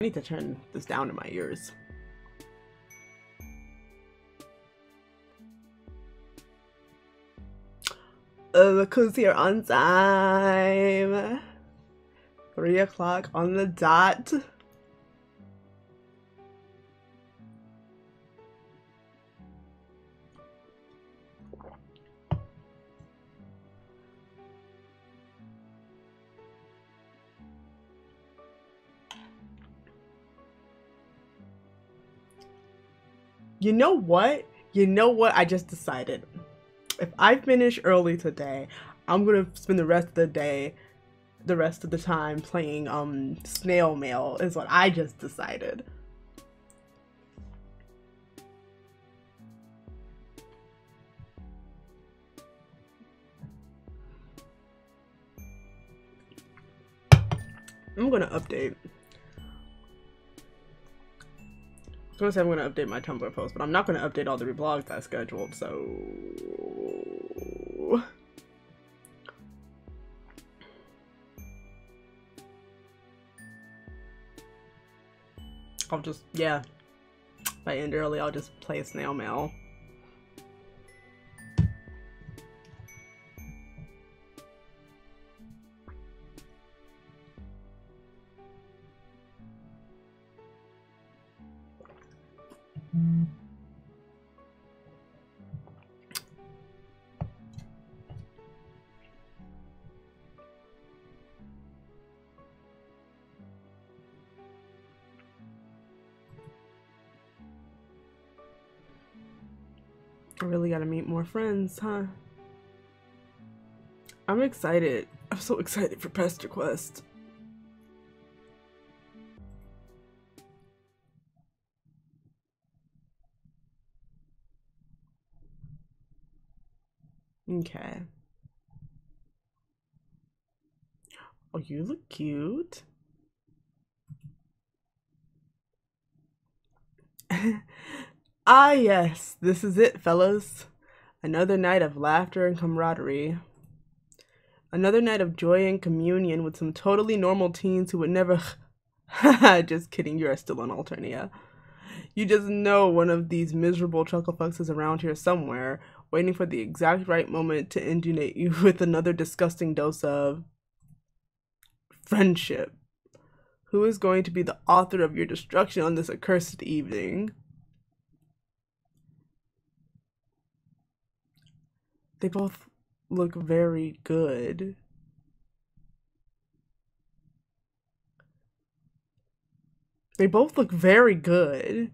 I need to turn this down in my ears. Look who's here on time. 3 o'clock on the dot. You know what? I just decided. If I finish early today, I'm gonna spend the rest of the time playing snail mail is what I just decided. I'm gonna update. I was gonna say I'm gonna update my Tumblr post, but I'm not gonna update all the reblogs I scheduled, so I'll just, yeah, if I end early, I'll just play snail mail. I really gotta meet more friends, huh? I'm excited. I'm so excited for Pester Quest. Okay. Oh, you look cute. Ah, yes, this is it, fellas. Another night of laughter and camaraderie. Another night of joy and communion with some totally normal teens who would never. Just kidding, you're still on Alternia. You just know one of these miserable chucklefucks is around here somewhere, waiting for the exact right moment to inundate you with another disgusting dose of friendship. Who is going to be the author of your destruction on this accursed evening? They both look very good. They both look very good.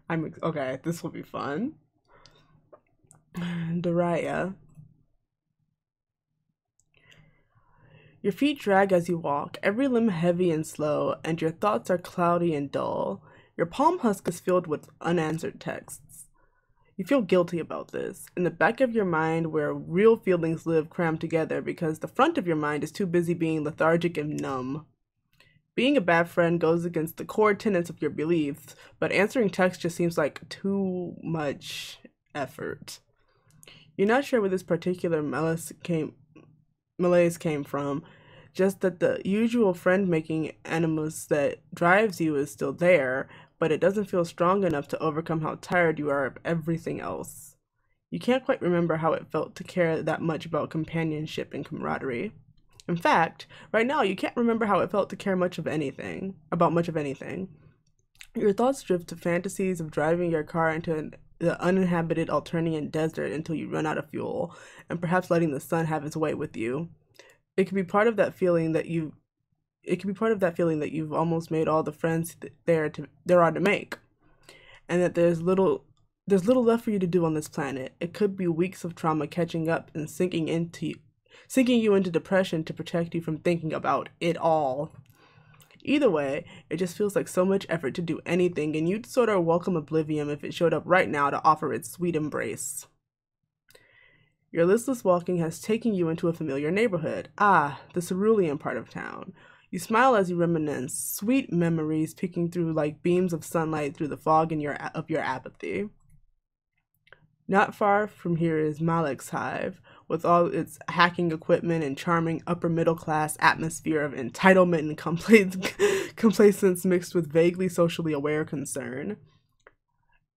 Okay, this will be fun. Daraya. Your feet drag as you walk, every limb heavy and slow, and your thoughts are cloudy and dull. Your palm husk is filled with unanswered texts. You feel guilty about this. In the back of your mind, where real feelings live crammed together because the front of your mind is too busy being lethargic and numb. Being a bad friend goes against the core tenets of your beliefs, but answering text just seems like too much effort. You're not sure where this particular malaise came from, just that the usual friend-making animus that drives you is still there, but it doesn't feel strong enough to overcome how tired you are of everything else. You can't quite remember how it felt to care that much about companionship and camaraderie. In fact, right now you can't remember how it felt to care about much of anything. Your thoughts drift to fantasies of driving your car into the uninhabited Alternian desert until you run out of fuel, and perhaps letting the sun have its way with you. It could be part of that feeling that you've almost made all the friends there are to make, and that there's little left for you to do on this planet. It could be weeks of trauma catching up and sinking you into depression to protect you from thinking about it all. Either way, it just feels like so much effort to do anything, and you'd sort of welcome oblivion if it showed up right now to offer its sweet embrace. Your listless walking has taken you into a familiar neighborhood. Ah, the cerulean part of town. You smile as you reminisce, sweet memories peeking through like beams of sunlight through the fog of your apathy. Not far from here is Malik's hive, with all its hacking equipment and charming upper middle class atmosphere of entitlement and complacence mixed with vaguely socially aware concern.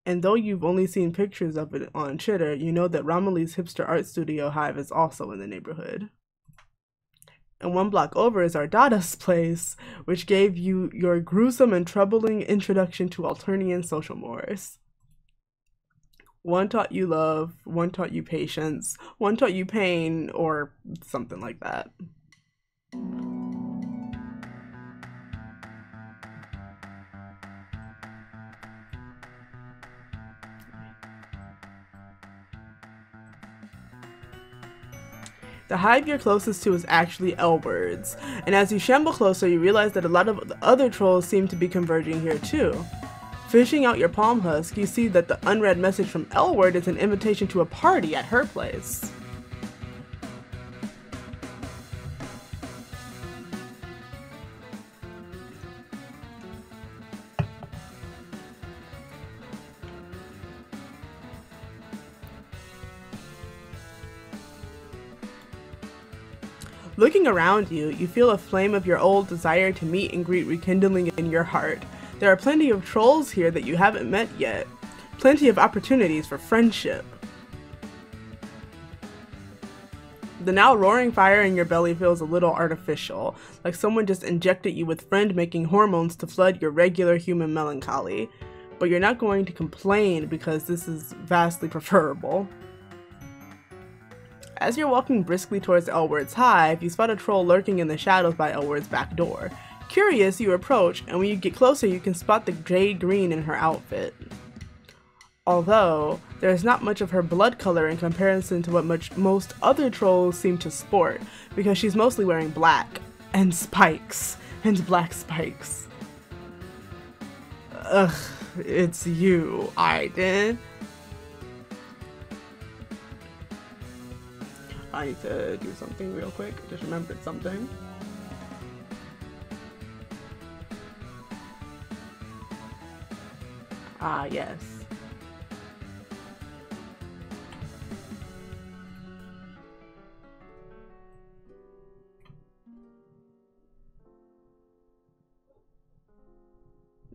And though you've only seen pictures of it on Twitter, you know that Romilly's hipster art studio hive is also in the neighborhood. And 1 block over is our Dada's place, which gave you your gruesome and troubling introduction to Alternian social mores. One taught you love, one taught you patience, one taught you pain, or something like that. The hive you're closest to is actually L-Words, and as you shamble closer, you realize that a lot of the other trolls seem to be converging here too. Fishing out your palm husk, you see that the unread message from L-Word is an invitation to a party at her place. Looking around you, you feel a flame of your old desire to meet and greet rekindling in your heart. There are plenty of trolls here that you haven't met yet. Plenty of opportunities for friendship. The now roaring fire in your belly feels a little artificial, like someone just injected you with friend-making hormones to flood your regular human melancholy. But you're not going to complain because this is vastly preferable. As you're walking briskly towards L-Word's hive, you spot a troll lurking in the shadows by L-Word's back door. Curious, you approach, and when you get closer, you can spot the jade green in her outfit. Although, there is not much of her blood color in comparison to what most other trolls seem to sport, because she's mostly wearing black, and spikes, and black spikes. Ugh, it's you, Aiden. I need to do something real quick, just remembered something. Ah, yes.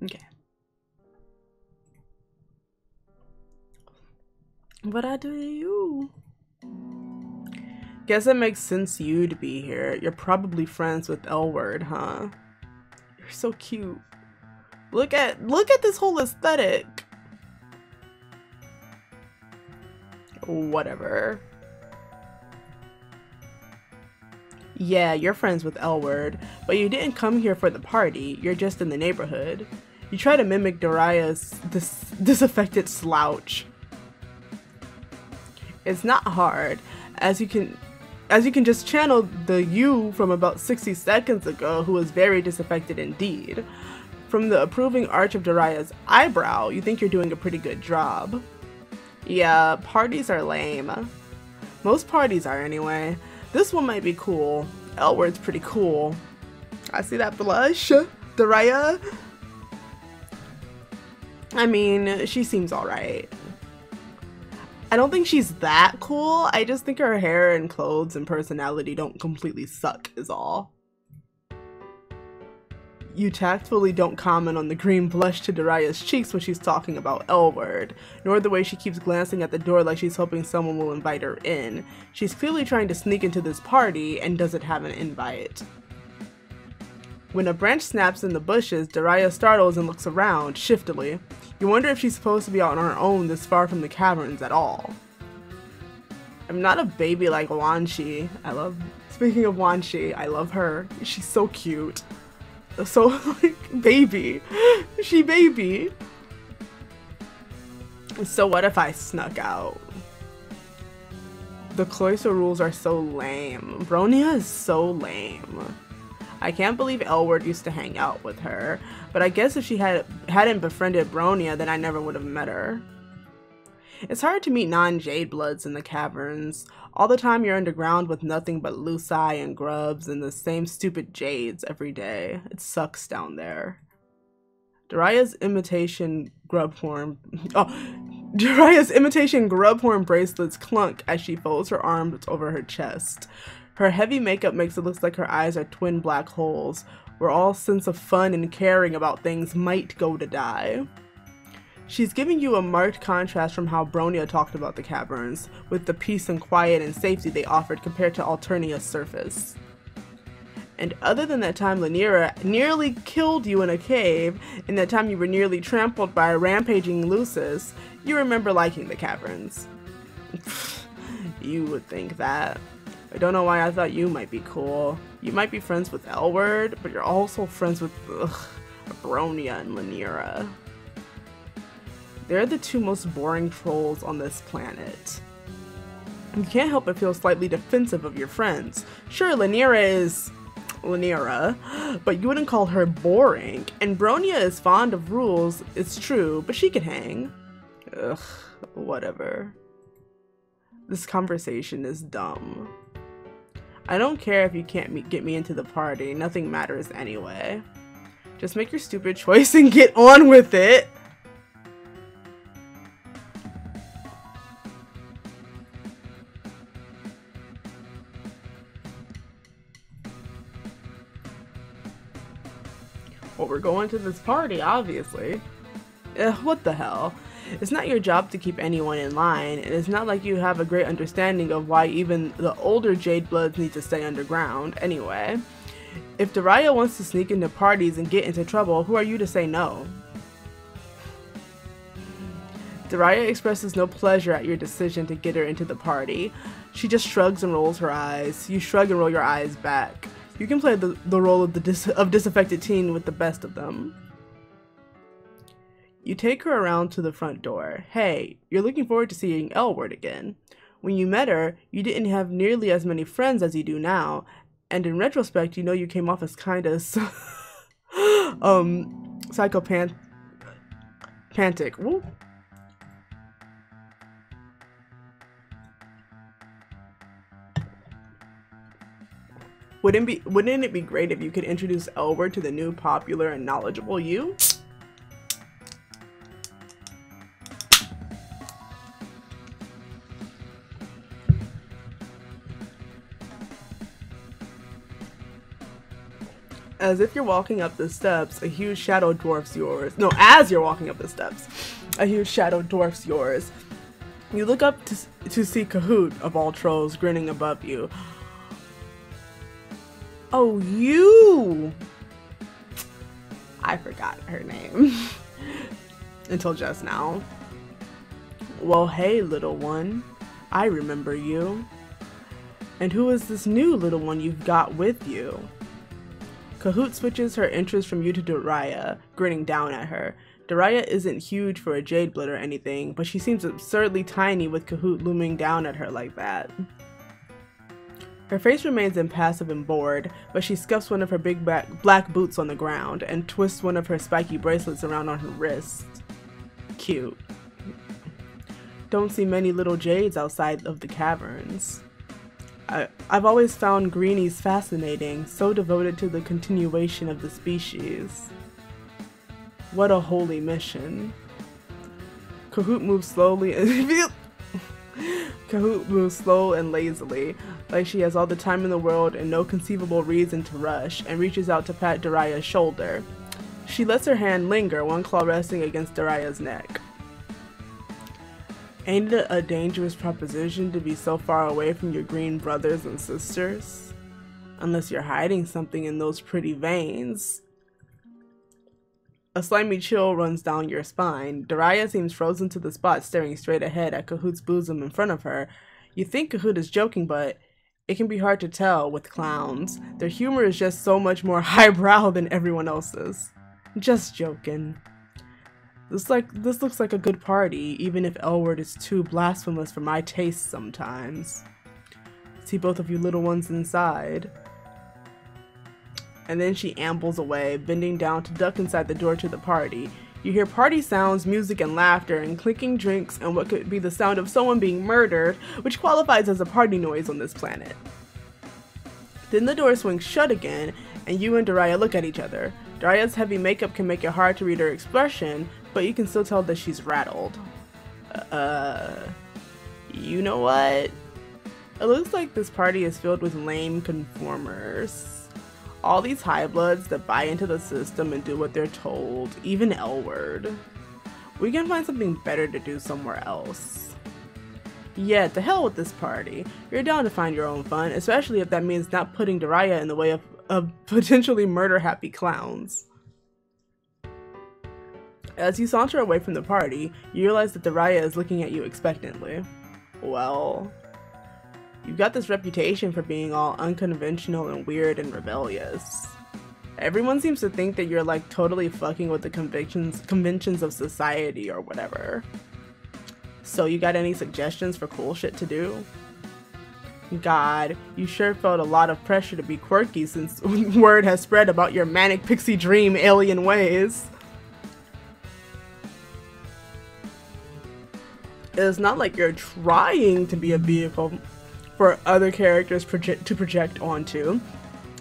Okay. What I do to you? Guess it makes sense you to be here. You're probably friends with L-Word, huh? You're so cute. Look at this whole aesthetic. Whatever. Yeah, you're friends with L-Word, but you didn't come here for the party. You're just in the neighborhood. You try to mimic Daraya's disaffected slouch. It's not hard, as you can just channel the you from about 60 seconds ago, who was very disaffected indeed. From the approving arch of Daraya's eyebrow, you think you're doing a pretty good job. Yeah, parties are lame. Most parties are anyway. This one might be cool. L-Word's pretty cool. I see that blush, Daraya. I mean, she seems alright. I don't think she's that cool. I just think her hair and clothes and personality don't completely suck is all. You tactfully don't comment on the green blush to Daraya's cheeks when she's talking about L-Word, nor the way she keeps glancing at the door like she's hoping someone will invite her in. She's clearly trying to sneak into this party and doesn't have an invite. When a branch snaps in the bushes, Daraya startles and looks around, shiftily. You wonder if she's supposed to be out on her own this far from the caverns at all. I'm not a baby like Wanshi. Speaking of Wanshi, I love her. She's so cute. So, like, baby. She baby. So what if I snuck out? The cloister rules are so lame. Bronia is so lame. I can't believe L-Word used to hang out with her, but I guess if she hadn't befriended Bronia, then I never would have met her. It's hard to meet non-Jade Bloods in the caverns. All the time you're underground with nothing but Lucii and grubs and the same stupid Jades every day. It sucks down there. Daraya's imitation grub form. Oh, Daraya's imitation grubhorn bracelets clunk as she folds her arms over her chest. Her heavy makeup makes it look like her eyes are twin black holes, where all sense of fun and caring about things might go to die. She's giving you a marked contrast from how Bronya talked about the caverns, with the peace and quiet and safety they offered compared to Alternia's surface. And other than that time Lanira nearly killed you in a cave, and that time you were nearly trampled by a rampaging Lucis, you remember liking the caverns. You would think that. I don't know why I thought you might be cool. You might be friends with Elward, but you're also friends with Bronya and Lanira. They're the two most boring trolls on this planet. You can't help but feel slightly defensive of your friends. Sure, Lanira is Lanira, but you wouldn't call her boring. And Bronya is fond of rules, it's true, but she can hang. Ugh, whatever. This conversation is dumb. I don't care if you can't get me into the party, nothing matters anyway. Just make your stupid choice and get on with it. Well, we're going to this party, obviously. What the hell? It's not your job to keep anyone in line, and it's not like you have a great understanding of why even the older Jade Bloods need to stay underground, anyway. If Daraya wants to sneak into parties and get into trouble, who are you to say no? Daraya expresses no pleasure at your decision to get her into the party. She just shrugs and rolls her eyes. You shrug and roll your eyes back. You can play the role of the disaffected teen with the best of them. You take her around to the front door. Hey, you're looking forward to seeing Elward again. When you met her, you didn't have nearly as many friends as you do now, and in retrospect, you know you came off as kind of psychopathic. Woo. Wouldn't it be great if you could introduce Elward to the new popular and knowledgeable you? As if you're walking up the steps, a huge shadow dwarfs yours. No, as you're walking up the steps, a huge shadow dwarfs yours. You look up to see Kahoot, of all trolls, grinning above you. Oh, you! I forgot her name. Until just now. Well, hey, little one. I remember you. And who is this new little one you've got with you? Kahoot switches her interest from you to Daraya, grinning down at her. Daraya isn't huge for a Jade Blood or anything, but she seems absurdly tiny with Kahoot looming down at her like that. Her face remains impassive and bored, but she scuffs one of her big black boots on the ground and twists one of her spiky bracelets around on her wrist. Cute. Don't see many little jades outside of the caverns. I've always found greenies fascinating, so devoted to the continuation of the species. What a holy mission. Kahoot moves slowly and Kahoot moves slow and lazily, like she has all the time in the world and no conceivable reason to rush, and reaches out to pat Daraya's shoulder. She lets her hand linger, one claw resting against Daraya's neck. Ain't it a dangerous proposition to be so far away from your green brothers and sisters? Unless you're hiding something in those pretty veins. A slimy chill runs down your spine. Daraya seems frozen to the spot, staring straight ahead at Kahoot's bosom in front of her. You think Kahoot is joking, but it can be hard to tell with clowns. Their humor is just so much more highbrow than everyone else's. Just joking. This looks like a good party, even if Elward is too blasphemous for my taste sometimes. See both of you little ones inside. And then she ambles away, bending down to duck inside the door to the party. You hear party sounds, music and laughter, and clinking drinks, and what could be the sound of someone being murdered, which qualifies as a party noise on this planet. Then the door swings shut again, and you and Daraya look at each other. Daraya's heavy makeup can make it hard to read her expression, but you can still tell that she's rattled. You know what? It looks like this party is filled with lame conformers. All these high bloods that buy into the system and do what they're told, even L-word. We can find something better to do somewhere else. Yeah, to hell with this party. You're down to find your own fun, especially if that means not putting Daraya in the way of potentially murder-happy clowns. As you saunter away from the party, you realize that Daraya is looking at you expectantly. Well, you've got this reputation for being all unconventional and weird and rebellious. Everyone seems to think that you're like totally fucking with the conventions of society or whatever. So you got any suggestions for cool shit to do? God, you sure felt a lot of pressure to be quirky since word has spread about your manic pixie dream alien ways. It's not like you're trying to be a vehicle for other characters to project onto,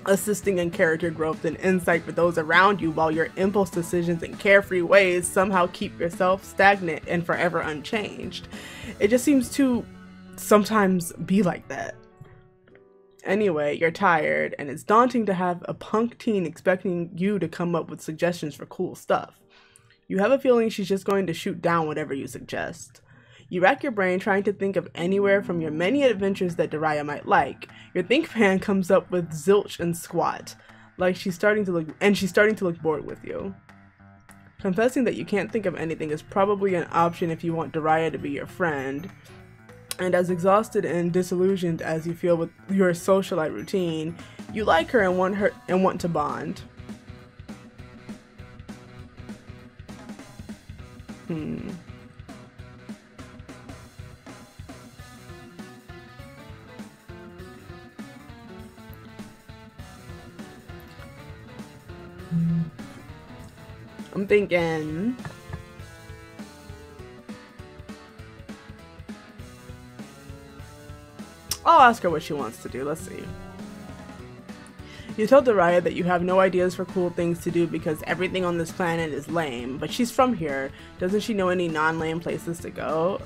assisting in character growth and insight for those around you, while your impulse decisions and carefree ways somehow keep yourself stagnant and forever unchanged. It just seems to sometimes be like that. Anyway, you're tired, and it's daunting to have a punk teen expecting you to come up with suggestions for cool stuff. You have a feeling she's just going to shoot down whatever you suggest. You rack your brain trying to think of anywhere from your many adventures that Daraya might like. Your think pan comes up with zilch and squat, like she's starting to look bored with you. Confessing that you can't think of anything is probably an option if you want Daraya to be your friend. And as exhausted and disillusioned as you feel with your socialite routine, you like her and want to bond. I'm thinking I'll ask her what she wants to do. Let's see. You tell Daraya that you have no ideas for cool things to do because everything on this planet is lame, but she's from here. Doesn't she know any non-lame places to go?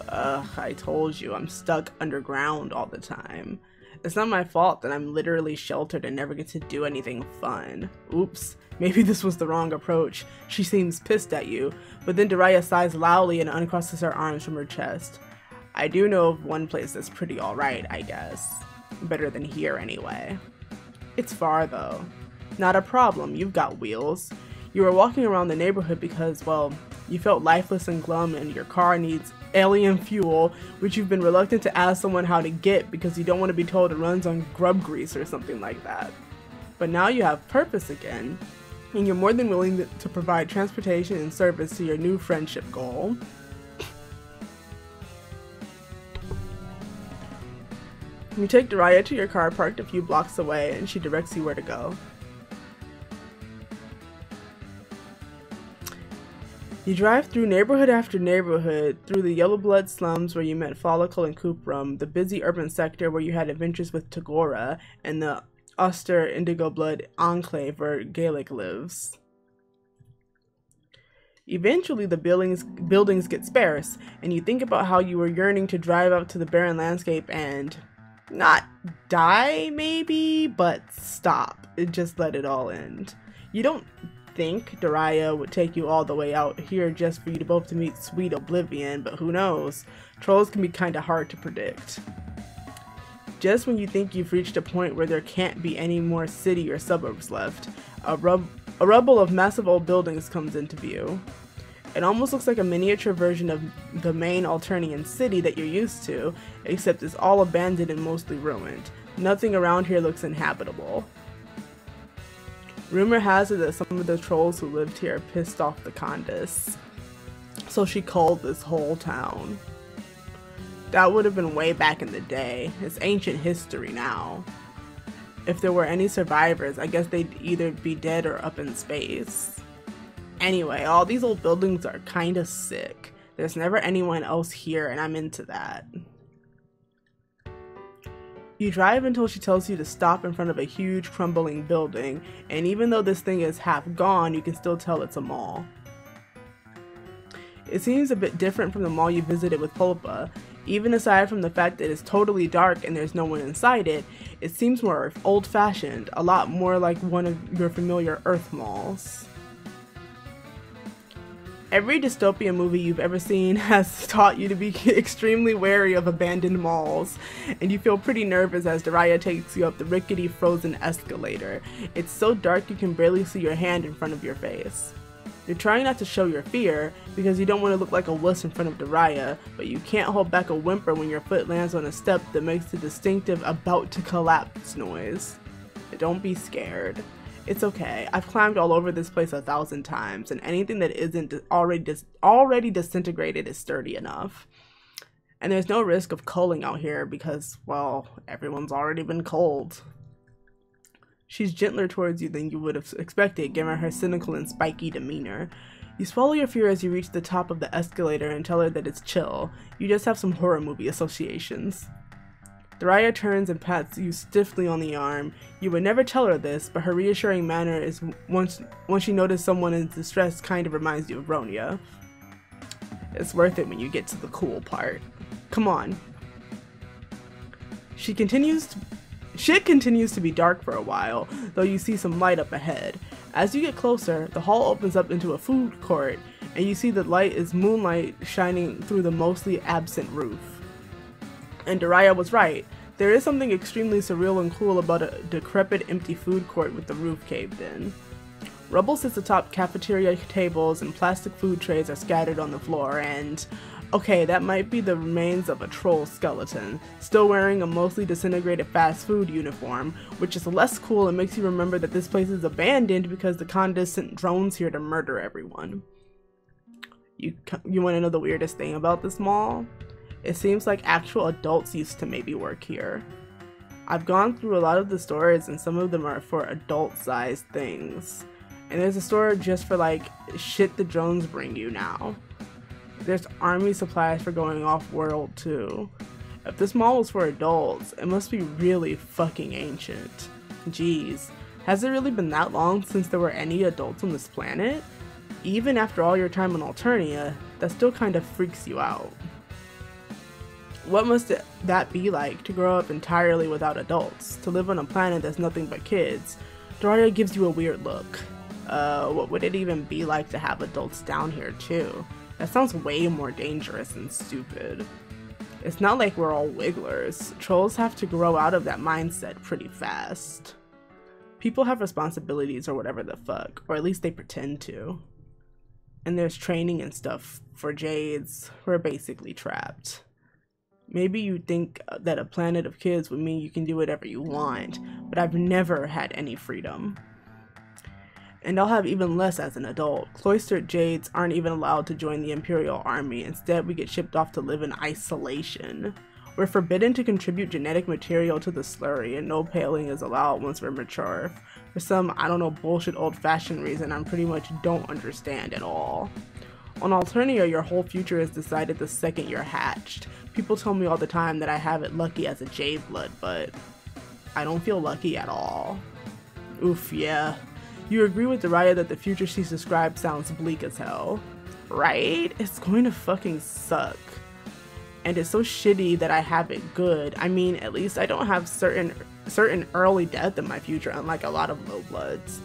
I told you, I'm stuck underground all the time. It's not my fault that I'm literally sheltered and never get to do anything fun. Oops, maybe this was the wrong approach. She seems pissed at you, but then Daraya sighs loudly and uncrosses her arms from her chest. I do know of one place that's pretty alright, I guess. Better than here anyway. It's far though. Not a problem, you've got wheels. You were walking around the neighborhood because, well, you felt lifeless and glum and your car needs alien fuel, which you've been reluctant to ask someone how to get because you don't want to be told it runs on grub grease or something like that. But now you have purpose again, and you're more than willing to provide transportation and service to your new friendship goal. You take Daraya to your car parked a few blocks away, and she directs you where to go. You drive through neighborhood after neighborhood, through the yellow blood slums where you met Follicle and Cooprum, the busy urban sector where you had adventures with Tagora, and the austere indigo blood enclave where Gaelic lives. Eventually the buildings get sparse, and you think about how you were yearning to drive out to the barren landscape and not die maybe, but stop. Just let it all end. You don't think Daraya would take you all the way out here just for you to both to meet sweet oblivion, but who knows? Trolls can be kinda hard to predict. Just when you think you've reached a point where there can't be any more city or suburbs left, a rubble of massive old buildings comes into view. It almost looks like a miniature version of the main Alternian city that you're used to, except it's all abandoned and mostly ruined. Nothing around here looks inhabitable. Rumor has it that some of the trolls who lived here pissed off the Condis, so she culled this whole town. That would have been way back in the day. It's ancient history now. If there were any survivors, I guess they'd either be dead or up in space. Anyway, all these old buildings are kinda sick. There's never anyone else here, and I'm into that. You drive until she tells you to stop in front of a huge crumbling building, and even though this thing is half gone, you can still tell it's a mall. It seems a bit different from the mall you visited with Pulpa. Even aside from the fact that it's totally dark and there's no one inside it, it seems more old-fashioned, a lot more like one of your familiar Earth malls. Every dystopian movie you've ever seen has taught you to be extremely wary of abandoned malls, and you feel pretty nervous as Daraya takes you up the rickety frozen escalator. It's so dark you can barely see your hand in front of your face. You're trying not to show your fear because you don't want to look like a wuss in front of Daraya, but you can't hold back a whimper when your foot lands on a step that makes the distinctive about to collapse noise. Don't be scared. It's okay. I've climbed all over this place 1,000 times, and anything that isn't already disintegrated is sturdy enough. And there's no risk of culling out here because, well, everyone's already been culled. She's gentler towards you than you would have expected, given her cynical and spiky demeanor. You swallow your fear as you reach the top of the escalator and tell her that it's chill. You just have some horror movie associations. Daraya turns and pats you stiffly on the arm. You would never tell her this, but her reassuring manner is once she notices someone in distress kind of reminds you of Ronya. It's worth it when you get to the cool part. Come on. Shit continues to be dark for a while, though you see some light up ahead. As you get closer, the hall opens up into a food court, and you see the light is moonlight shining through the mostly absent roof. And Daraya was right. There is something extremely surreal and cool about a decrepit, empty food court with the roof caved in. Rubble sits atop cafeteria tables and plastic food trays are scattered on the floor, and okay, that might be the remains of a troll skeleton, still wearing a mostly disintegrated fast food uniform, which is less cool and makes you remember that this place is abandoned because the Condes sent drones here to murder everyone. You want to know the weirdest thing about this mall? It seems like actual adults used to maybe work here. I've gone through a lot of the stores and some of them are for adult-sized things. And there's a store just for like shit the drones bring you now. There's army supplies for going off-world too. If this mall was for adults, it must be really fucking ancient. Jeez, has it really been that long since there were any adults on this planet? Even after all your time on Alternia, that still kind of freaks you out. What must that be like to grow up entirely without adults, to live on a planet that's nothing but kids? Daraya gives you a weird look. What would it even be like to have adults down here too? That sounds way more dangerous and stupid. It's not like we're all wigglers. Trolls have to grow out of that mindset pretty fast. People have responsibilities or whatever the fuck, or at least they pretend to. And there's training and stuff for Jades. We're basically trapped. Maybe you think that a planet of kids would mean you can do whatever you want, but I've never had any freedom. And I'll have even less as an adult. Cloistered Jades aren't even allowed to join the Imperial Army. Instead, we get shipped off to live in isolation. We're forbidden to contribute genetic material to the slurry, and no paling is allowed once we're mature. For some, I don't know, bullshit old-fashioned reason I pretty much don't understand at all. On Alternia, your whole future is decided the second you're hatched. People tell me all the time that I have it lucky as a Jade blood, but I don't feel lucky at all. Oof, yeah. You agree with Daraya that the future she's described sounds bleak as hell, right? It's going to fucking suck. And it's so shitty that I have it good. I mean, at least I don't have certain early death in my future, unlike a lot of low bloods.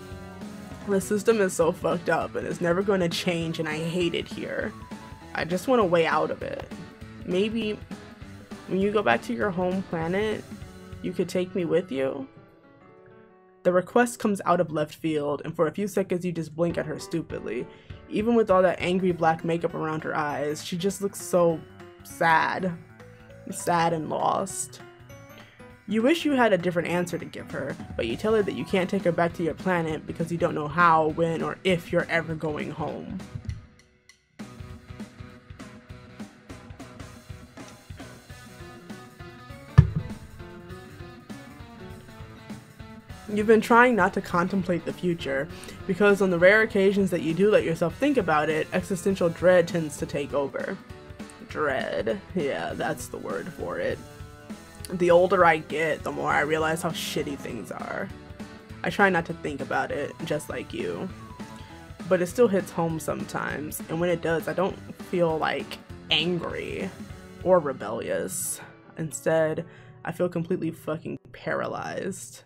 The system is so fucked up and it's never going to change and I hate it here. I just want a way out of it. Maybe when you go back to your home planet, you could take me with you? The request comes out of left field, and for a few seconds you just blink at her stupidly. Even with all that angry black makeup around her eyes, she just looks so sad and lost. You wish you had a different answer to give her, but you tell her that you can't take her back to your planet because you don't know how, when, or if you're ever going home. You've been trying not to contemplate the future, because on the rare occasions that you do let yourself think about it, existential dread tends to take over. Dread. Yeah, that's the word for it. The older I get, the more I realize how shitty things are. I try not to think about it, just like you. but it still hits home sometimes, and when it does, I don't feel like angry or rebellious. Instead, I feel completely fucking paralyzed.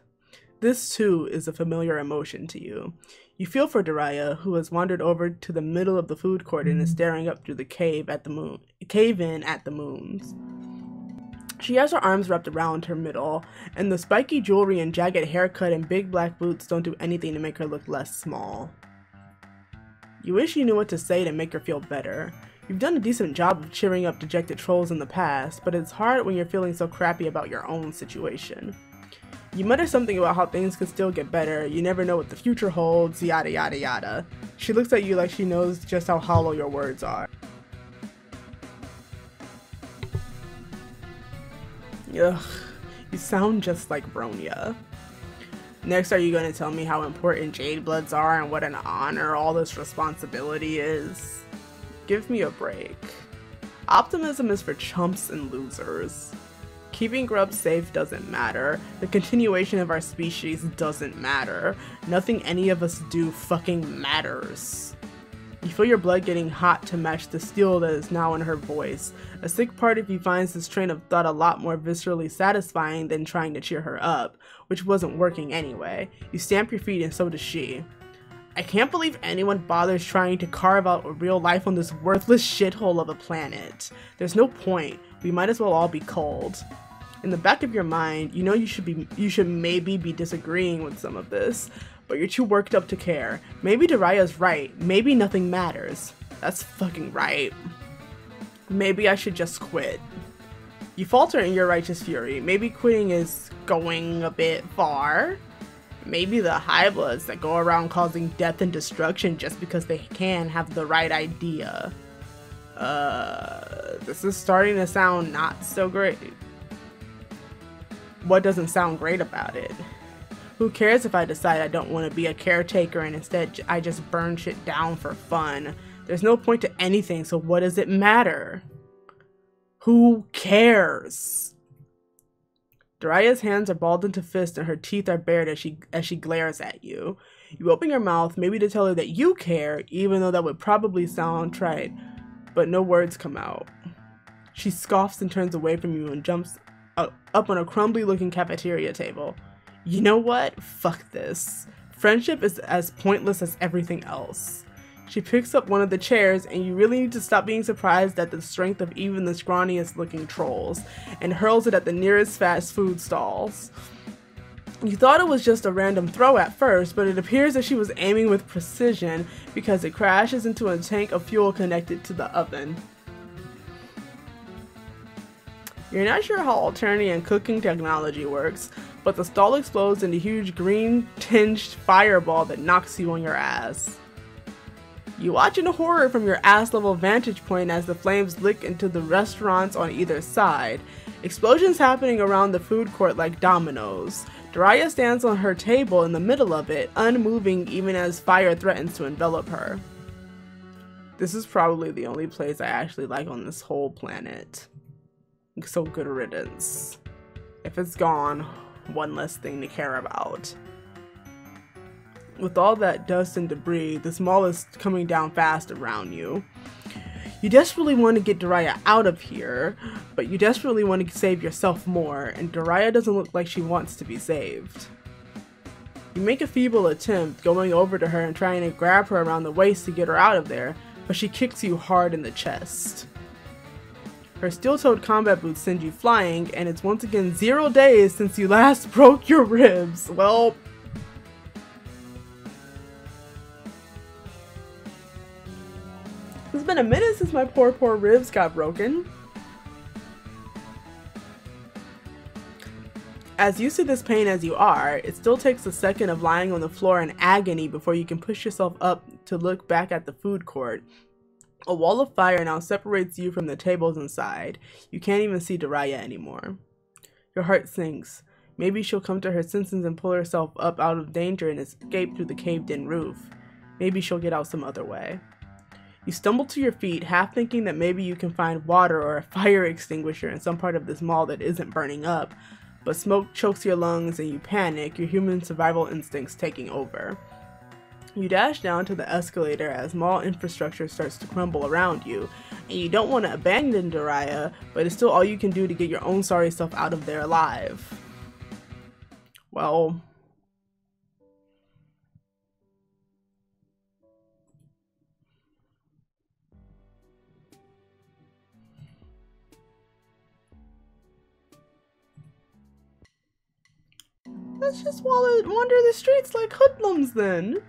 This too is a familiar emotion to you. You feel for Daraya, who has wandered over to the middle of the food court and is staring up through the cave in at the moons. She has her arms wrapped around her middle, and the spiky jewelry and jagged haircut and big black boots don't do anything to make her look less small. You wish you knew what to say to make her feel better. You've done a decent job of cheering up dejected trolls in the past, but it's hard when you're feeling so crappy about your own situation. You mutter something about how things could still get better, you never know what the future holds, yada yada yada. She looks at you like she knows just how hollow your words are. Ugh, you sound just like Bronya. Next, are you going to tell me how important Jade Bloods are and what an honor all this responsibility is? Give me a break. Optimism is for chumps and losers. Keeping grubs safe doesn't matter. The continuation of our species doesn't matter. Nothing any of us do fucking matters. You feel your blood getting hot to match the steel that is now in her voice. A sick part of you finds this train of thought a lot more viscerally satisfying than trying to cheer her up, which wasn't working anyway. You stamp your feet and so does she. I can't believe anyone bothers trying to carve out a real life on this worthless shithole of a planet. There's no point. We might as well all be cold. In the back of your mind, you know you should maybe be disagreeing with some of this, but you're too worked up to care. Maybe Daraya's right. Maybe nothing matters. That's fucking right. Maybe I should just quit. You falter in your righteous fury. Maybe quitting is going a bit far. Maybe the high bloods that go around causing death and destruction just because they can have the right idea. This is starting to sound not so great. What doesn't sound great about it? Who cares if I decide I don't want to be a caretaker and instead I just burn shit down for fun? There's no point to anything, so what does it matter? Who cares? Daraya's hands are balled into fists and her teeth are bared as she glares at you. You open your mouth, maybe to tell her that you care, even though that would probably sound trite, but no words come out. She scoffs and turns away from you and jumps up on a crumbly looking cafeteria table. You know what? Fuck this. Friendship is as pointless as everything else. She picks up one of the chairs, and you really need to stop being surprised at the strength of even the scrawniest looking trolls, and hurls it at the nearest fast food stalls. You thought it was just a random throw at first, but it appears that she was aiming with precision because it crashes into a tank of fuel connected to the oven. You're not sure how Alternian cooking technology works, but the stall explodes into a huge green-tinged fireball that knocks you on your ass. You watch in horror from your ass-level vantage point as the flames lick into the restaurants on either side. Explosions happening around the food court like dominoes. Daraya stands on her table in the middle of it, unmoving even as fire threatens to envelop her. This is probably the only place I actually like on this whole planet. So good riddance. If it's gone, one less thing to care about. With all that dust and debris, the mall is coming down fast around you. You desperately want to get Daraya out of here, but you desperately want to save yourself more, and Daraya doesn't look like she wants to be saved. You make a feeble attempt, going over to her and trying to grab her around the waist to get her out of there, but she kicks you hard in the chest. Her steel-toed combat boots send you flying, and it's once again 0 days since you last broke your ribs. Well, it's been a minute since my poor ribs got broken. As used to this pain as you are, it still takes a second of lying on the floor in agony before you can push yourself up to look back at the food court. A wall of fire now separates you from the tables inside. You can't even see Daraya anymore. Your heart sinks. Maybe she'll come to her senses and pull herself up out of danger and escape through the caved-in roof. Maybe she'll get out some other way. You stumble to your feet, half thinking that maybe you can find water or a fire extinguisher in some part of this mall that isn't burning up, but smoke chokes your lungs and you panic, your human survival instincts taking over. You dash down to the escalator as mall infrastructure starts to crumble around you, and you don't want to abandon Daraya, but it's still all you can do to get your own sorry self out of there alive. Well, let's just wander the streets like hoodlums then.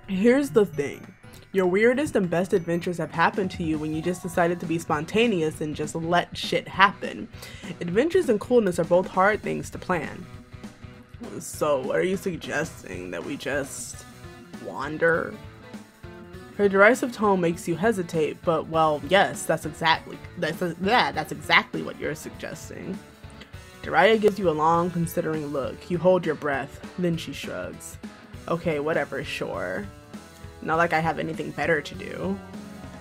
Here's the thing. Your weirdest and best adventures have happened to you when you just decided to be spontaneous and just let shit happen. Adventures and coolness are both hard things to plan. So, are you suggesting that we just wander? Her derisive tone makes you hesitate, but well, yes, that's exactly what you're suggesting. Daraya gives you a long, considering look. You hold your breath, then she shrugs. Okay, whatever, sure. Not like I have anything better to do.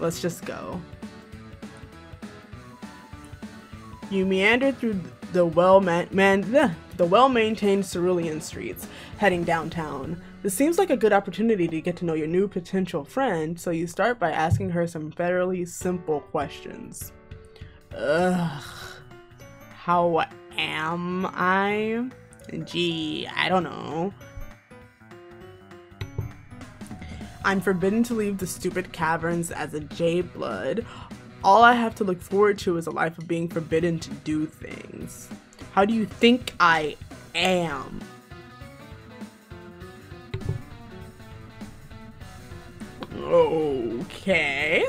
Let's just go. You meander through the well-maintained cerulean streets, heading downtown. This seems like a good opportunity to get to know your new potential friend, so you start by asking her some fairly simple questions. Ugh. How am I? Gee, I don't know. I'm forbidden to leave the stupid caverns as a J-blood. All I have to look forward to is a life of being forbidden to do things. How do you think I am? Okay.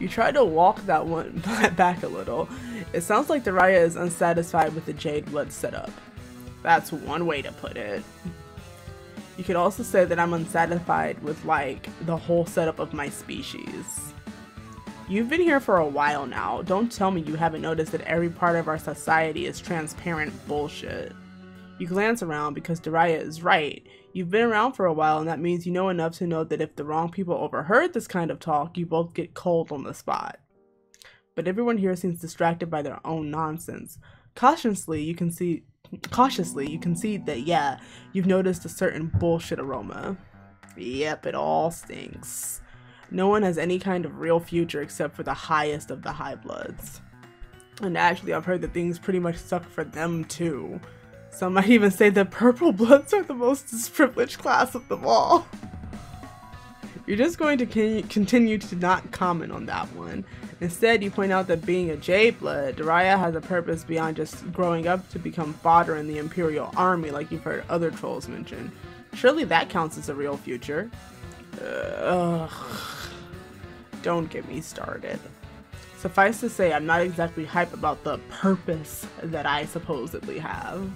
You try to walk that one back a little. It sounds like Daraya is unsatisfied with the Jade Blood setup. That's one way to put it. You could also say that I'm unsatisfied with, like, the whole setup of my species. You've been here for a while now. Don't tell me you haven't noticed that every part of our society is transparent bullshit. You glance around because Daraya is right. You've been around for a while, and that means you know enough to know that if the wrong people overheard this kind of talk, you both get cold on the spot. But everyone here seems distracted by their own nonsense. Cautiously, you can see that, yeah, you've noticed a certain bullshit aroma. Yep, it all stinks. No one has any kind of real future except for the highest of the high bloods. And actually, I've heard that things pretty much suck for them too. Some might even say that purple bloods are the most disprivileged class of them all. You're just going to continue to not comment on that one. Instead, you point out that being a J-blood, Daraya has a purpose beyond just growing up to become fodder in the Imperial Army like you've heard other trolls mention. Surely that counts as a real future. Ugh. Don't get me started. Suffice to say, I'm not exactly hype about the purpose that I supposedly have.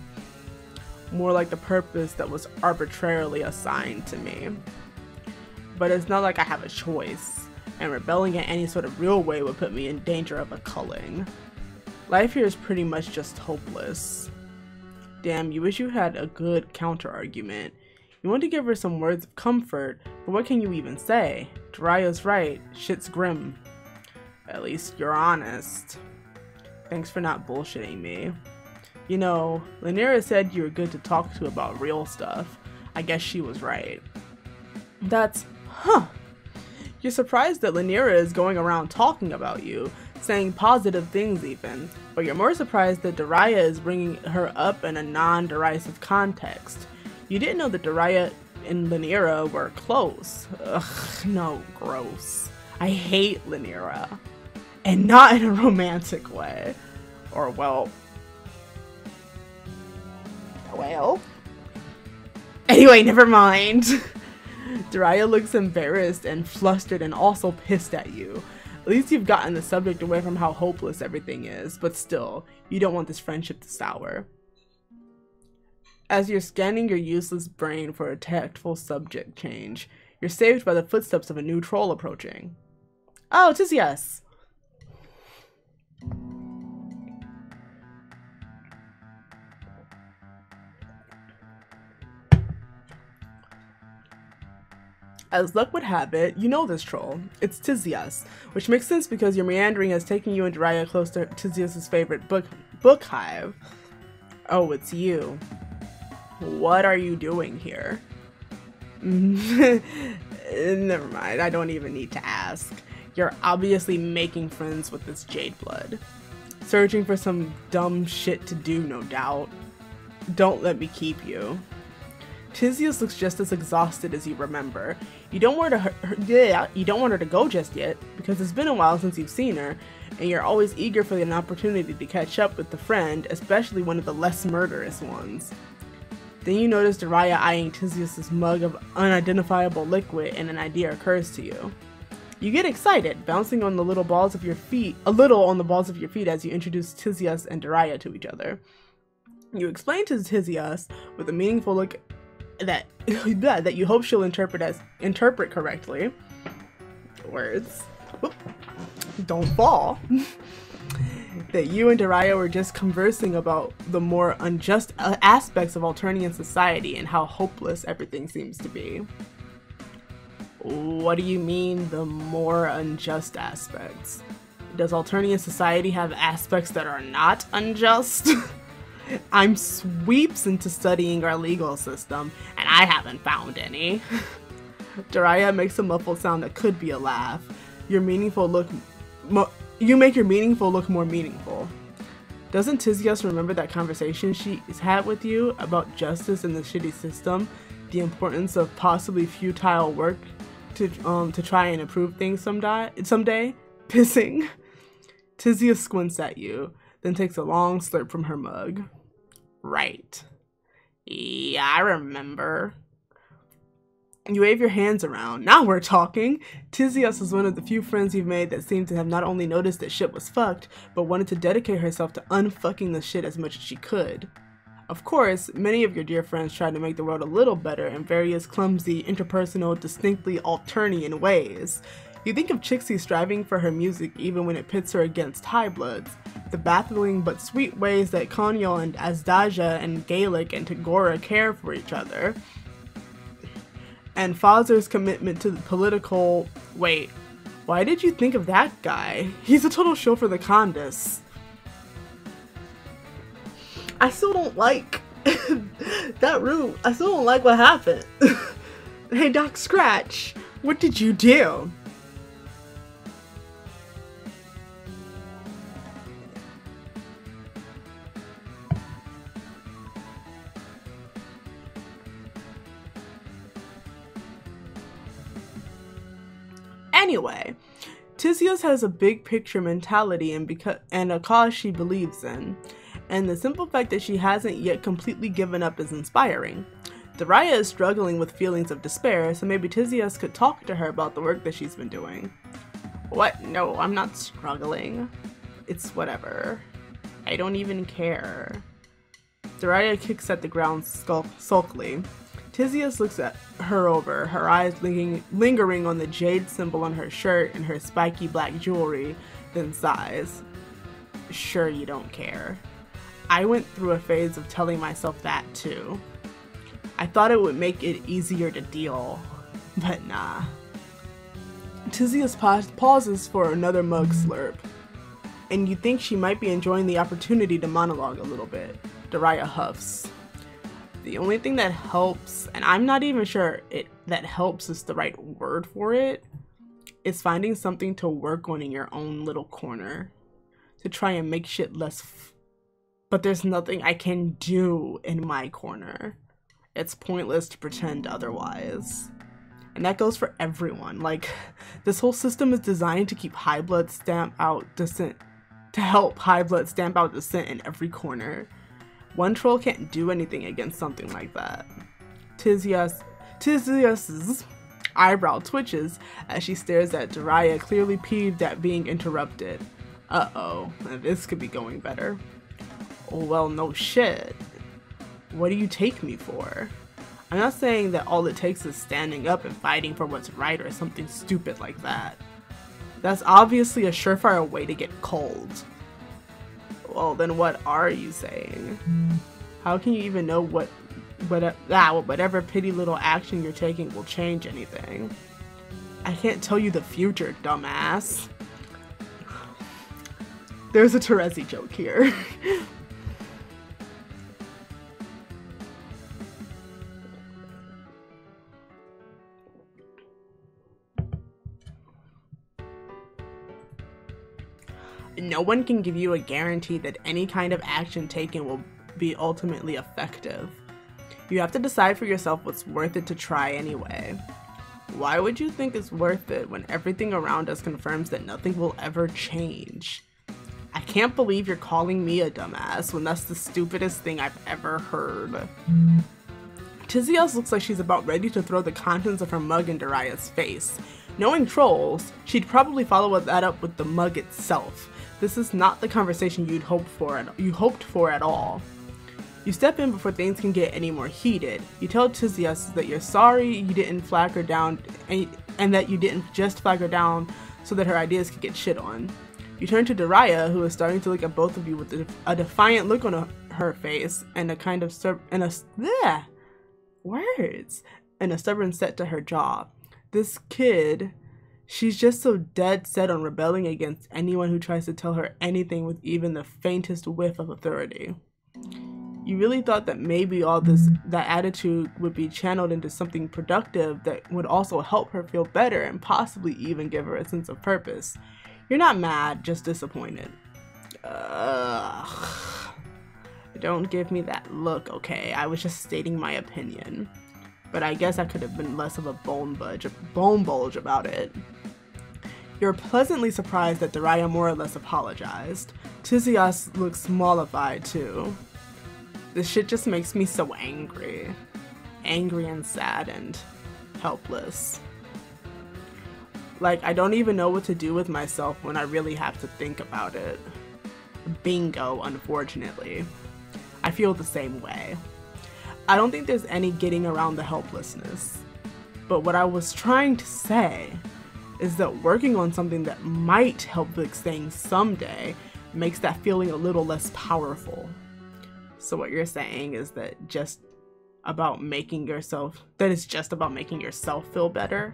More like the purpose that was arbitrarily assigned to me. But it's not like I have a choice, and rebelling in any sort of real way would put me in danger of a culling. Life here is pretty much just hopeless. Damn, you wish you had a good counter-argument. You want to give her some words of comfort, but what can you even say? Daraya's right, shit's grim. At least you're honest. Thanks for not bullshitting me. You know, Lanque said you were good to talk to about real stuff. I guess she was right. That's, You're surprised that Lanque is going around talking about you, saying positive things even, but you're more surprised that Daraya is bringing her up in a non-derisive context. You didn't know that Daraya and Lanque were close. Ugh, no, gross. I hate Lanque. And not in a romantic way. Or, well... Anyway, never mind. Daraya looks embarrassed and flustered and also pissed at you. At least you've gotten the subject away from how hopeless everything is, but still, you don't want this friendship to sour. As you're scanning your useless brain for a tactful subject change, you're saved by the footsteps of a new troll approaching. Oh, 'tis yes. As luck would have it, you know this troll. It's Tizias, which makes sense because your meandering has taken you and Daraya close to Tizias' favorite book hive. Oh, it's you. What are you doing here? Never mind, I don't even need to ask. You're obviously making friends with this Jade Blood. Searching for some dumb shit to do, no doubt. Don't let me keep you. Tizias looks just as exhausted as you remember. You don't want her to go just yet, because it's been a while since you've seen her, and you're always eager for an opportunity to catch up with the friend, especially one of the less murderous ones. Then you notice Daraya eyeing Tizias' mug of unidentifiable liquid, and an idea occurs to you. You get excited, bouncing on the little balls of your feet, a little on the balls of your feet as you introduce Tizias and Daraya to each other. You explain to Tizias with a meaningful look that you hope she'll interpret correctly. Words. Whoop. Don't fall. That you and Daraya were just conversing about the more unjust aspects of Alternian society and how hopeless everything seems to be. What do you mean, the more unjust aspects? Does Alternian society have aspects that are not unjust? I'm sweeps into studying our legal system, and I haven't found any. Daraya makes a muffled sound that could be a laugh. You make your meaningful look more meaningful. Doesn't Tizias remember that conversation she's had with you about justice in the shitty system, the importance of possibly futile work to try and improve things someday? Pissing. Tizias squints at you, then takes a long slurp from her mug. Right. Yeah, I remember. You wave your hands around. Now we're talking. Tizias is one of the few friends you've made that seem to have not only noticed that shit was fucked, but wanted to dedicate herself to unfucking the shit as much as she could. Of course, many of your dear friends tried to make the world a little better in various clumsy, interpersonal, distinctly Alternian ways. You think of Chixie striving for her music even when it pits her against high bloods, the baffling but sweet ways that Konyo and Azdaja and Gaelic and Tagora care for each other, and Fazer's commitment to the political— wait, why did you think of that guy? He's a total show for the Condis. I still don't like that room. I still don't like what happened. Hey, Doc Scratch, what did you do? Anyway, Tizias has a big picture mentality and a cause she believes in, and the simple fact that she hasn't yet completely given up is inspiring. Daraya is struggling with feelings of despair, so maybe Tizias could talk to her about the work that she's been doing. What? No, I'm not struggling. It's whatever. I don't even care. Daraya kicks at the ground sulkily. Tizias looks at her over, her eyes lingering on the jade symbol on her shirt and her spiky black jewelry, then sighs. Sure you don't care. I went through a phase of telling myself that too. I thought it would make it easier to deal, but nah. Tizias pauses for another mug slurp, and you think she might be enjoying the opportunity to monologue a little bit. Daraya huffs. The only thing that helps, and I'm not even sure that helps is the right word for it, is finding something to work on in your own little corner. To try and make shit less but there's nothing I can do in my corner. It's pointless to pretend otherwise. And that goes for everyone. Like, this whole system is designed to keep high blood stamp out dissent, to help high blood stamp out dissent in every corner. One troll can't do anything against something like that. Tizias's eyebrow twitches as she stares at Daraya, clearly peeved at being interrupted. Uh-oh, this could be going better. Well, no shit. What do you take me for? I'm not saying that all it takes is standing up and fighting for what's right or something stupid like that. That's obviously a surefire way to get cold. Well, then what are you saying? How can you even know what whatever petty little action you're taking will change anything. I can't tell you the future, dumbass. There's a Terezi joke here. No one can give you a guarantee that any kind of action taken will be ultimately effective. You have to decide for yourself what's worth it to try anyway. Why would you think it's worth it when everything around us confirms that nothing will ever change? I can't believe you're calling me a dumbass when that's the stupidest thing I've ever heard. Tizias looks like she's about ready to throw the contents of her mug in Daraya's face. Knowing trolls, she'd probably follow that up with the mug itself. This is not the conversation you hoped for at all. You step in before things can get any more heated. You tell Tizias that you're sorry you didn't flag her down and that you didn't just flag her down so that her ideas could get shit on. You turn to Daraya, who is starting to look at both of you with a defiant look on her face and a kind of stubborn set to her jaw. This kid, she's just so dead set on rebelling against anyone who tries to tell her anything with even the faintest whiff of authority. You really thought that maybe all that attitude would be channeled into something productive that would also help her feel better and possibly even give her a sense of purpose. You're not mad, just disappointed. Ugh. Don't give me that look, okay? I was just stating my opinion. But I guess I could have been less of a bone bulge about it. You're pleasantly surprised that Daraya more or less apologized. Tizias looks mollified too. This shit just makes me so angry. Angry and sad and helpless. Like, I don't even know what to do with myself when I really have to think about it. Bingo, unfortunately. I feel the same way. I don't think there's any getting around the helplessness. But what I was trying to say is that working on something that might help fix things someday makes that feeling a little less powerful. So what you're saying is that it's just about making yourself feel better?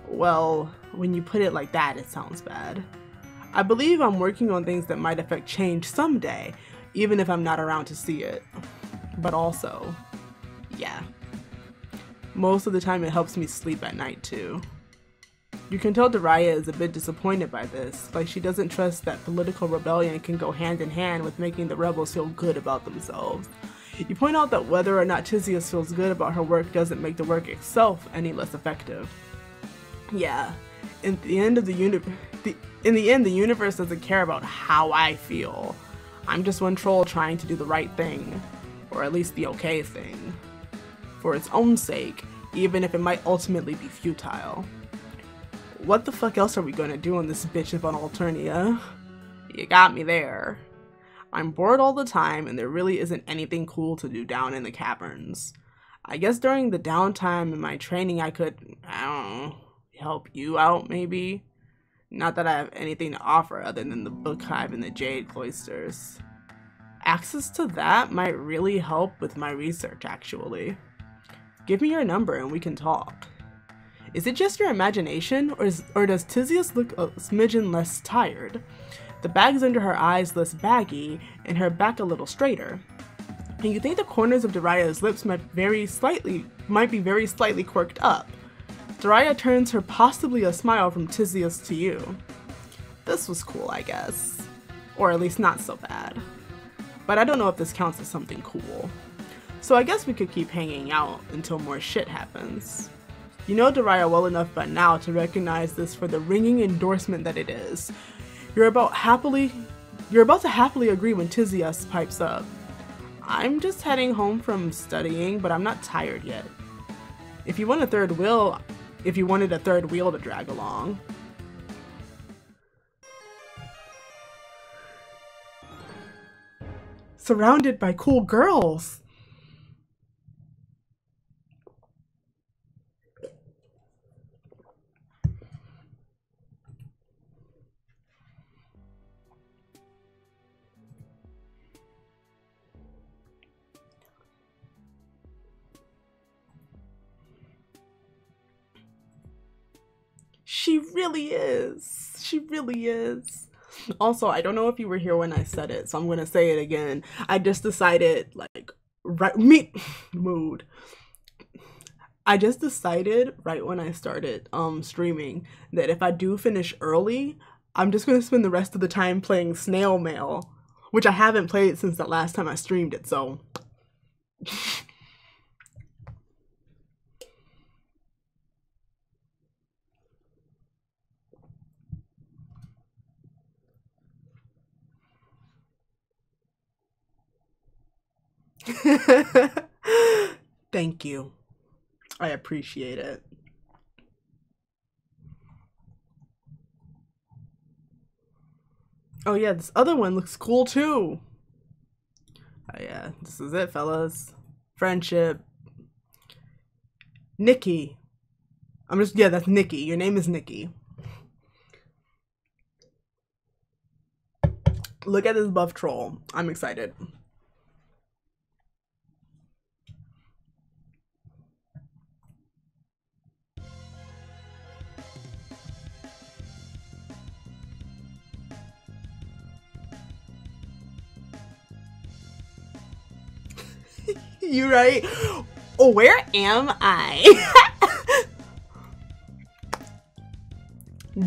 Well, when you put it like that, it sounds bad. I believe I'm working on things that might affect change someday, even if I'm not around to see it. But also, yeah. Most of the time it helps me sleep at night too. You can tell Daraya is a bit disappointed by this, like she doesn't trust that political rebellion can go hand in hand with making the rebels feel good about themselves. You point out that whether or not Tizias feels good about her work doesn't make the work itself any less effective. Yeah, in the end, the universe doesn't care about how I feel. I'm just one troll trying to do the right thing, or at least the okay thing, for its own sake, even if it might ultimately be futile. What the fuck else are we gonna do on this bitch of an Alternia? You got me there. I'm bored all the time and there really isn't anything cool to do down in the caverns. I guess during the downtime in my training I could, I don't know, help you out maybe? Not that I have anything to offer other than the book hive and the jade cloisters. Access to that might really help with my research actually. Give me your number and we can talk. Is it just your imagination, or does Tizias look a smidgen less tired? The bags under her eyes less baggy, and her back a little straighter. And you think the corners of Daraya's lips might be very slightly quirked up. Daraya turns her possibly a smile from Tizias to you. This was cool, I guess. Or at least not so bad. But I don't know if this counts as something cool. So I guess we could keep hanging out until more shit happens. You know Daraya well enough by now to recognize this for the ringing endorsement that it is. You're about to happily agree when Tizias pipes up. I'm just heading home from studying, but I'm not tired yet. If you wanted a third wheel to drag along. Surrounded by cool girls. really is. She really is. Also, I don't know if you were here when I said it, so I'm gonna say it again. I just decided, like, mood. I just decided right when I started streaming that if I do finish early, I'm just gonna spend the rest of the time playing Snail Mail, which I haven't played since the last time I streamed it, so. Thank you. I appreciate it. Oh yeah, this other one looks cool too. Oh yeah, this is it, fellas. Friendship. Nihkee. Yeah, that's Nihkee. Your name is Nihkee. Look at this buff troll. I'm excited. You right? Oh, where am I?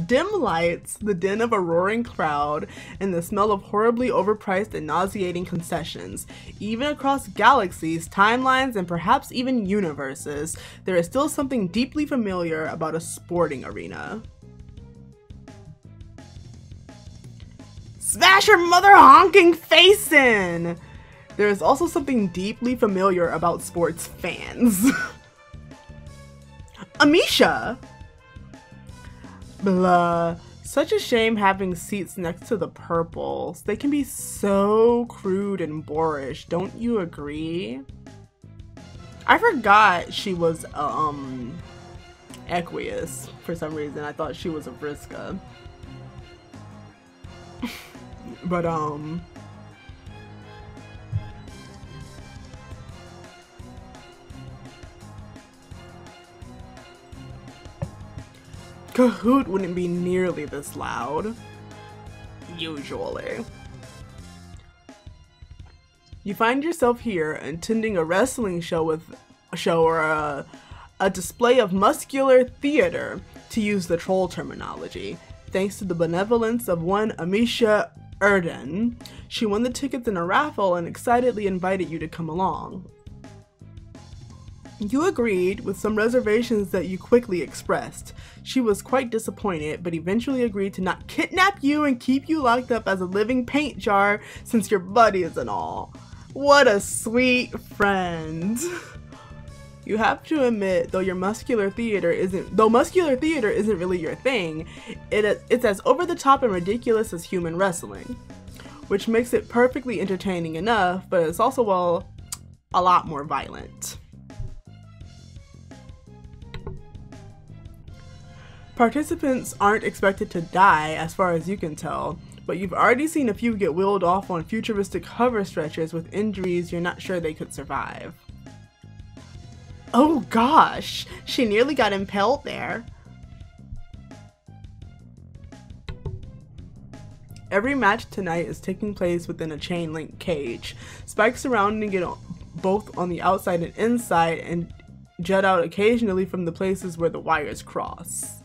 Dim lights, the din of a roaring crowd, and the smell of horribly overpriced and nauseating concessions. Even across galaxies, timelines, and perhaps even universes, there is still something deeply familiar about a sporting arena. Smash your mother honking face in! There is also something deeply familiar about sports fans. Amisha! Blah. Such a shame having seats next to the purples. They can be so crude and boorish, don't you agree? I forgot she was Aqueous for some reason. I thought she was a Vriska. But Kahoot wouldn't be nearly this loud. Usually. You find yourself here attending a wrestling show or a display of muscular theater, to use the troll terminology. Thanks to the benevolence of one Amisha Erden, she won the tickets in a raffle and excitedly invited you to come along. You agreed, with some reservations that you quickly expressed. She was quite disappointed, but eventually agreed to not kidnap you and keep you locked up as a living paint jar since you're buddies and all. What a sweet friend. You have to admit, though muscular theater isn't really your thing, it's as over the top and ridiculous as human wrestling, which makes it perfectly entertaining enough, but it's also, well, a lot more violent. Participants aren't expected to die, as far as you can tell, but you've already seen a few get wheeled off on futuristic hover stretchers with injuries you're not sure they could survive. Oh gosh, she nearly got impaled there. Every match tonight is taking place within a chain link cage, spikes surrounding it both on the outside and inside, and jut out occasionally from the places where the wires cross.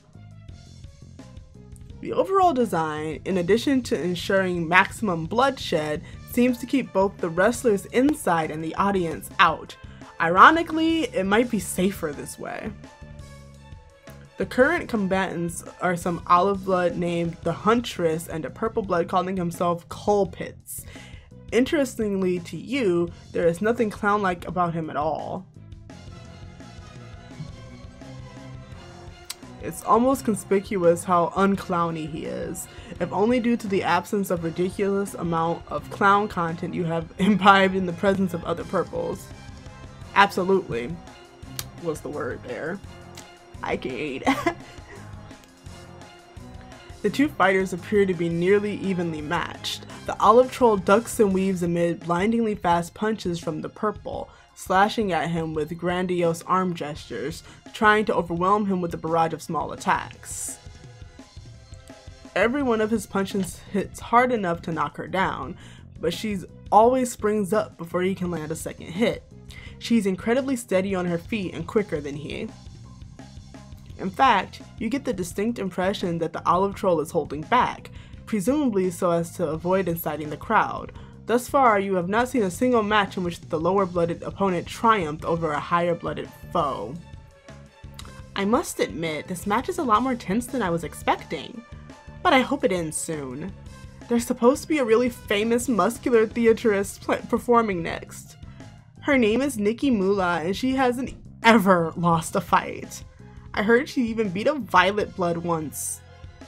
The overall design, in addition to ensuring maximum bloodshed, seems to keep both the wrestlers inside and the audience out. Ironically, it might be safer this way. The current combatants are some olive blood named the Huntress and a purple blood calling himself Culpits. Interestingly to you, there is nothing clown-like about him at all. It's almost conspicuous how unclowny he is, if only due to the absence of ridiculous amount of clown content you have imbibed in the presence of other purples. Absolutely was the word there. I gave. The two fighters appear to be nearly evenly matched. The olive troll ducks and weaves amid blindingly fast punches from the purple, slashing at him with grandiose arm gestures, trying to overwhelm him with a barrage of small attacks. Every one of his punches hits hard enough to knock her down, but she's always springs up before he can land a second hit. She's incredibly steady on her feet and quicker than he. In fact, you get the distinct impression that the olive troll is holding back, presumably so as to avoid inciting the crowd. Thus far, you have not seen a single match in which the lower-blooded opponent triumphed over a higher-blooded foe. I must admit, this match is a lot more tense than I was expecting, but I hope it ends soon. There's supposed to be a really famous muscular theatrist performing next. Her name is Nihkee and she hasn't ever lost a fight. I heard she even beat a Violet Blood once.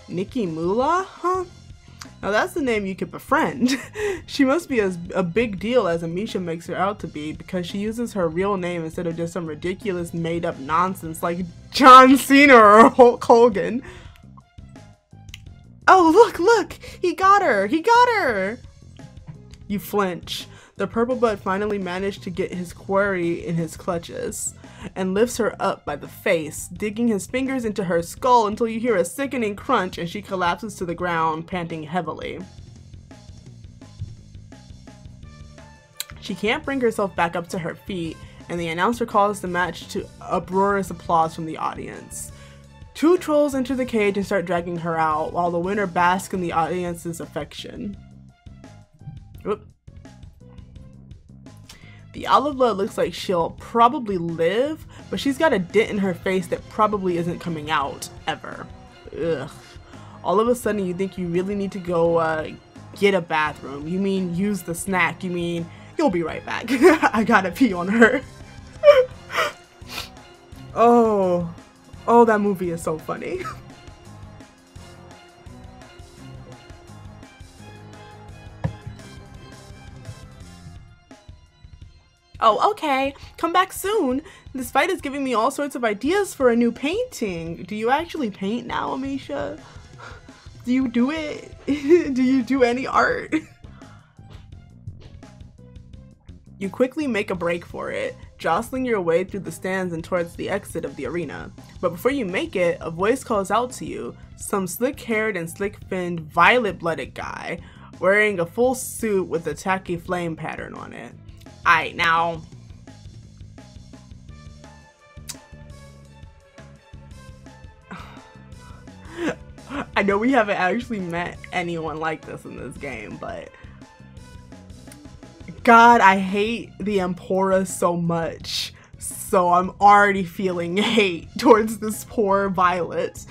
Nihkee, huh? Now that's the name you could befriend. She must be as a big deal as Amisha makes her out to be because she uses her real name instead of just some ridiculous made up nonsense like John Cena or Hulk Hogan. Oh, look! He got her! You flinch. The purple bud finally managed to get his quarry in his clutches and lifts her up by the face, digging his fingers into her skull until you hear a sickening crunch and she collapses to the ground, panting heavily. She can't bring herself back up to her feet, and the announcer calls the match to uproarious applause from the audience. Two trolls enter the cage and start dragging her out, while the winner basks in the audience's affection. Oop. The olive blood looks like she'll probably live, but she's got a dent in her face that probably isn't coming out, ever. Ugh. All of a sudden you think you really need to go get a bathroom. You mean use the snack. You mean you'll be right back. I gotta pee on her. Oh, that movie is so funny. Oh, okay. Come back soon. This fight is giving me all sorts of ideas for a new painting. Do you actually paint now, Amisha? Do you do it? Do you do any art? You quickly make a break for it, jostling your way through the stands and towards the exit of the arena. But before you make it, a voice calls out to you, some slick-haired and slick-finned, violet-blooded guy, wearing a full suit with a tacky flame pattern on it. Alright, now, I know we haven't actually met anyone like this in this game, but God, I hate the Empora so much, so I'm already feeling hate towards this poor Violet.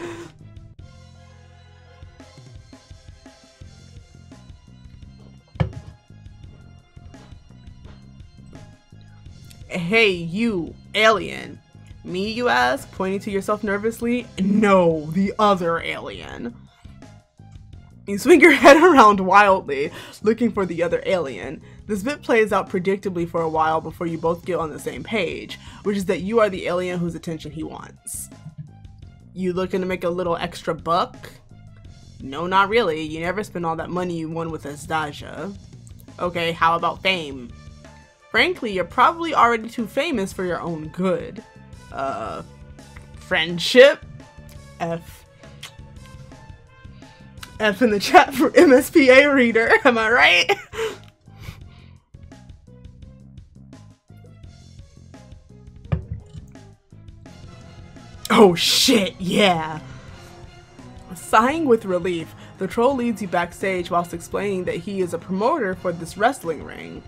Hey, you, alien. Me, you ask, pointing to yourself nervously? No, the other alien. You swing your head around wildly, looking for the other alien. This bit plays out predictably for a while before you both get on the same page, which is that you are the alien whose attention he wants. You looking to make a little extra buck? No, not really. You never spend all that money you won with Asdaja. Okay, how about fame? Frankly, you're probably already too famous for your own good. Friendship? F in the chat for MSPA reader, am I right? Oh shit, yeah. Sighing with relief, the troll leads you backstage whilst explaining that he is a promoter for this wrestling ring.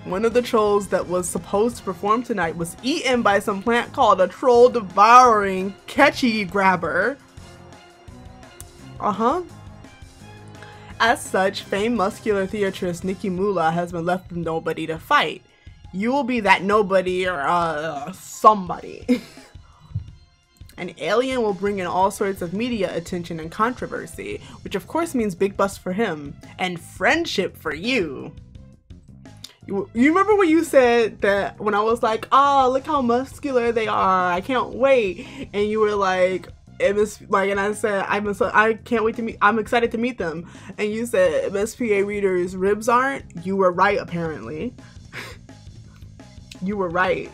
One of the trolls that was supposed to perform tonight was eaten by some plant called a troll devouring catchy grabber. As such, famed muscular theatrist Nihkee has been left with nobody to fight. You will be that nobody or somebody. An alien will bring in all sorts of media attention and controversy, which of course means big bust for him and friendship for you. You remember when you said that when I was like, oh, look how muscular they are, I can't wait, and you were like, and I said, I can't wait to meet, I'm excited to meet them, and you said MSPA readers' ribs aren't? You were right, apparently. You were right.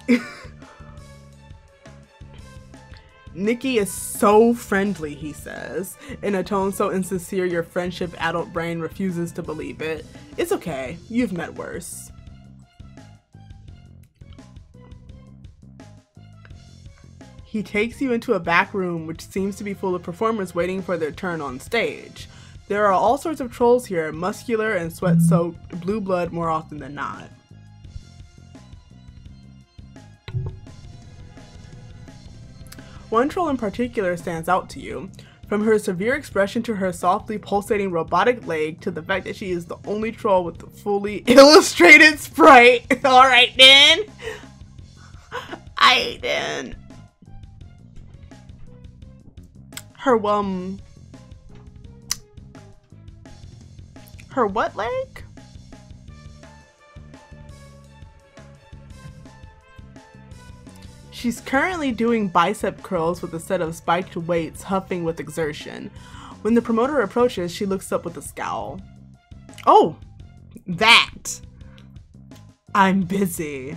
Nihkee is so friendly, he says, in a tone so insincere your friendship adult brain refuses to believe it. It's okay, you've met worse. He takes you into a back room which seems to be full of performers waiting for their turn on stage. There are all sorts of trolls here, muscular and sweat-soaked, blue blood more often than not. One troll in particular stands out to you. From her severe expression to her softly pulsating robotic leg to the fact that she is the only troll with the fully illustrated sprite. Alright then. Aight then. Her what leg? She's currently doing bicep curls with a set of spiked weights, huffing with exertion. When the promoter approaches, she looks up with a scowl. Oh, that. I'm busy.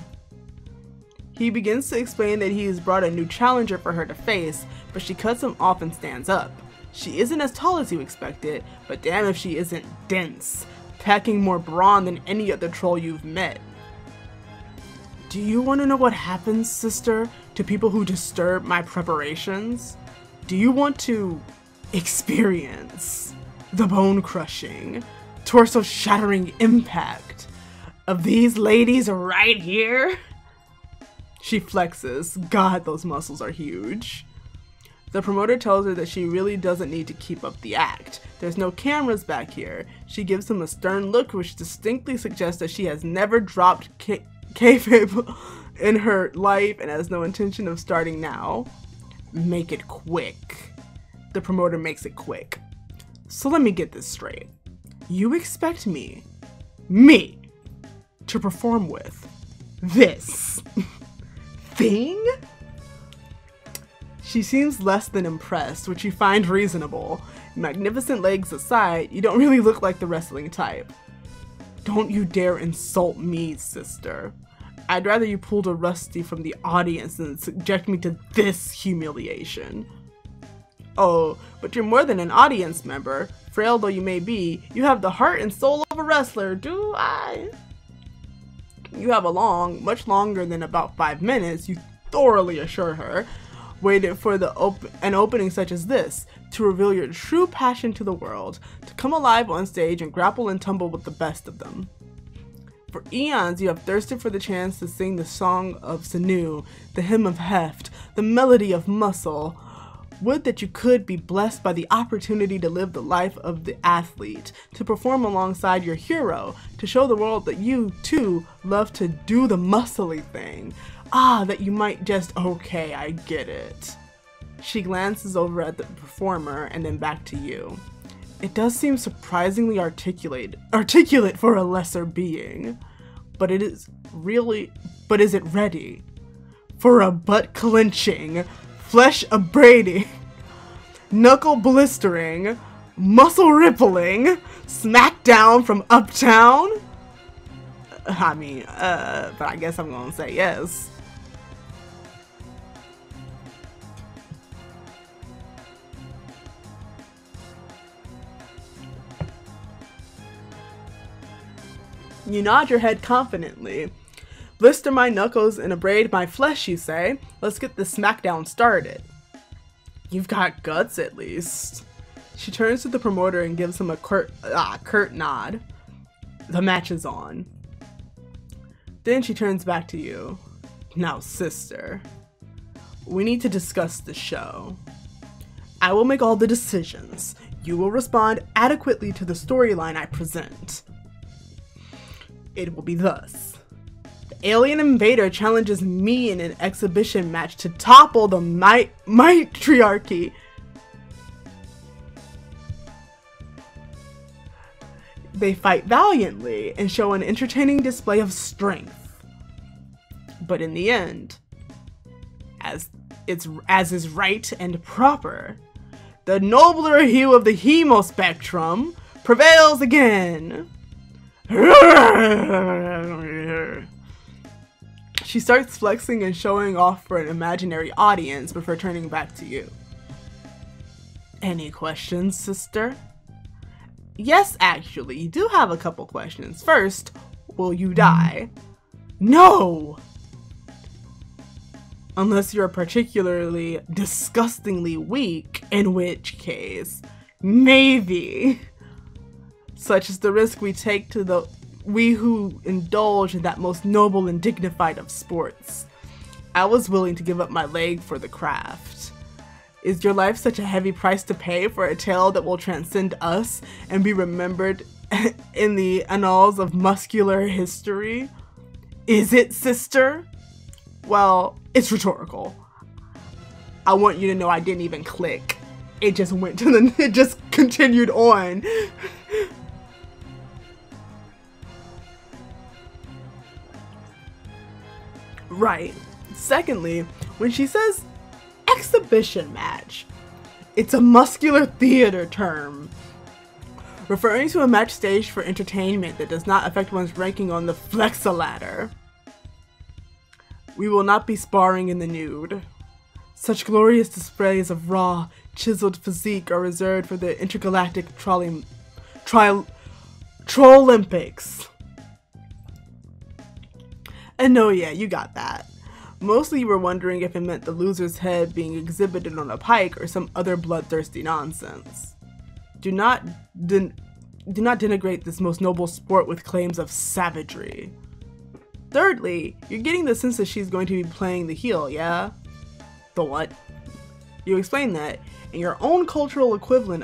He begins to explain that he has brought a new challenger for her to face, but she cuts him off and stands up. She isn't as tall as you expected, but damn if she isn't dense, packing more brawn than any other troll you've met. Do you want to know what happens, sister, to people who disturb my preparations? Do you want to experience the bone-crushing, torso-shattering impact of these ladies right here? She flexes. God, those muscles are huge. The promoter tells her that she really doesn't need to keep up the act. There's no cameras back here. She gives him a stern look which distinctly suggests that she has never dropped kayfabe in her life and has no intention of starting now. Make it quick. The promoter makes it quick. So let me get this straight. You expect me, to perform with this thing? She seems less than impressed, which you find reasonable. Magnificent legs aside, you don't really look like the wrestling type. Don't you dare insult me, sister. I'd rather you pulled a Rusty from the audience than subject me to this humiliation. Oh, but you're more than an audience member. Frail though you may be, you have the heart and soul of a wrestler, do I? You have much longer than about 5 minutes, you thoroughly assure her, waited for an opening such as this, to reveal your true passion to the world, to come alive on stage and grapple and tumble with the best of them. For eons, you have thirsted for the chance to sing the song of sinew, the hymn of heft, the melody of muscle. Would that you could be blessed by the opportunity to live the life of the athlete, to perform alongside your hero, to show the world that you, too, love to do the muscly thing. Ah, that you might just, okay, I get it. She glances over at the performer and then back to you. It does seem surprisingly articulate for a lesser being, but is it ready for a butt-clenching, flesh-abrading, knuckle-blistering, muscle-rippling smackdown from uptown? I mean, but I guess I'm gonna say yes. You nod your head confidently. Blister my knuckles and abrade my flesh, you say. Let's get this smackdown started. You've got guts, at least. She turns to the promoter and gives him a curt nod. The match is on. Then she turns back to you. Now, sister, we need to discuss the show. I will make all the decisions. You will respond adequately to the storyline I present. It will be thus. The alien invader challenges me in an exhibition match to topple the matriarchy. They fight valiantly and show an entertaining display of strength. But in the end, as is right and proper, the nobler hue of the hemospectrum prevails again. She starts flexing and showing off for an imaginary audience before turning back to you. Any questions, sister? Yes, actually, you do have a couple questions. First, will you die? No! Unless you're particularly disgustingly weak, in which case, maybe. Such is the risk we take to we who indulge in that most noble and dignified of sports. I was willing to give up my leg for the craft. Is your life such a heavy price to pay for a tale that will transcend us and be remembered in the annals of muscular history? Is it, sister? Well, it's rhetorical. I want you to know I didn't even click. It just went to it just continued on. Right. Secondly, when she says exhibition match, it's a muscular theater term, referring to a match staged for entertainment that does not affect one's ranking on the flex-a-ladder. We will not be sparring in the nude. Such glorious displays of raw, chiseled physique are reserved for the intergalactic Trollympics. And no, yeah, you got that. Mostly you were wondering if it meant the loser's head being exhibited on a pike or some other bloodthirsty nonsense. Do not denigrate this most noble sport with claims of savagery. Thirdly, you're getting the sense that she's going to be playing the heel, yeah? The what? You explain that in your own cultural equivalent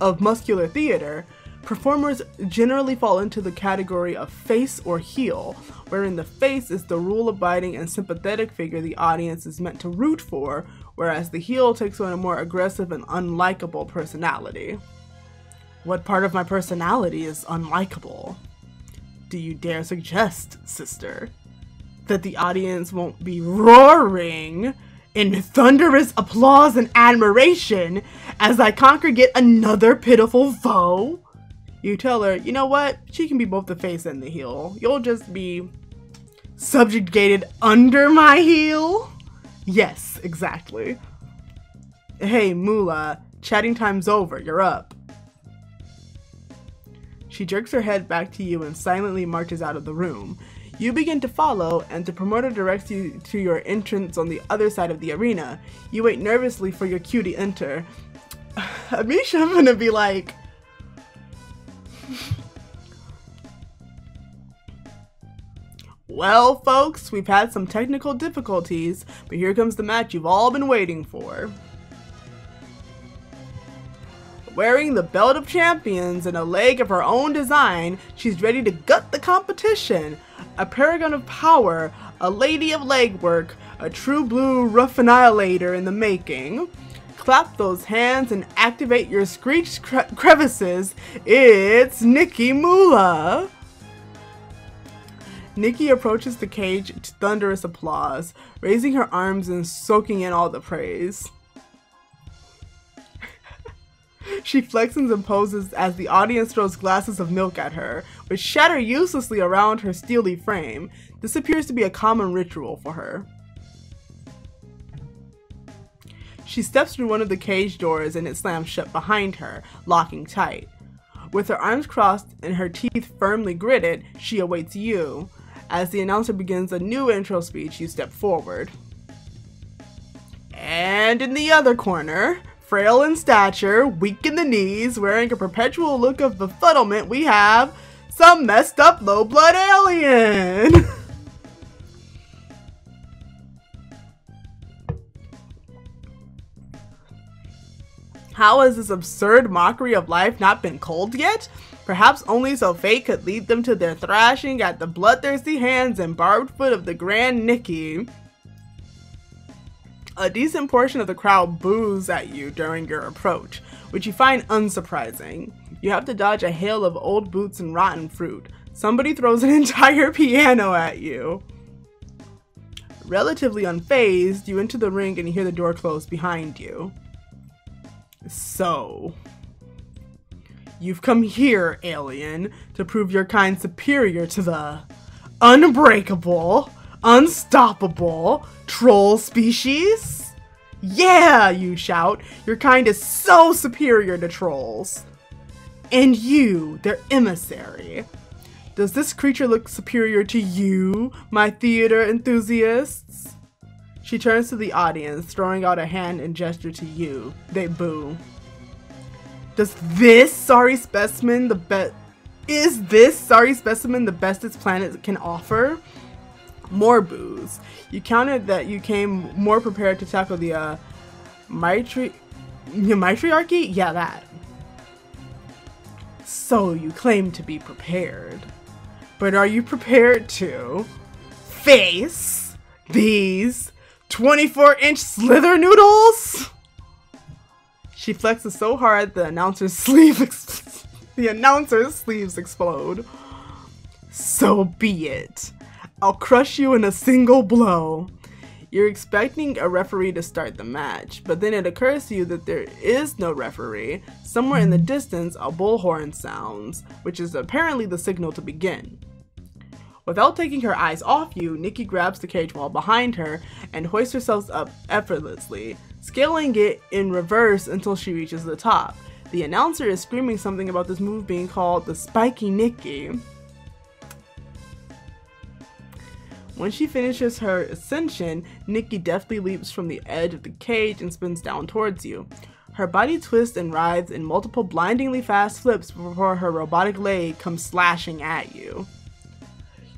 of muscular theater, performers generally fall into the category of face or heel, wherein the face is the rule-abiding and sympathetic figure the audience is meant to root for, whereas the heel takes on a more aggressive and unlikable personality. What part of my personality is unlikable? Do you dare suggest, sister, that the audience won't be roaring in thunderous applause and admiration as I conquer yet another pitiful foe? You tell her, you know what? She can be both the face and the heel. You'll just be subjugated under my heel? Yes, exactly. Hey, Moolah, chatting time's over. You're up. She jerks her head back to you and silently marches out of the room. You begin to follow, and the promoter directs you to your entrance on the other side of the arena. You wait nervously for your cue to enter. Amisha, I'm gonna be like... Well, folks, we've had some technical difficulties, but here comes the match you've all been waiting for. Wearing the belt of champions and a leg of her own design, she's ready to gut the competition. A paragon of power, a lady of legwork, a true blue rough annihilator in the making. Clap those hands and activate your screeched crevices. It's Nihkee Moolah. Nihkee approaches the cage to thunderous applause, raising her arms and soaking in all the praise. She flexes and poses as the audience throws glasses of milk at her, which shatter uselessly around her steely frame. This appears to be a common ritual for her. She steps through one of the cage doors and it slams shut behind her, locking tight. With her arms crossed and her teeth firmly gritted, she awaits you. As the announcer begins a new intro speech, you step forward. And in the other corner, frail in stature, weak in the knees, wearing a perpetual look of befuddlement, we have some messed up low blood alien! How has this absurd mockery of life not been cold yet? Perhaps only so fate could lead them to their thrashing at the bloodthirsty hands and barbed foot of the grand Nihkee. A decent portion of the crowd boos at you during your approach, which you find unsurprising. You have to dodge a hail of old boots and rotten fruit. Somebody throws an entire piano at you. Relatively unfazed, you enter the ring and you hear the door close behind you. So, you've come here, alien, to prove your kind superior to the unbreakable, Unstoppable troll species? Yeah, you shout. Your kind is so superior to trolls. And you, their emissary. Does this creature look superior to you, my theater enthusiasts? She turns to the audience, throwing out a hand and gesture to you. They boo. Is this sorry specimen the best its planet can offer? More boos. You counted that you came more prepared to tackle the matriarchy? Yeah, that. So you claim to be prepared. But are you prepared to face these 24-inch slither noodles? She flexes so hard the announcer's sleeves explode. So be it. I'll crush you in a single blow. You're expecting a referee to start the match, but then it occurs to you that there is no referee. Somewhere in the distance, a bullhorn sounds, which is apparently the signal to begin. Without taking her eyes off you, Nihkee grabs the cage wall behind her and hoists herself up effortlessly, scaling it in reverse until she reaches the top. The announcer is screaming something about this move being called the Spiky Nihkee. When she finishes her ascension, Nihkee deftly leaps from the edge of the cage and spins down towards you. Her body twists and writhes in multiple blindingly fast flips before her robotic leg comes slashing at you.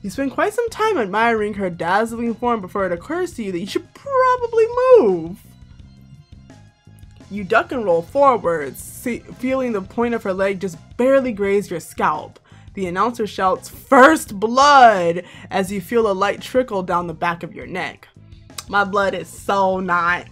You spend quite some time admiring her dazzling form before it occurs to you that you should probably move. You duck and roll forwards, feeling the point of her leg just barely graze your scalp. The announcer shouts, "First blood!" as you feel a light trickle down the back of your neck. My blood is so not.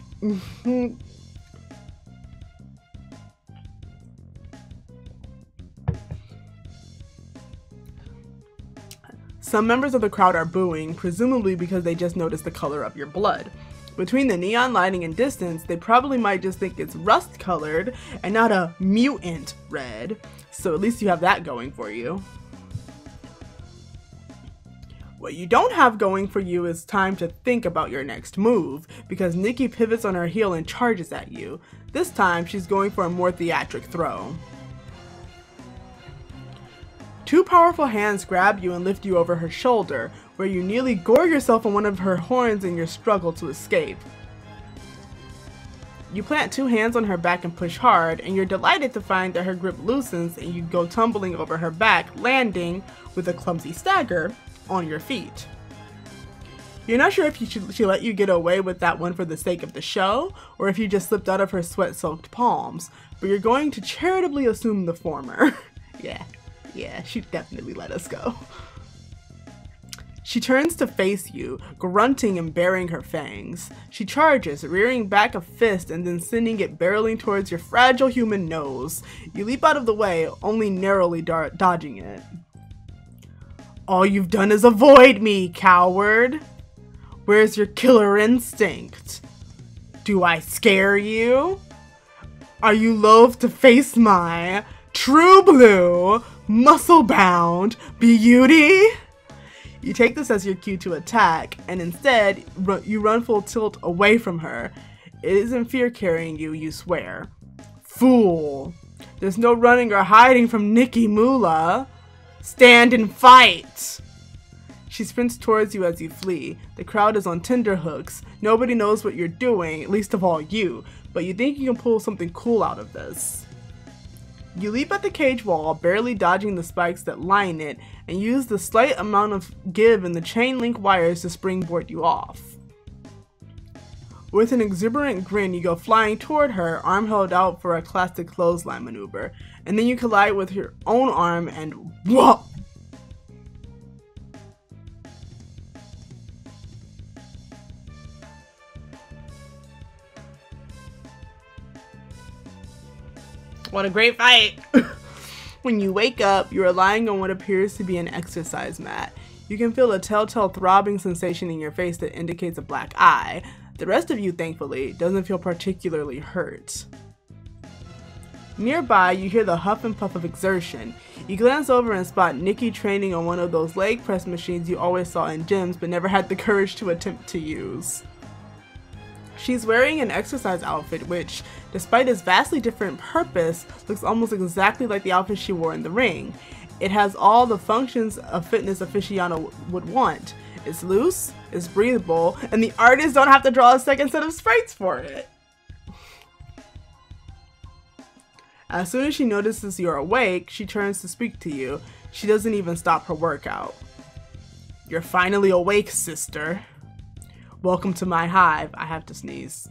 Some members of the crowd are booing, presumably because they just noticed the color of your blood. Between the neon lighting and distance, they probably might just think it's rust colored and not a mutant red. So at least you have that going for you. What you don't have going for you is time to think about your next move, because Nihkee pivots on her heel and charges at you. This time, she's going for a more theatric throw. Two powerful hands grab you and lift you over her shoulder, where you nearly gore yourself on one of her horns in your struggle to escape. You plant two hands on her back and push hard, and you're delighted to find that her grip loosens and you go tumbling over her back, landing, with a clumsy stagger, on your feet. You're not sure if she let you get away with that one for the sake of the show, or if you just slipped out of her sweat-soaked palms, but you're going to charitably assume the former. Yeah, she definitely let us go. She turns to face you, grunting and baring her fangs. She charges, rearing back a fist and then sending it barreling towards your fragile human nose. You leap out of the way, only narrowly dodging it. All you've done is avoid me, coward. Where's your killer instinct? Do I scare you? Are you loath to face my true blue, muscle-bound beauty? You take this as your cue to attack, and instead, you run full tilt away from her. It isn't fear carrying you, you swear. Fool! There's no running or hiding from Nihkee Moolah. Stand and fight! She sprints towards you as you flee. The crowd is on tenterhooks. Nobody knows what you're doing, least of all you, but you think you can pull something cool out of this. You leap at the cage wall, barely dodging the spikes that line it, and use the slight amount of give in the chain link wires to springboard you off. With an exuberant grin, you go flying toward her, arm held out for a classic clothesline maneuver, and then you collide with your own arm and whoop! What a great fight! When you wake up, you're lying on what appears to be an exercise mat. You can feel a telltale throbbing sensation in your face that indicates a black eye. The rest of you, thankfully, doesn't feel particularly hurt. Nearby, you hear the huff and puff of exertion. You glance over and spot Nihkee training on one of those leg press machines you always saw in gyms but never had the courage to attempt to use. She's wearing an exercise outfit which, despite its vastly different purpose, looks almost exactly like the outfit she wore in the ring. It has all the functions a fitness aficionado would want. It's loose, it's breathable, and the artists don't have to draw a second set of sprites for it. As soon as she notices you're awake, she turns to speak to you. She doesn't even stop her workout. You're finally awake, sister. Welcome to my hive. I have to sneeze.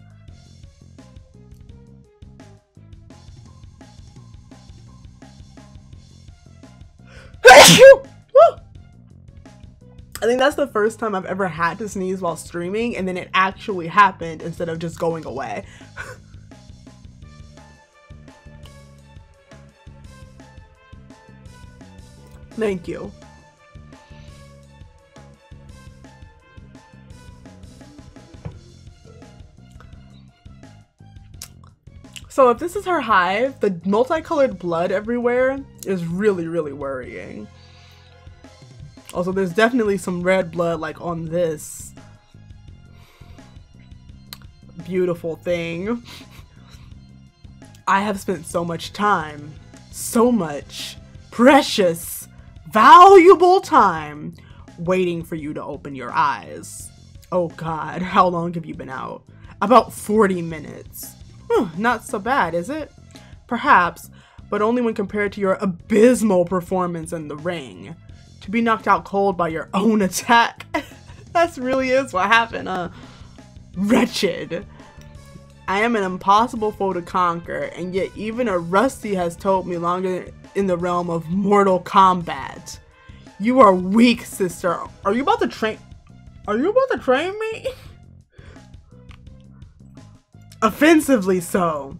I think that's the first time I've ever had to sneeze while streaming, and then it actually happened instead of just going away. Thank you. So if this is her hive, the multicolored blood everywhere is really, really worrying. Also, there's definitely some red blood like on this beautiful thing. I have spent so much time, so much precious, valuable time waiting for you to open your eyes. Oh God, how long have you been out? About 40 minutes. Not so bad, is it? Perhaps, but only when compared to your abysmal performance in the ring. To be knocked out cold by your own attack. That really is what happened, Wretched. I am an impossible foe to conquer, and yet even a Rusty has told me longer in the realm of Mortal Kombat. You are weak, sister. Are you about to train me? Offensively so.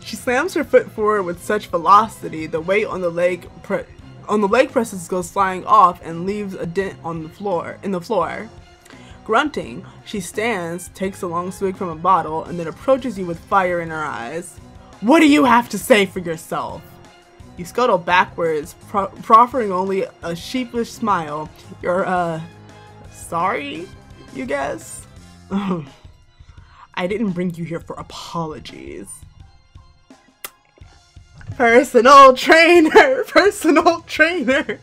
She slams her foot forward with such velocity, the weight on the leg presses goes flying off and leaves a dent on the floor. Grunting, she stands, takes a long swig from a bottle, and then approaches you with fire in her eyes. What do you have to say for yourself? You scuttle backwards, proffering only a sheepish smile. You're, sorry, you guess? I didn't bring you here for apologies. Personal trainer! Personal trainer!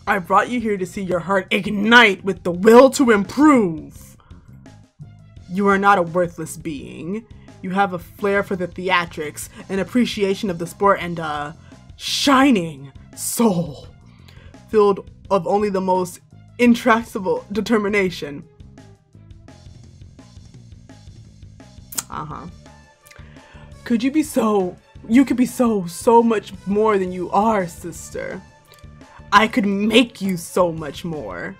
I brought you here to see your heart ignite with the will to improve. You are not a worthless being. You have a flair for the theatrics, an appreciation of the sport, and a shining soul filled of only the most intractable determination. You could be so much more than you are, sister. I could make you so much more.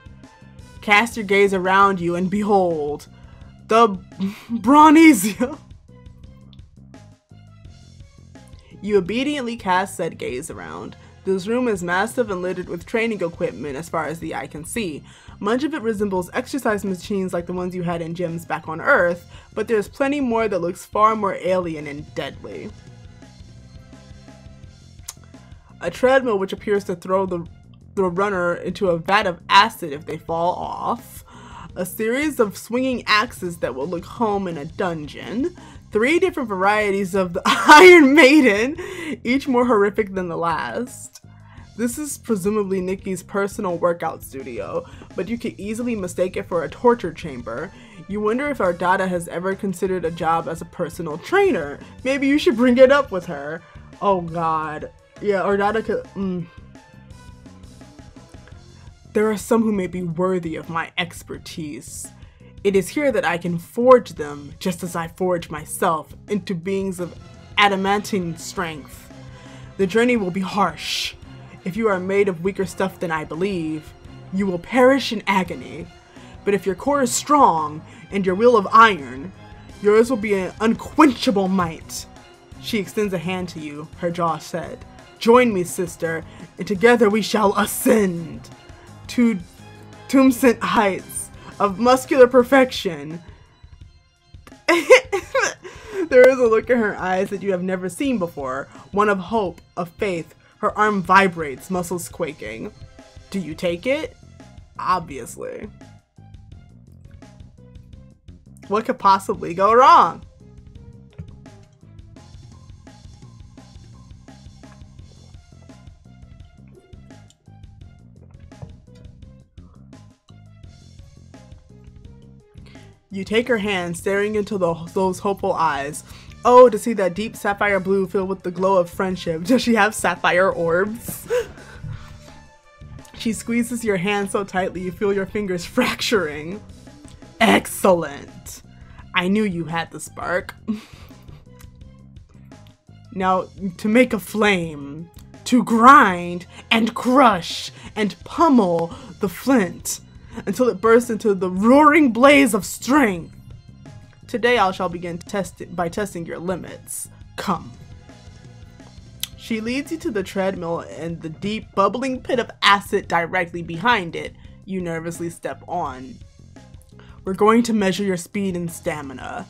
Cast your gaze around you and behold, the Bronizia. You obediently cast said gaze around. This room is massive and littered with training equipment as far as the eye can see. Much of it resembles exercise machines like the ones you had in gyms back on Earth, but there's plenty more that looks far more alien and deadly. A treadmill which appears to throw the runner into a vat of acid if they fall off. A series of swinging axes that will look home in a dungeon. 3 different varieties of the Iron Maiden, each more horrific than the last. This is presumably Nihkee's personal workout studio, but you could easily mistake it for a torture chamber. You wonder if our Dada has ever considered a job as a personal trainer. Maybe you should bring it up with her. Oh God. Yeah, our Dada could... There are some who may be worthy of my expertise. It is here that I can forge them, just as I forge myself, into beings of adamantine strength. The journey will be harsh. If you are made of weaker stuff than I believe, you will perish in agony. But if your core is strong, and your will of iron, yours will be an unquenchable might. She extends a hand to you, her jaw set. Join me, sister, and together we shall ascend to tombsent heights of muscular perfection. There is a look in her eyes that you have never seen before. One of hope, of faith. Her arm vibrates, muscles quaking. Do you take it? Obviously. What could possibly go wrong? You take her hand, staring into those hopeful eyes. Oh, to see that deep sapphire blue filled with the glow of friendship. Does she have sapphire orbs? She squeezes your hand so tightly you feel your fingers fracturing. Excellent. I knew you had the spark. Now, to make a flame. To grind and crush and pummel the flint until it bursts into the roaring blaze of strength. Today I shall begin by testing your limits. Come. She leads you to the treadmill and the deep, bubbling pit of acid directly behind it. You nervously step on. We're going to measure your speed and stamina.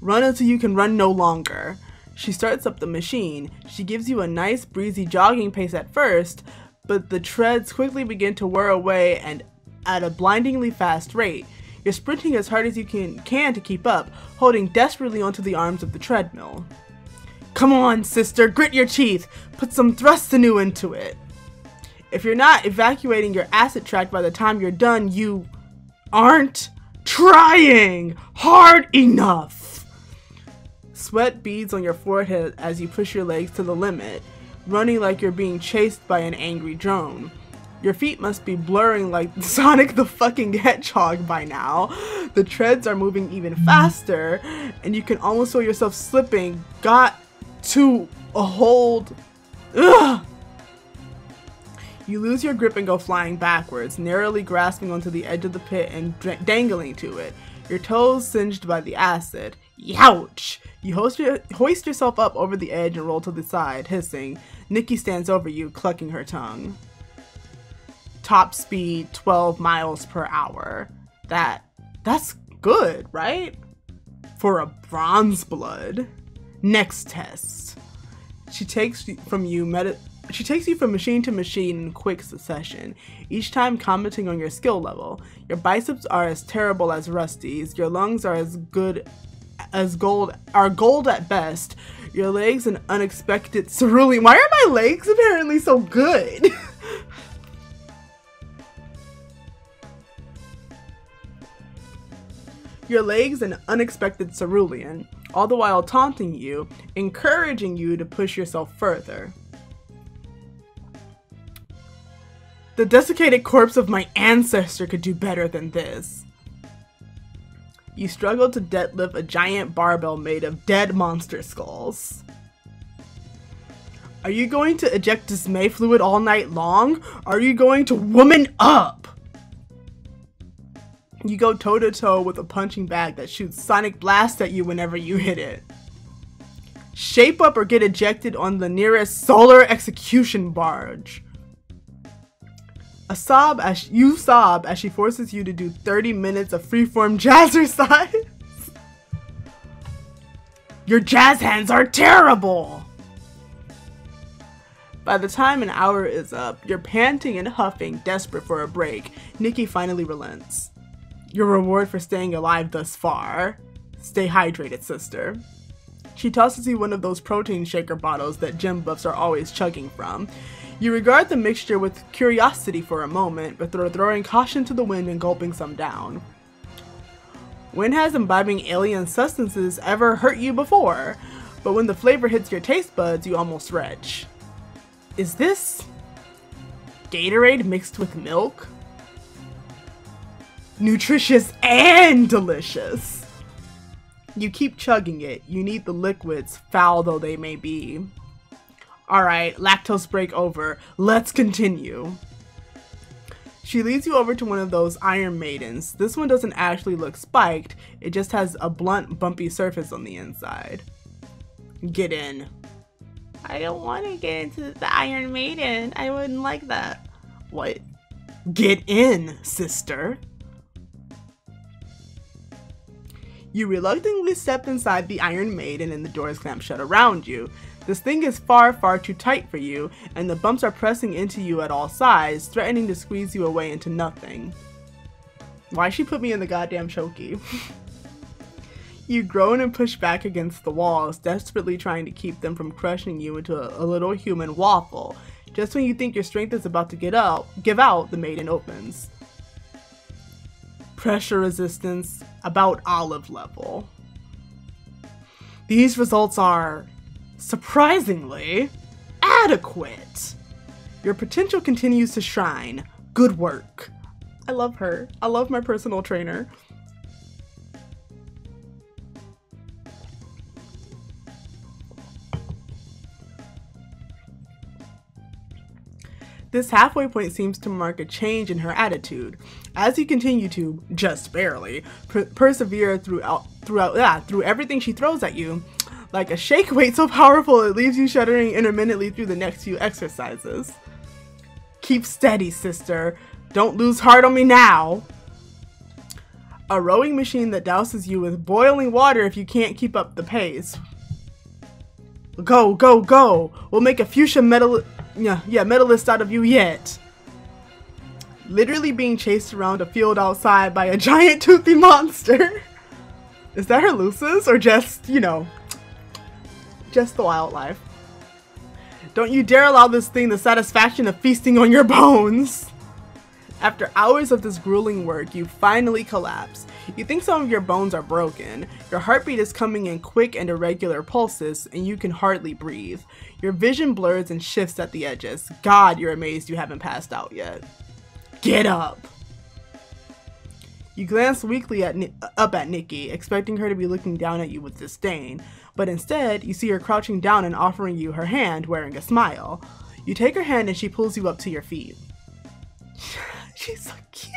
Run until you can run no longer. She starts up the machine. She gives you a nice, breezy jogging pace at first, but the treads quickly begin to wear away and at a blindingly fast rate. You're sprinting as hard as you can to keep up, holding desperately onto the arms of the treadmill. Come on, sister, grit your teeth. Put some thrust sinew into it. If you're not evacuating your acid tract by the time you're done, you aren't trying hard enough. Sweat beads on your forehead as you push your legs to the limit, running like you're being chased by an angry drone. Your feet must be blurring like Sonic the fucking Hedgehog by now. The treads are moving even faster, and you can almost feel yourself slipping. Got to a hold. Ugh! You lose your grip and go flying backwards, narrowly grasping onto the edge of the pit and dangling to it. Your toes singed by the acid. Youch! You hoist yourself up over the edge and roll to the side, hissing. Nihkee stands over you, clucking her tongue. Top speed 12 miles per hour. That's good, right? For a bronze blood. Next test. She takes you from machine to machine in quick succession, each time commenting on your skill level. Your biceps are as terrible as Rusty's. Your lungs are gold at best. Your legs an unexpected cerulean. Why are my legs apparently so good? Your legs an unexpected cerulean, all the while taunting you, encouraging you to push yourself further. The desiccated corpse of my ancestor could do better than this. You struggle to deadlift a giant barbell made of dead monster skulls. Are you going to eject dismay fluid all night long? Are you going to woman up? You go toe-to-toe with a punching bag that shoots sonic blasts at you whenever you hit it. Shape up or get ejected on the nearest solar execution barge. You sob as she forces you to do 30 minutes of freeform jazzercise. Your jazz hands are terrible! By the time an hour is up, you're panting and huffing, desperate for a break. Nihkee finally relents. Your reward for staying alive thus far. Stay hydrated, sister. She tosses you one of those protein shaker bottles that gym buffs are always chugging from. You regard the mixture with curiosity for a moment, before throwing caution to the wind and gulping some down. When has imbibing alien substances ever hurt you before? But when the flavor hits your taste buds, you almost retch. Is this Gatorade mixed with milk? Nutritious and delicious. You keep chugging it. You need the liquids, foul though they may be. Alright, lactose break over. Let's continue. She leads you over to one of those Iron Maidens. This one doesn't actually look spiked. It just has a blunt, bumpy surface on the inside. Get in. I don't want to get into the Iron Maiden. I wouldn't like that. What? Get in, sister. You reluctantly step inside the Iron Maiden and the doors clamp shut around you. This thing is far, far too tight for you, and the bumps are pressing into you at all sides, threatening to squeeze you away into nothing. Why'd she put me in the goddamn chokey? You groan and push back against the walls, desperately trying to keep them from crushing you into a little human waffle. Just when you think your strength is about to give out, the maiden opens. Pressure resistance, about olive level. These results are, surprisingly, adequate. Your potential continues to shine. Good work. I love her. I love my personal trainer. This halfway point seems to mark a change in her attitude. As you continue to, just barely, persevere through everything she throws at you, like a shake weight so powerful it leaves you shuddering intermittently through the next few exercises. Keep steady, sister. Don't lose heart on me now. A rowing machine that douses you with boiling water if you can't keep up the pace. Go, go, go. We'll make a fuchsia medalist out of you yet. Literally being chased around a field outside by a giant toothy monster. Is that her Lucis or just, you know, just the wildlife? Don't you dare allow this thing the satisfaction of feasting on your bones. After hours of this grueling work, you finally collapse. You think some of your bones are broken. Your heartbeat is coming in quick and irregular pulses, and you can hardly breathe. Your vision blurs and shifts at the edges. God, you're amazed you haven't passed out yet. Get up! You glance weakly up at Nihkee, expecting her to be looking down at you with disdain, but instead, you see her crouching down and offering you her hand, wearing a smile. You take her hand and she pulls you up to your feet. She's so cute!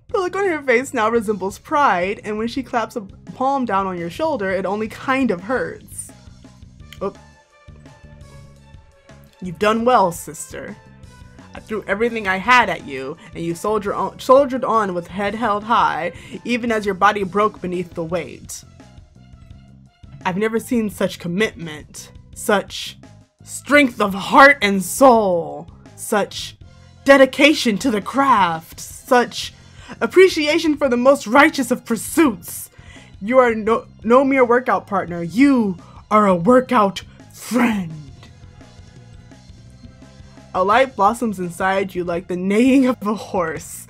The look on her face now resembles pride, and when she claps a palm down on your shoulder, it only kind of hurts. Oh. You've done well, sister. I threw everything I had at you, and you soldiered on with head held high, even as your body broke beneath the weight. I've never seen such commitment, such strength of heart and soul, such dedication to the craft, such appreciation for the most righteous of pursuits. You are no mere workout partner. You are a workout friend. A light blossoms inside you like the neighing of a horse.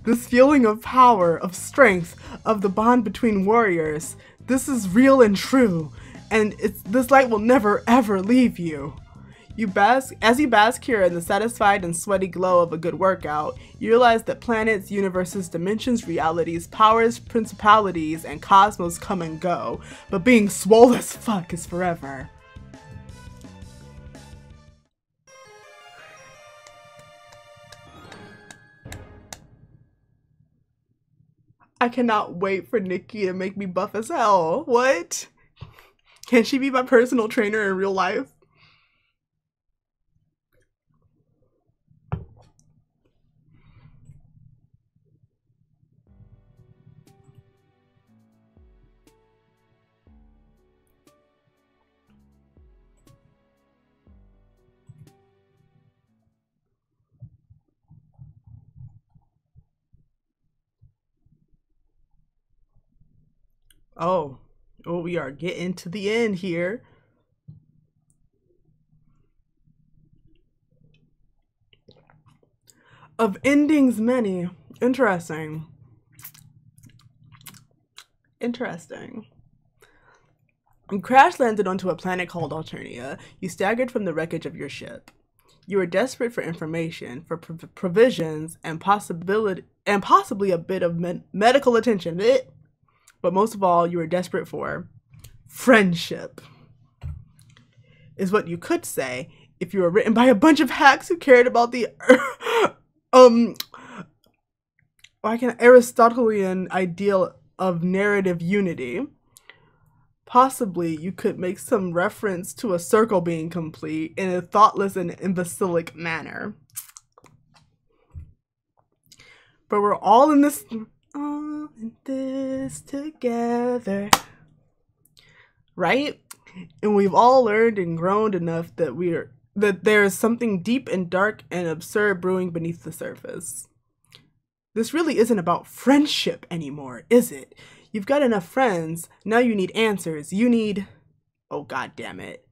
This feeling of power, of strength, of the bond between warriors. This is real and true, and this light will never ever leave you. As you bask here in the satisfied and sweaty glow of a good workout, you realize that planets, universes, dimensions, realities, powers, principalities, and cosmos come and go, but being swole as fuck is forever. I cannot wait for Nihkee to make me buff as hell. What? Can she be my personal trainer in real life? Oh, we are getting to the end here. Of endings many. Interesting. You crash landed onto a planet called Alternia. You staggered from the wreckage of your ship. You were desperate for information, for provisions, and possibly a bit of medical attention. But most of all, you were desperate for friendship, is what you could say if you were written by a bunch of hacks who cared about the Aristotelian ideal of narrative unity. Possibly you could make some reference to a circle being complete in a thoughtless and imbecilic manner. But we're all in this all in this together. Right? And we've all learned and grown enough that there is something deep and dark and absurd brewing beneath the surface. This really isn't about friendship anymore, is it? You've got enough friends, now you need answers. You need... Oh, god damn it.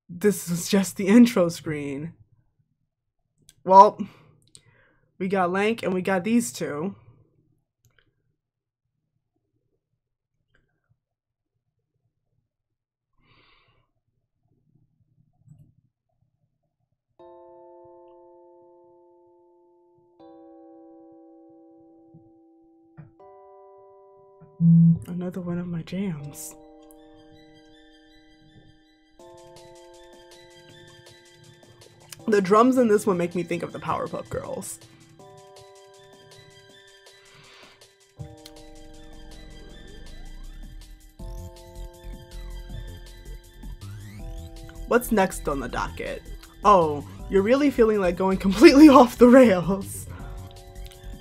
This is just the intro screen. Well, we got Lanque and we got these two. Another one of my jams. The drums in this one make me think of the Powerpuff Girls. What's next on the docket? Oh, you're really feeling like going completely off the rails.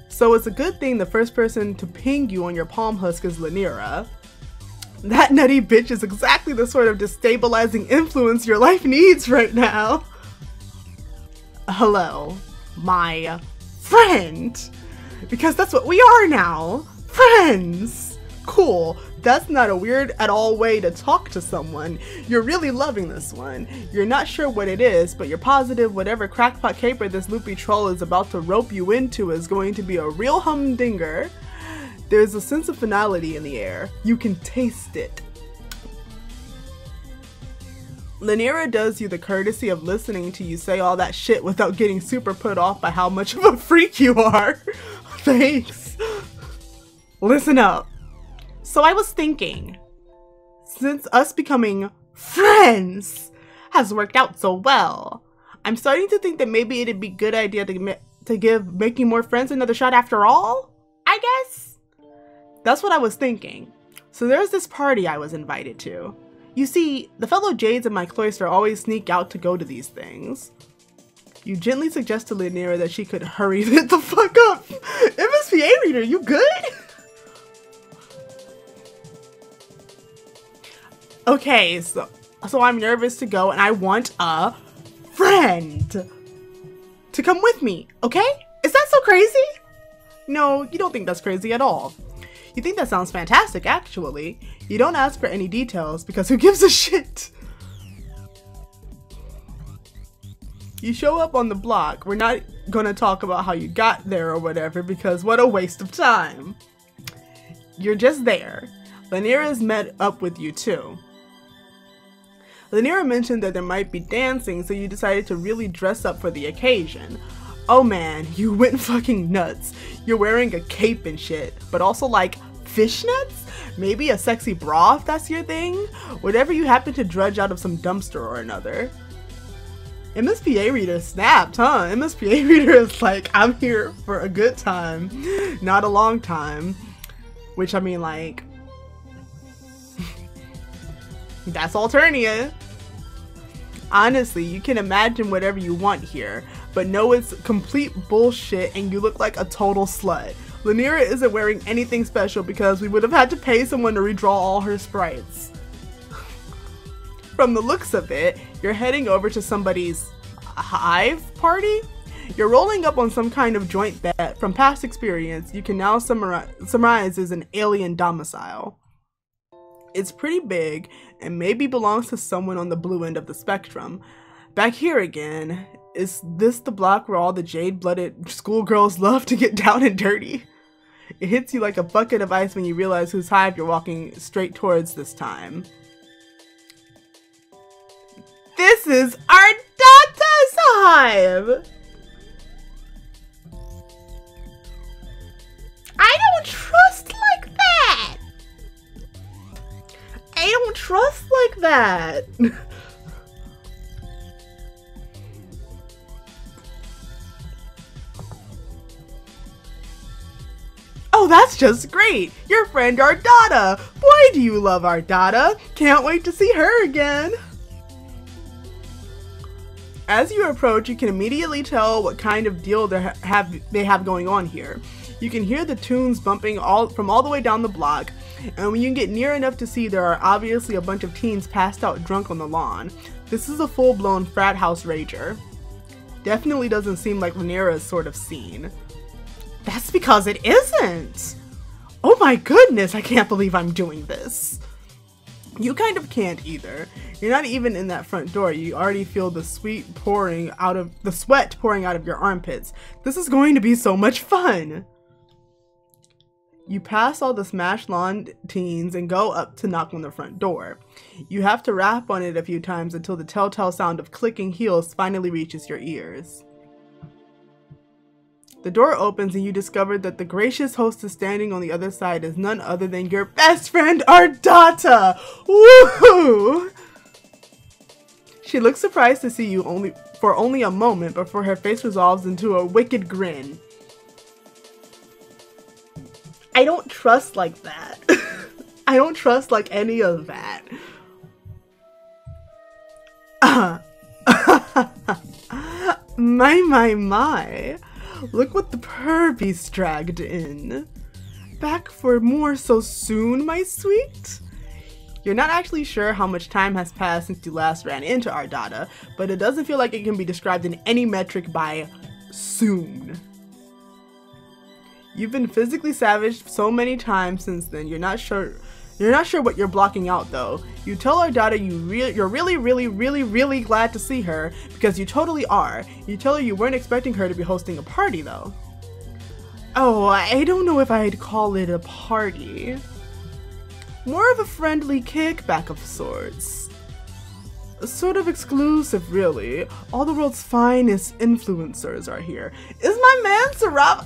So it's a good thing the first person to ping you on your palm husk is Lanque. That nutty bitch is exactly the sort of destabilizing influence your life needs right now. Hello, my friend. Because that's what we are now. Friends. Cool. That's not a weird at all way to talk to someone. You're really loving this one. You're not sure what it is, but you're positive whatever crackpot caper this loopy troll is about to rope you into is going to be a real humdinger. There's a sense of finality in the air. You can taste it. Lanque does you the courtesy of listening to you say all that shit without getting super put off by how much of a freak you are. Thanks. Listen up. So I was thinking, since us becoming friends has worked out so well, I'm starting to think that maybe it'd be a good idea to give making more friends another shot after all, I guess? That's what I was thinking. So there's this party I was invited to. You see, the fellow Jades in my cloister always sneak out to go to these things. You gently suggest to Lanque that she could hurry the fuck up. MSPA reader, you good? Okay, so I'm nervous to go and I want a friend to come with me, okay? Is that so crazy? No, you don't think that's crazy at all. You think that sounds fantastic, actually. You don't ask for any details because who gives a shit? You show up on the block. We're not gonna talk about how you got there or whatever because what a waste of time. You're just there. Lanque's met up with you too. Lanque mentioned that there might be dancing, so you decided to really dress up for the occasion. Oh man, you went fucking nuts. You're wearing a cape and shit, but also like fishnets? Maybe a sexy bra if that's your thing? Whatever you happen to drudge out of some dumpster or another. MSPA reader snapped, huh? MSPA reader is like, I'm here for a good time, not a long time. Which I mean like, that's Alternia. Honestly, you can imagine whatever you want here, but know it's complete bullshit and you look like a total slut. Lanque isn't wearing anything special because we would have had to pay someone to redraw all her sprites. From the looks of it, you're heading over to somebody's hive party? You're rolling up on some kind of joint that, from past experience, you can now summarize as an alien domicile. It's pretty big and maybe belongs to someone on the blue end of the spectrum. Back here again, is this the block where all the jade-blooded schoolgirls love to get down and dirty? It hits you like a bucket of ice when you realize whose hive you're walking straight towards this time. This is our Data's hive! I don't trust like that! I don't trust like that! Oh, that's just great! Your friend Ardata! Boy, do you love Ardata! Can't wait to see her again! As you approach, you can immediately tell what kind of deal they have going on here. You can hear the tunes bumping from all the way down the block, and when you get near enough to see, there are obviously a bunch of teens passed out drunk on the lawn. This is a full-blown frat house rager. Definitely doesn't seem like Rhaenyra's sort of scene. That's because it isn't! Oh my goodness, I can't believe I'm doing this. You kind of can't either. You're not even in that front door. You already feel the sweat pouring out of your armpits. This is going to be so much fun. You pass all the smashed lawn teens and go up to knock on the front door. You have to rap on it a few times until the telltale sound of clicking heels finally reaches your ears. The door opens and you discover that the gracious hostess standing on the other side is none other than your best friend, Ardata! Woohoo! She looks surprised to see you for only a moment before her face resolves into a wicked grin. I don't trust like that. I don't trust like any of that. My. Look what the pervy's dragged in. Back for more so soon, my sweet? You're not actually sure how much time has passed since you last ran into Ardata, but it doesn't feel like it can be described in any metric by soon. You've been physically savaged so many times since then, you're not sure what you're blocking out though. You tell Ardata you're really glad to see her, because you totally are. You tell her you weren't expecting her to be hosting a party though. Oh, I don't know if I'd call it a party. More of a friendly kickback of sorts. Sort of exclusive, really. All the world's finest influencers are here. Is my man Sarava?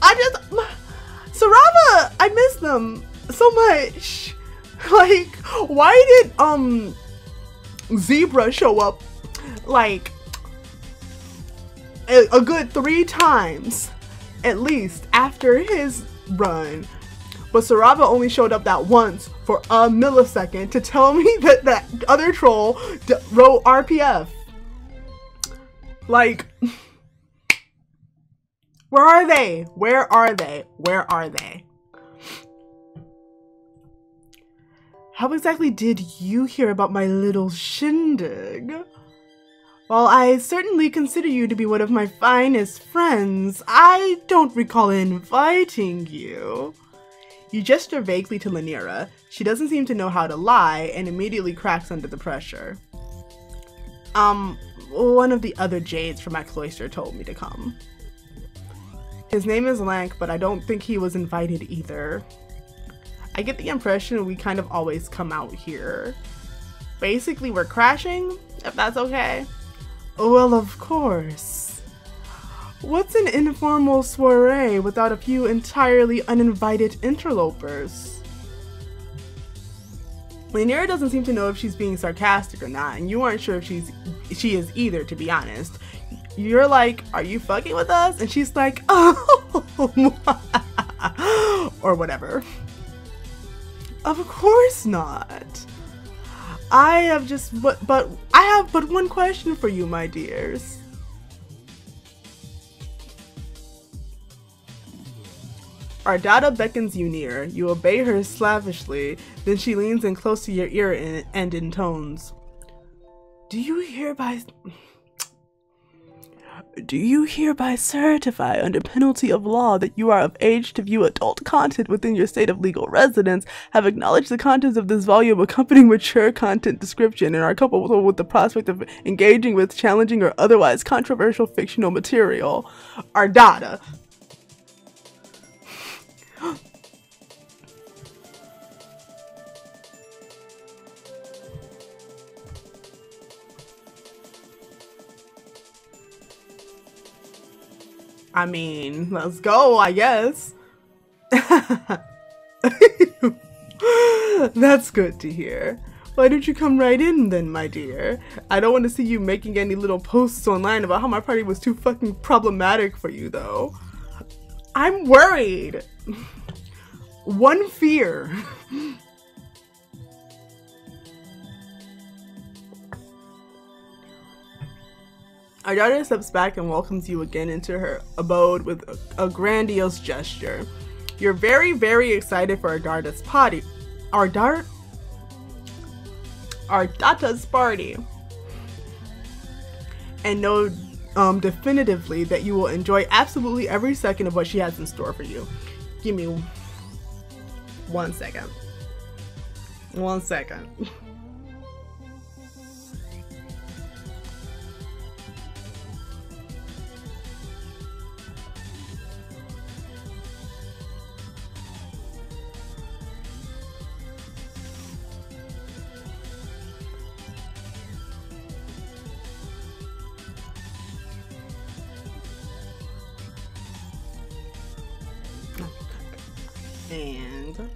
Sarava! I miss them so much. Like, why did Zebra show up like a good 3 times at least after his run, but Sarava only showed up that once for a millisecond to tell me that that other troll wrote RPF. Like, where are they? Where are they? Where are they? How exactly did you hear about my little shindig? While I certainly consider you to be one of my finest friends, I don't recall inviting you. You gesture vaguely to Rhaenyra. She doesn't seem to know how to lie and immediately cracks under the pressure. One of the other Jades from my cloister told me to come. His name is Lanque, but I don't think he was invited either. I get the impression we kind of always come out here. Basically, we're crashing, if that's okay. Well, of course. What's an informal soiree without a few entirely uninvited interlopers? Rhaenyra doesn't seem to know if she's being sarcastic or not, and you aren't sure if she is either, to be honest. You're like, are you fucking with us? And she's like, oh, or whatever. Of course not. I have but one question for you, my dears. Ardata beckons you near. You obey her slavishly, then she leans in close to your ear and intones. Do you hereby certify under penalty of law that you are of age to view adult content within your state of legal residence, have acknowledged the contents of this volume accompanying mature content description, and are comfortable with the prospect of engaging with challenging or otherwise controversial fictional material? Ardata. I mean, let's go, I guess. That's good to hear. Why don't you come right in then, my dear? I don't want to see you making any little posts online about how my party was too fucking problematic for you, though. I'm worried. One fear. Ardata steps back and welcomes you again into her abode with a grandiose gesture. You're very, very excited for Ardata's party. Ardata's party. And know definitively that you will enjoy absolutely every second of what she has in store for you. Give me 1 second. 1 second. And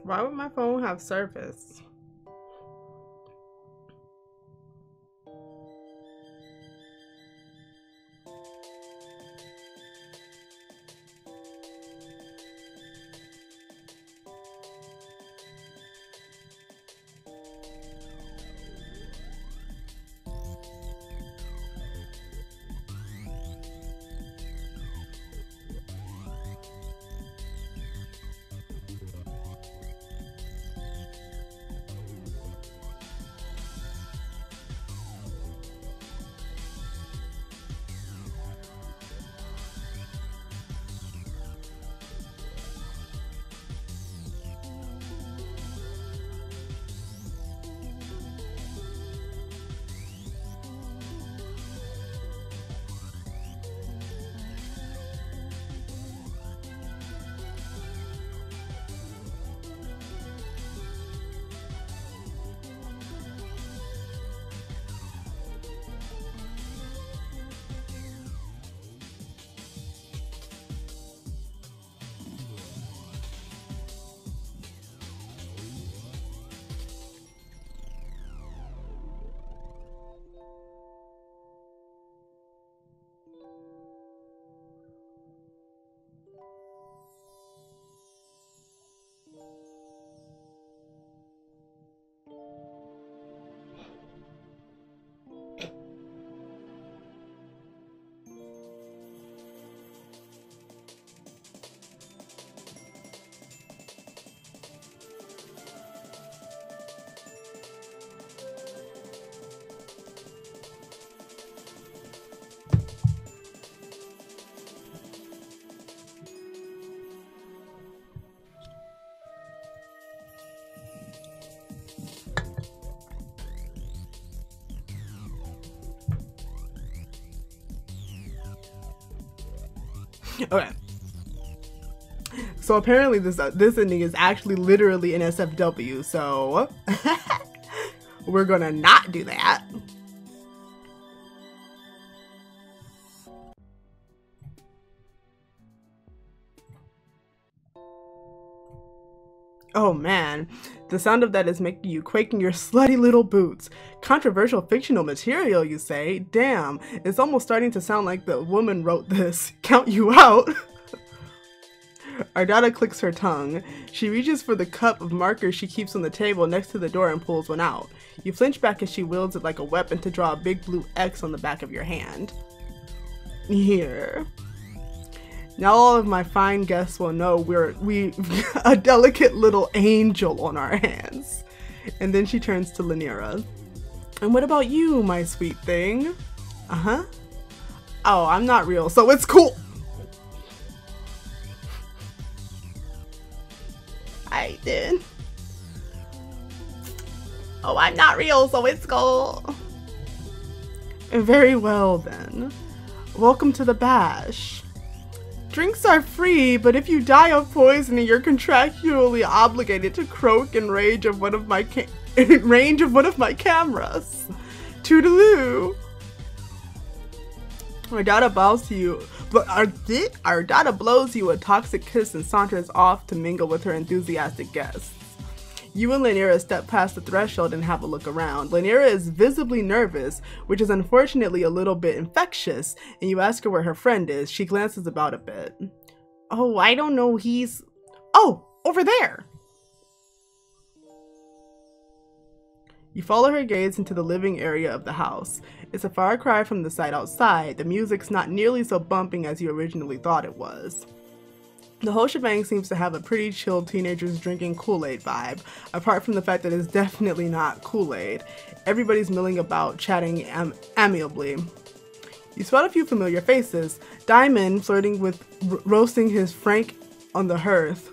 why would my phone have service? Okay. So apparently this ending is actually literally NSFW, so we're gonna not do that. Oh man, the sound of that is making you quake in your slutty little boots. Controversial fictional material, you say? Damn, it's almost starting to sound like the woman wrote this. Count you out. Ardata clicks her tongue. She reaches for the cup of markers she keeps on the table next to the door and pulls one out. You flinch back as she wields it like a weapon to draw a big blue X on the back of your hand. Here. Now all of my fine guests will know we've a delicate little angel on our hands. And then she turns to Lanira. And what about you, my sweet thing? Uh-huh. Oh, I'm not real, so it's cool. I did. Oh, I'm not real, so it's cool. Very well then. Welcome to the bash. Drinks are free, but if you die of poisoning, you're contractually obligated to croak in range of one of my cameras. Toodaloo. Ardata bows to you, but Ardata blows you a toxic kiss and saunters off to mingle with her enthusiastic guests. You and Lanira step past the threshold and have a look around. Lanira is visibly nervous, which is unfortunately a little bit infectious, and you ask her where her friend is. She glances about a bit. Oh, I don't know, Oh, over there! You follow her gaze into the living area of the house. It's a far cry from the side outside. The music's not nearly so bumping as you originally thought it was. The whole shebang seems to have a pretty chill teenagers drinking Kool-Aid vibe, apart from the fact that it's definitely not Kool-Aid. Everybody's milling about, chatting amiably. You spot a few familiar faces. Diamond flirting with roasting his Frank on the hearth.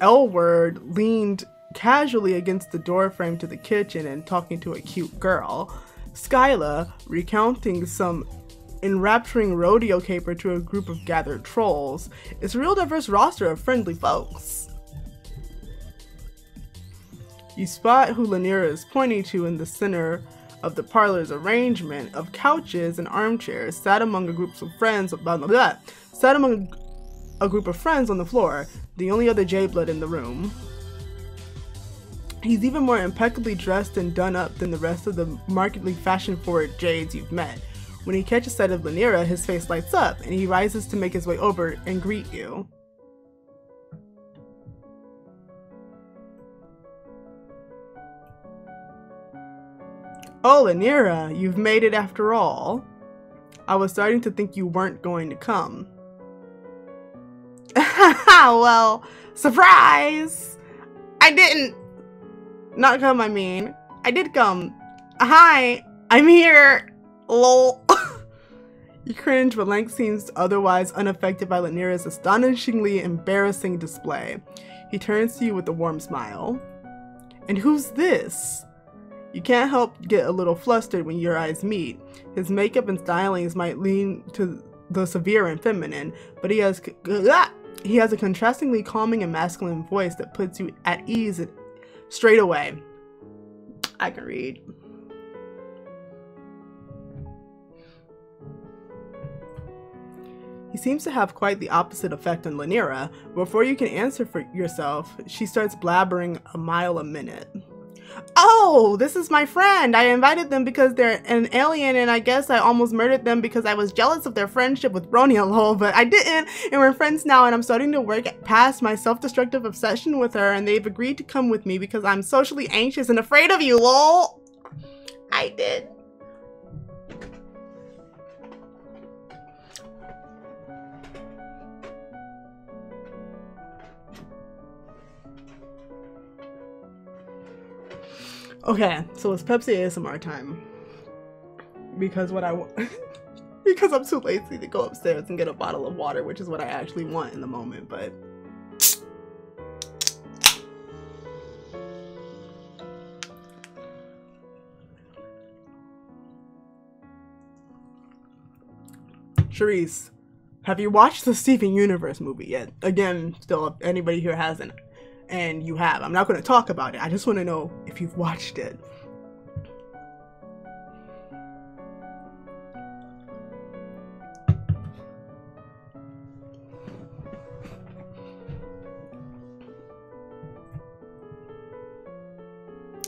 L-Word leaned casually against the doorframe to the kitchen and talking to a cute girl. Skyla recounting some enrapturing rodeo caper to a group of gathered trolls. It's a real diverse roster of friendly folks. You spot who Lanira is pointing to in the center of the parlor's arrangement of couches and armchairs, sat among a group of friends on the floor, the only other J-Blood in the room. He's even more impeccably dressed and done up than the rest of the markedly fashion-forward Jades you've met. When he catches sight of Lanira, his face lights up, and he rises to make his way over and greet you. Oh, Lanira, you've made it after all. I was starting to think you weren't going to come. Well, surprise! I didn't. Not come, I mean. I did come. Hi, I'm here. Lol. You cringe, but Lanque seems otherwise unaffected by Lanira's astonishingly embarrassing display. He turns to you with a warm smile. And who's this? You can't help get a little flustered when your eyes meet. His makeup and stylings might lean to the severe and feminine, but he has a contrastingly calming and masculine voice that puts you at ease straight away. I can read. He seems to have quite the opposite effect on Lanira. Before you can answer for yourself, she starts blabbering a mile a minute. Oh, this is my friend. I invited them because they're an alien, and I guess I almost murdered them because I was jealous of their friendship with Bronia, lol, but I didn't, and we're friends now, and I'm starting to work past my self-destructive obsession with her, and they've agreed to come with me because I'm socially anxious and afraid of you, lol. I did. Okay, so it's Pepsi ASMR time. Because what I want, because I'm too lazy to go upstairs and get a bottle of water, which is what I actually want in the moment, but. Charisse, have you watched the Steven Universe movie yet? Again, still, if anybody here hasn't. And you have. I'm not going to talk about it. I just want to know if you've watched it.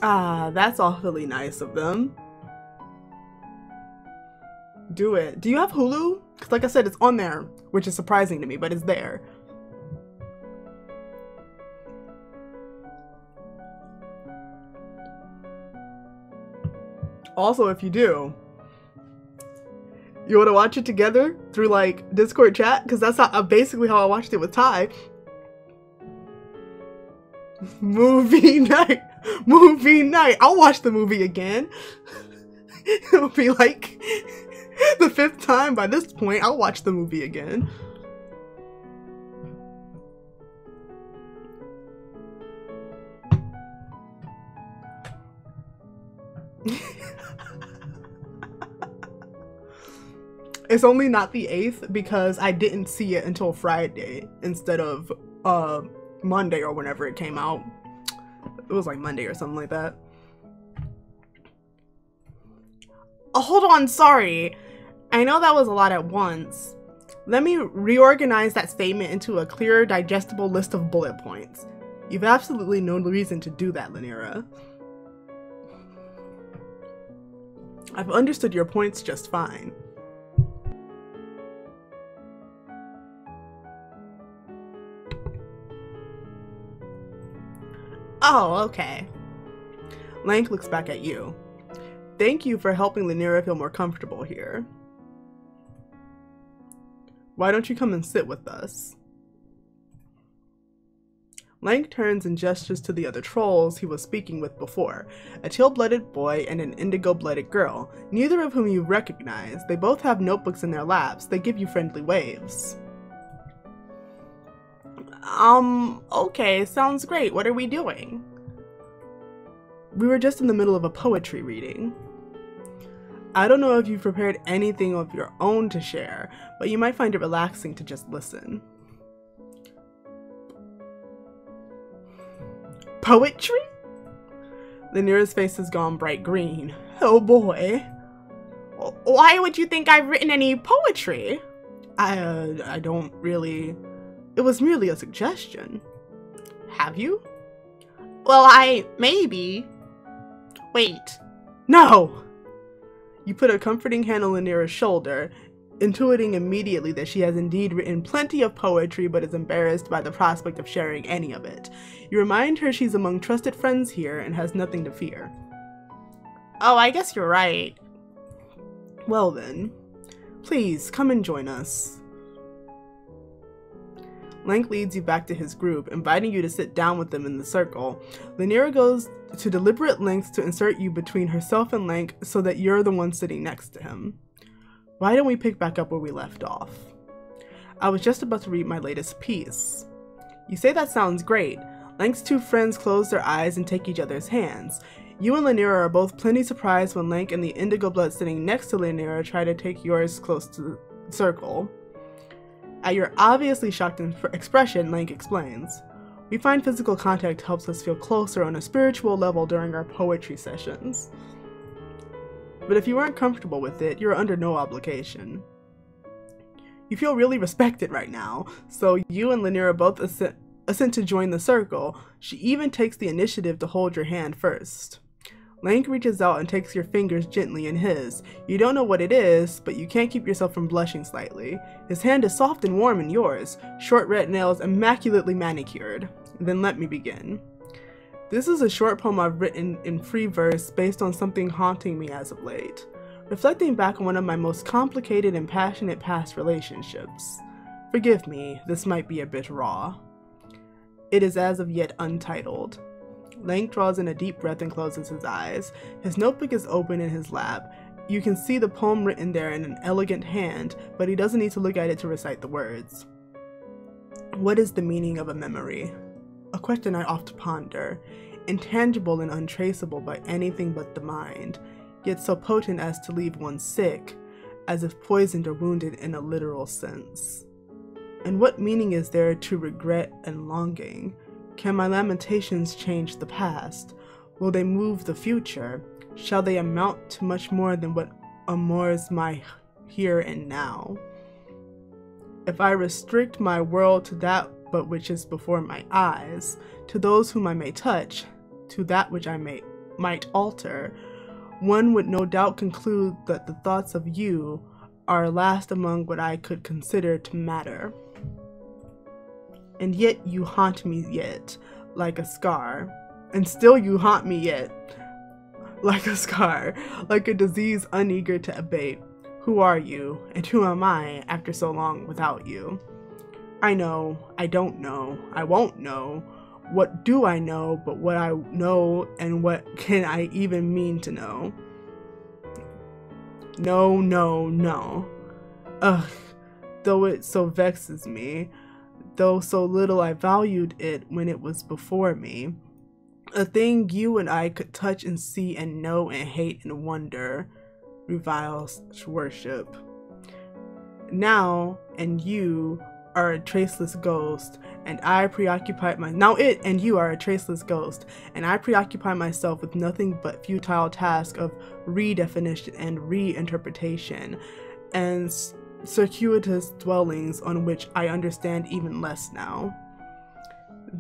Ah, that's awfully nice of them. Do it. Do you have Hulu? Because like I said, it's on there, which is surprising to me, but it's there. Also, if you do, you want to watch it together through like Discord chat? Because that's basically how I watched it with Ty. Movie night. Movie night. I'll watch the movie again. It'll be like the 5th time by this point. I'll watch the movie again. It's only not the 8th because I didn't see it until Friday instead of Monday or whenever it came out. It was like Monday or something like that. Oh, hold on, sorry. I know that was a lot at once. Let me reorganize that statement into a clear, digestible list of bullet points. You've absolutely no reason to do that, Lanira. I've understood your points just fine. Oh, okay. Lanque looks back at you. Thank you for helping Lanira feel more comfortable here. Why don't you come and sit with us? Lanque turns and gestures to the other trolls he was speaking with before, a teal-blooded boy and an indigo-blooded girl, neither of whom you recognize. They both have notebooks in their laps. They give you friendly waves. Okay, sounds great. What are we doing? We were just in the middle of a poetry reading. I don't know if you've prepared anything of your own to share, but you might find it relaxing to just listen. Poetry? Lanira's face has gone bright green. Oh boy. Why would you think I've written any poetry? I don't really... It was merely a suggestion. Have you? Well, maybe. Wait. No! You put a comforting hand on Lanira's shoulder, intuiting immediately that she has indeed written plenty of poetry but is embarrassed by the prospect of sharing any of it. You remind her she's among trusted friends here and has nothing to fear. Oh, I guess you're right. Well then, please come and join us. Lanque leads you back to his group, inviting you to sit down with them in the circle. Lanira goes to deliberate lengths to insert you between herself and Lanque so that you're the one sitting next to him. Why don't we pick back up where we left off? I was just about to read my latest piece. You say that sounds great. Lanque's two friends close their eyes and take each other's hands. You and Lanira are both plenty surprised when Lanque and the indigo blood sitting next to Lanira try to take yours close to the circle. At your obviously shocked expression, Lanque explains. We find physical contact helps us feel closer on a spiritual level during our poetry sessions. But if you aren't comfortable with it, you're under no obligation. You feel really respected right now, so you and Lanira both assent to join the circle. She even takes the initiative to hold your hand first. Lanque reaches out and takes your fingers gently in his. You don't know what it is, but you can't keep yourself from blushing slightly. His hand is soft and warm in yours, short red nails immaculately manicured. Then let me begin. This is a short poem I've written in free verse based on something haunting me as of late. Reflecting back on one of my most complicated and passionate past relationships. Forgive me, this might be a bit raw. It is as of yet untitled. Lanque draws in a deep breath and closes his eyes. His notebook is open in his lap. You can see the poem written there in an elegant hand, but he doesn't need to look at it to recite the words. What is the meaning of a memory? A question I oft ponder, intangible and untraceable by anything but the mind, yet so potent as to leave one sick, as if poisoned or wounded in a literal sense. And what meaning is there to regret and longing? Can my lamentations change the past? Will they move the future? Shall they amount to much more than what amours my here and now? If I restrict my world to that but which is before my eyes, to those whom I may touch, to that which I might alter, one would no doubt conclude that the thoughts of you are last among what I could consider to matter. And yet you haunt me yet, like a scar. And still you haunt me yet, like a scar, like a disease uneager to abate. Who are you, and who am I after so long without you? I know, I don't know, I won't know. What do I know but what I know, and what can I even mean to know? No, no, no. Ugh, though it so vexes me, though so little I valued it when it was before me, a thing you and I could touch and see and know and hate and wonder, revile, worship. Now, and you are a traceless ghost, and I preoccupy you are a traceless ghost, and I preoccupy myself with nothing but futile task of redefinition and reinterpretation, and circuitous dwellings on which I understand even less now.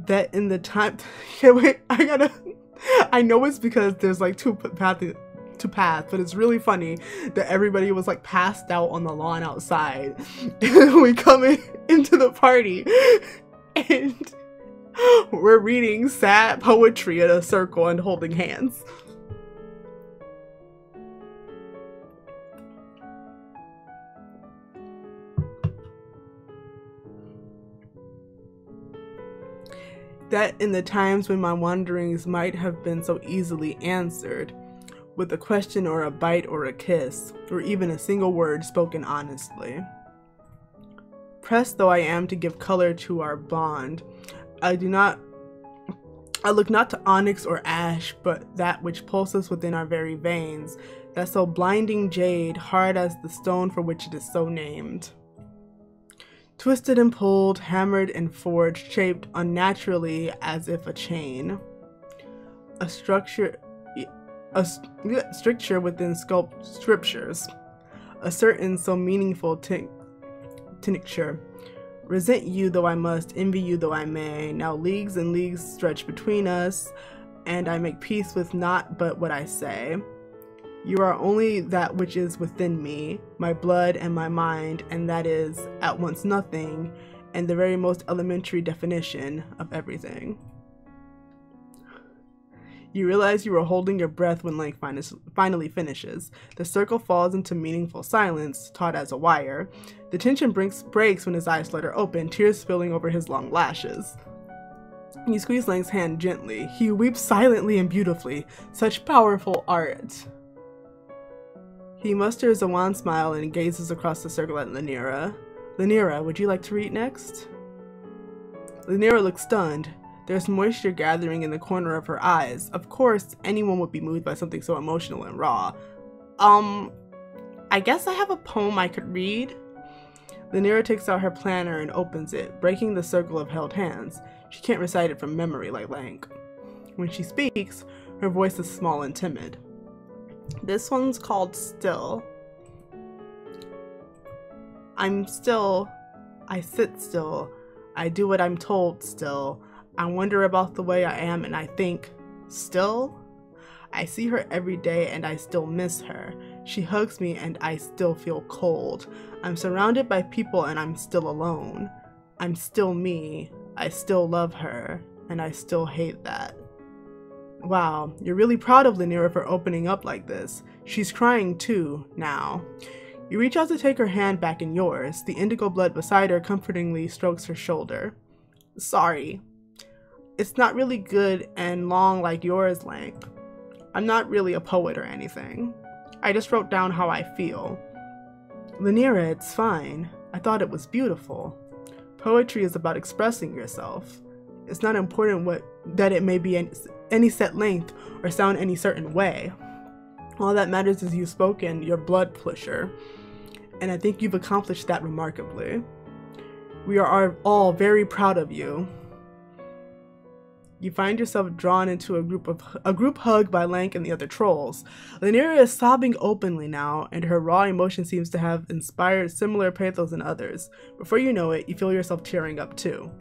That in the time, wait, I know it's because there's like two paths, but it's really funny that everybody was like passed out on the lawn outside, and we come into the party, and we're reading sad poetry in a circle and holding hands. That in the times when my wanderings might have been so easily answered, with a question or a bite or a kiss, or even a single word spoken honestly. Pressed though I am to give color to our bond, I look not to onyx or ash, but that which pulses within our very veins, that so blinding jade, hard as the stone for which it is so named. Twisted and pulled, hammered and forged, shaped unnaturally as if a chain. A stricture within scriptures. A certain so meaningful tincture. Resent you though I must, envy you though I may. Now leagues and leagues stretch between us, and I make peace with naught but what I say. You are only that which is within me, my blood and my mind, and that is at once nothing, and the very most elementary definition of everything. You realize you are holding your breath when Lanque finally finishes. The circle falls into meaningful silence, taut as a wire. The tension breaks when his eyes flutter open, tears spilling over his long lashes. You squeeze Lanque's hand gently. He weeps silently and beautifully. Such powerful art. He musters a wan smile and gazes across the circle at Lanira. Lanira, would you like to read next? Lanira looks stunned. There's moisture gathering in the corner of her eyes. Of course, anyone would be moved by something so emotional and raw. I guess I have a poem I could read. Lanira takes out her planner and opens it, breaking the circle of held hands. She can't recite it from memory like Lanque. When she speaks, her voice is small and timid. This one's called Still. I'm still. I sit still. I do what I'm told still. I wonder about the way I am and I think, still? I see her every day and I still miss her. She hugs me and I still feel cold. I'm surrounded by people and I'm still alone. I'm still me. I still love her. And I still hate that. Wow, you're really proud of Lanira for opening up like this. She's crying too, now. You reach out to take her hand back in yours. The indigo blood beside her comfortingly strokes her shoulder. Sorry. It's not really good and long like yours, Lanque. I'm not really a poet or anything. I just wrote down how I feel. Lanira, it's fine. I thought it was beautiful. Poetry is about expressing yourself. It's not important that it may be any set length or sound any certain way. All that matters is you've spoken your blood pusher, and I think you've accomplished that remarkably. We are all very proud of you. You find yourself drawn into a group hug by Lanque and the other trolls. Lanira is sobbing openly now, and her raw emotion seems to have inspired similar pathos in others. Before you know it, you feel yourself tearing up too.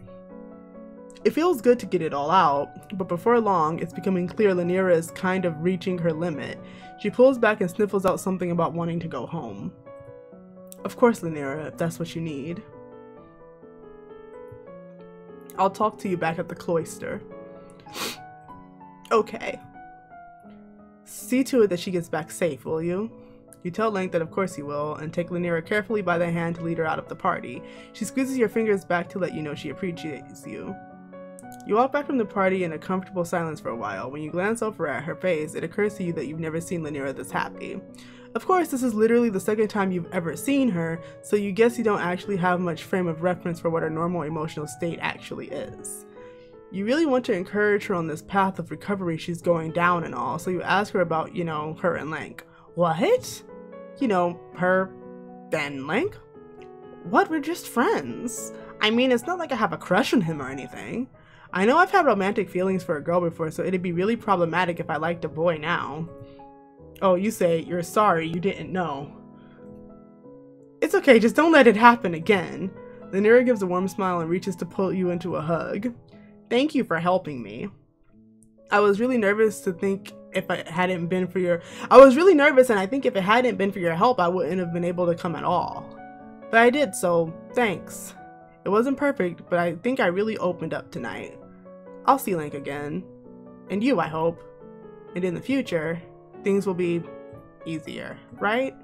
It feels good to get it all out, but before long, it's becoming clear Lanira is kind of reaching her limit. She pulls back and sniffles out something about wanting to go home. Of course, Lanira, if that's what you need. I'll talk to you back at the cloister. Okay. See to it that she gets back safe, will you? You tell Lanque that of course you will, and take Lanira carefully by the hand to lead her out of the party. She squeezes your fingers back to let you know she appreciates you. You walk back from the party in a comfortable silence for a while. When you glance over at her face, it occurs to you that you've never seen Lanira this happy. Of course, this is literally the second time you've ever seen her, so you guess you don't actually have much frame of reference for what her normal emotional state actually is. You really want to encourage her on this path of recovery she's going down and all, so you ask her about, her and Lanque. What? Her, then Lanque? What? We're just friends. I mean, it's not like I have a crush on him or anything. I know I've had romantic feelings for a girl before, so it'd be really problematic if I liked a boy now. Oh, you say you're sorry you didn't know. It's okay, just don't let it happen again. Lanira gives a warm smile and reaches to pull you into a hug. Thank you for helping me. I was really nervous and I think if it hadn't been for your help, I wouldn't have been able to come at all. But I did, so thanks. It wasn't perfect, but I think I really opened up tonight. I'll see Lanque again. And you, I hope. And in the future, things will be easier, right?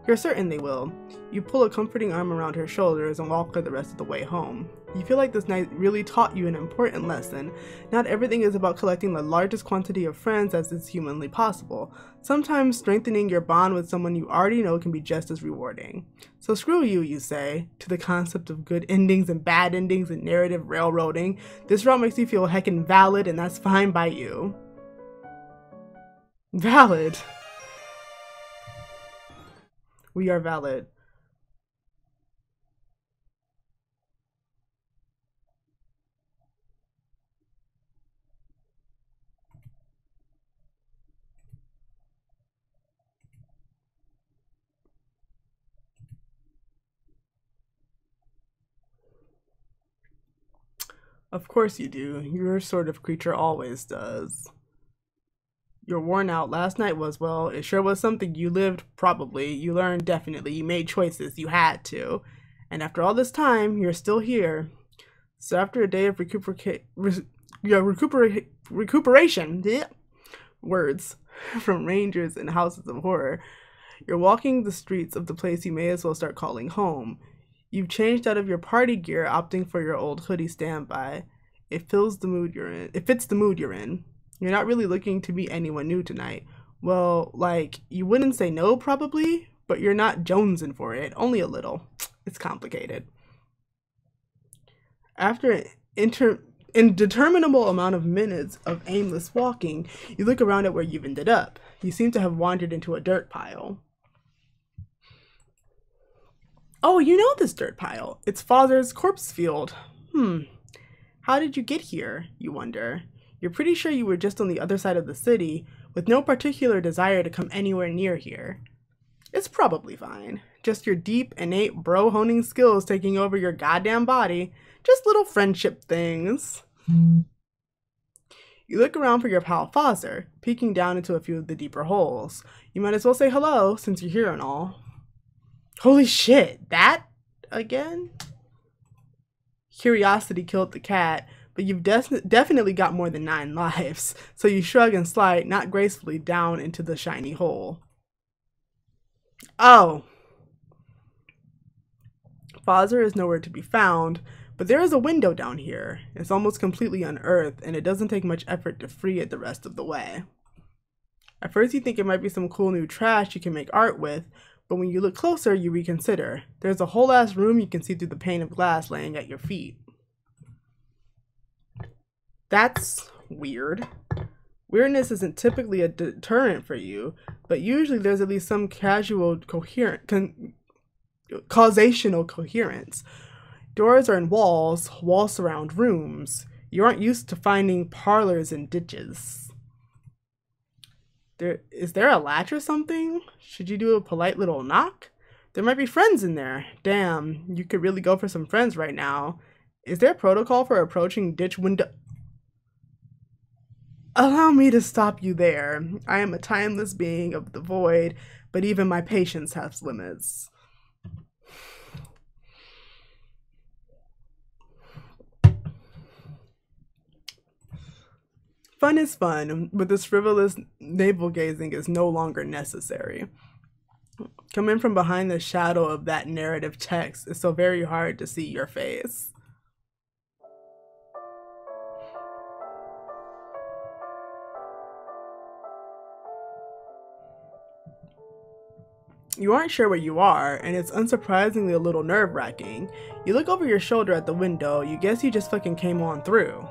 You're certain they will. You pull a comforting arm around her shoulders and walk her the rest of the way home. You feel like this night really taught you an important lesson. Not everything is about collecting the largest quantity of friends as is humanly possible. Sometimes strengthening your bond with someone you already know can be just as rewarding. So screw you, you say, to the concept of good endings and bad endings and narrative railroading. This route makes you feel heckin' valid, and that's fine by you. Valid. We are valid. Of course you do. Your sort of creature always does. You're worn out. Last night was, well, it sure was something. You lived, probably. You learned, definitely. You made choices. You had to. And after all this time, you're still here. So after a day of recuperation, words, from rangers and houses of horror, you're walking the streets of the place you may as well start calling home. You've changed out of your party gear, opting for your old hoodie standby. It fits the mood you're in. You're not really looking to meet anyone new tonight. Well, like, you wouldn't say no, probably, but you're not jonesing for it. Only a little. It's complicated. After an indeterminable amount of minutes of aimless walking, you look around at where you've ended up. You seem to have wandered into a dirt pile. Oh, you know this dirt pile. It's father's corpse field. How did you get here, you wonder? You're pretty sure you were just on the other side of the city, with no particular desire to come anywhere near here. It's probably fine. Just your deep, innate bro-honing skills taking over your goddamn body. Just little friendship things. You look around for your pal Fozer, peeking down into a few of the deeper holes. You might as well say hello, since you're here and all. Holy shit, that again? Curiosity killed the cat, but you've definitely got more than 9 lives, so you shrug and slide, not gracefully, down into the shiny hole. Oh. Fozer is nowhere to be found, but there is a window down here. It's almost completely unearthed, and it doesn't take much effort to free it the rest of the way. At first you think it might be some cool new trash you can make art with, but when you look closer, you reconsider. There's a whole ass room you can see through the pane of glass laying at your feet. That's weird. Weirdness isn't typically a deterrent for you, but usually there's at least some causational coherence. Doors are in walls surround rooms. You aren't used to finding parlors in ditches. Is there a latch or something? Should you do a polite little knock? There might be friends in there. Damn, you could really go for some friends right now. Is there protocol for approaching ditch window? Allow me to stop you there. I am a timeless being of the void, but even my patience has limits. Fun is fun, but this frivolous navel-gazing is no longer necessary. Coming from behind the shadow of that narrative text is so very hard to see your face. You aren't sure where you are, and it's unsurprisingly a little nerve-wracking. You look over your shoulder at the window, you guess you just fucking came on through.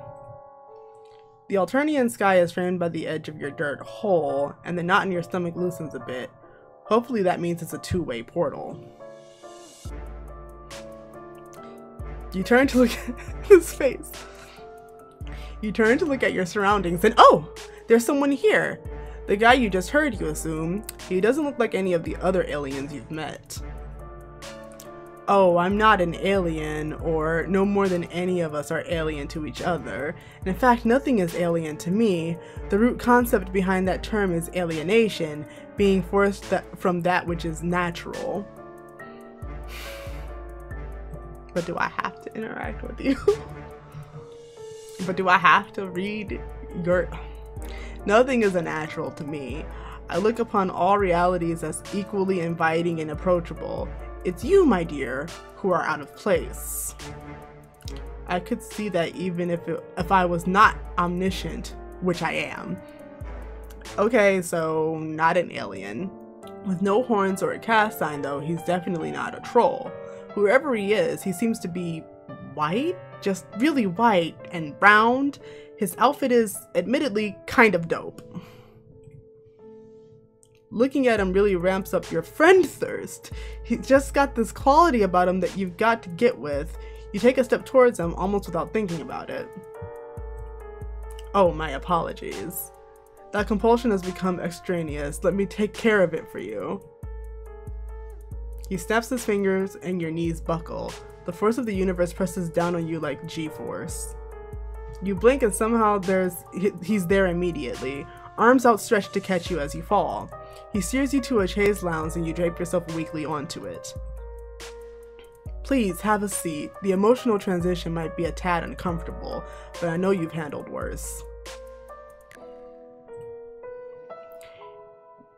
The Alternian sky is framed by the edge of your dirt hole, and the knot in your stomach loosens a bit. Hopefully that means it's a two-way portal. You turn to look at his face. You turn to look at your surroundings, and oh! There's someone here! The guy you just heard, you assume. He doesn't look like any of the other aliens you've met. Oh, I'm not an alien, or no more than any of us are alien to each other. And in fact, nothing is alien to me. The root concept behind that term is alienation, being forced from that which is natural. But do I have to interact with you? But do I have to read your... Nothing is unnatural to me. I look upon all realities as equally inviting and approachable. It's you, my dear, who are out of place. I could see that even if I was not omniscient, which I am. Okay, so not an alien. With no horns or a cast sign though, he's definitely not a troll. Whoever he is, he seems to be white, just really white and round. His outfit is admittedly kind of dope. Looking at him really ramps up your friend thirst. He's just got this quality about him that you've got to get with. You take a step towards him almost without thinking about it. Oh, my apologies. That compulsion has become extraneous. Let me take care of it for you. He snaps his fingers and your knees buckle. The force of the universe presses down on you like G-force. You blink and somehow he's there immediately, arms outstretched to catch you as you fall. He steers you to a chaise lounge and you drape yourself weakly onto it. Please have a seat. The emotional transition might be a tad uncomfortable, but I know you've handled worse.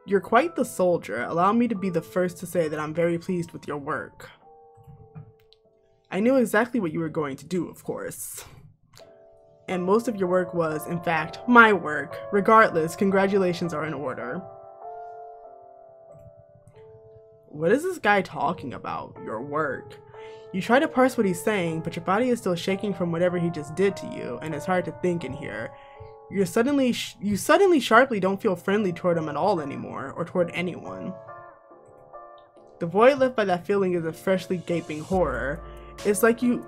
You're quite the soldier. Allow me to be the first to say that I'm very pleased with your work. I knew exactly what you were going to do, of course. And most of your work was, in fact, my work. Regardless, congratulations are in order. What is this guy talking about? Your work. You try to parse what he's saying, but your body is still shaking from whatever he just did to you, and it's hard to think in here. You suddenly sharply don't feel friendly toward him at all anymore, or toward anyone. The void left by that feeling is a freshly gaping horror. It's like who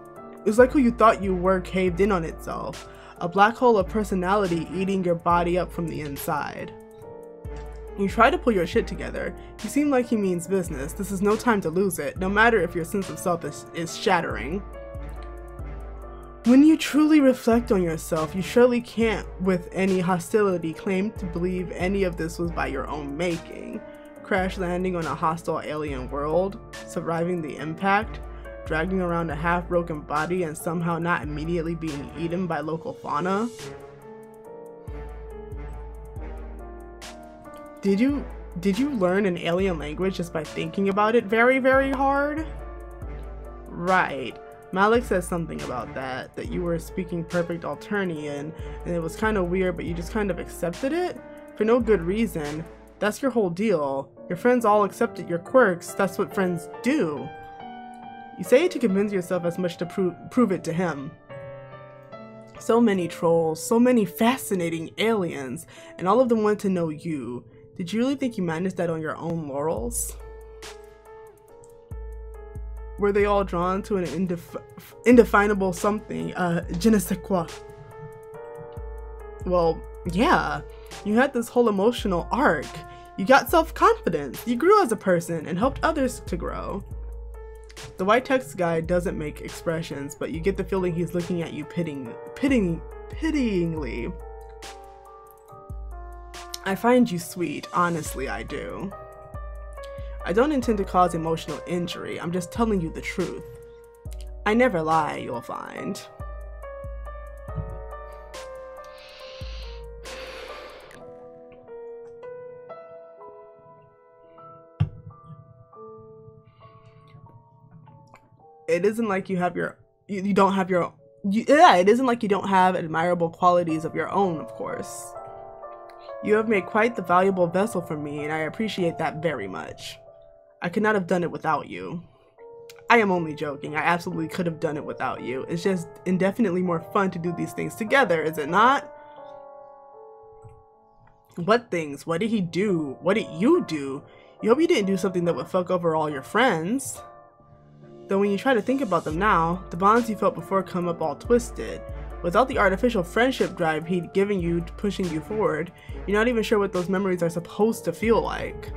you thought you were caved in on itself, a black hole of personality eating your body up from the inside. You try to pull your shit together. You seem like he means business. This is no time to lose it, no matter if your sense of self is shattering. When you truly reflect on yourself, you surely can't, with any hostility, claim to believe any of this was by your own making. Crash landing on a hostile alien world, surviving the impact, dragging around a half-broken body and somehow not immediately being eaten by local fauna. Did you learn an alien language just by thinking about it very, very hard? Right. Malik says something about that you were speaking perfect Alternian, and it was kind of weird, but you just kind of accepted it? For no good reason. That's your whole deal. Your friends all accepted your quirks, that's what friends do. You say it to convince yourself as much to prove it to him. So many trolls, so many fascinating aliens, and all of them want to know you. Did you really think you managed that on your own laurels? Were they all drawn to an indefinable something, je ne sais quoi? Well, yeah, you had this whole emotional arc. You got self-confidence, you grew as a person, and helped others to grow. The white text guy doesn't make expressions, but you get the feeling he's looking at you pityingly. I find you sweet, honestly I do. I don't intend to cause emotional injury, I'm just telling you the truth. I never lie, you'll find. It isn't like you have it isn't like you don't have admirable qualities of your own, of course. You have made quite the valuable vessel for me, and I appreciate that very much. I could not have done it without you. I am only joking. I absolutely could have done it without you. It's just indefinitely more fun to do these things together, is it not? What things? What did he do? What did you do? You hope you didn't do something that would fuck over all your friends. Though when you try to think about them now, the bonds you felt before come up all twisted. Without the artificial friendship drive he'd given you pushing you forward, you're not even sure what those memories are supposed to feel like.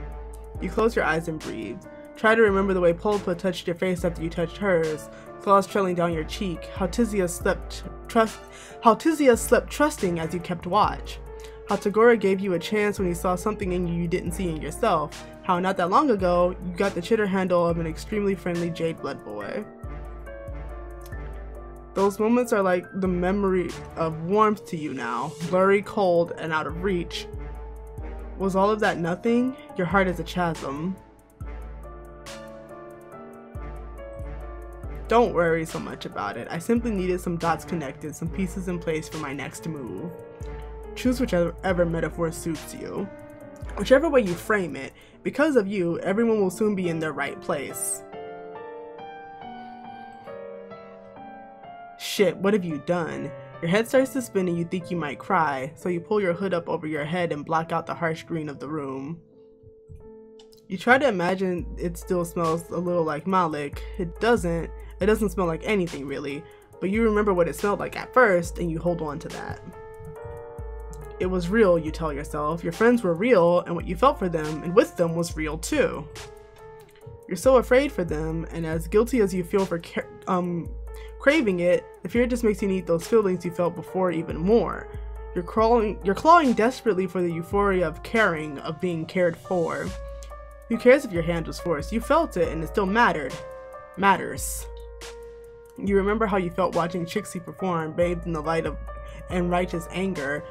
You close your eyes and breathe. Try to remember the way Polpa touched your face after you touched hers, claws trailing down your cheek, how Tizia slept trusting as you kept watch. How Tagora gave you a chance when he saw something in you didn't see in yourself. How not that long ago, you got the chitter handle of an extremely friendly Jade Blood boy. Those moments are like the memory of warmth to you now, blurry, cold, and out of reach. Was all of that nothing? Your heart is a chasm. Don't worry so much about it. I simply needed some dots connected, some pieces in place for my next move. Choose whichever metaphor suits you. Whichever way you frame it, because of you, everyone will soon be in their right place. Shit, what have you done? Your head starts to spin and you think you might cry, so you pull your hood up over your head and block out the harsh green of the room. You try to imagine it still smells a little like Malik. It doesn't smell like anything really, but you remember what it smelled like at first and you hold on to that. It was real, you tell yourself. Your friends were real, and what you felt for them and with them was real too. You're so afraid for them, and as guilty as you feel for craving it, the fear just makes you need those feelings you felt before even more. You're clawing desperately for the euphoria of caring, of being cared for. Who cares if your hand was forced? You felt it, and it still matters. You remember how you felt watching Trixie perform, bathed in the light of and righteous anger,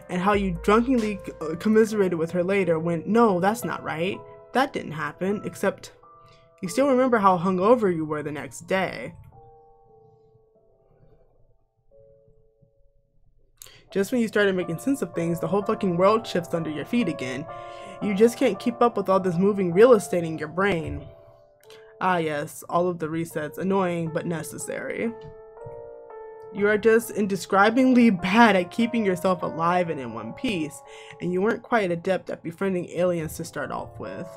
and how you drunkenly commiserated with her later when, no, that's not right. That didn't happen, except you still remember how hungover you were the next day. Just when you started making sense of things, the whole fucking world shifts under your feet again. You just can't keep up with all this moving real estate in your brain. Ah yes, all of the resets, annoying but necessary. You are just indescribably bad at keeping yourself alive and in one piece, and you weren't quite adept at befriending aliens to start off with.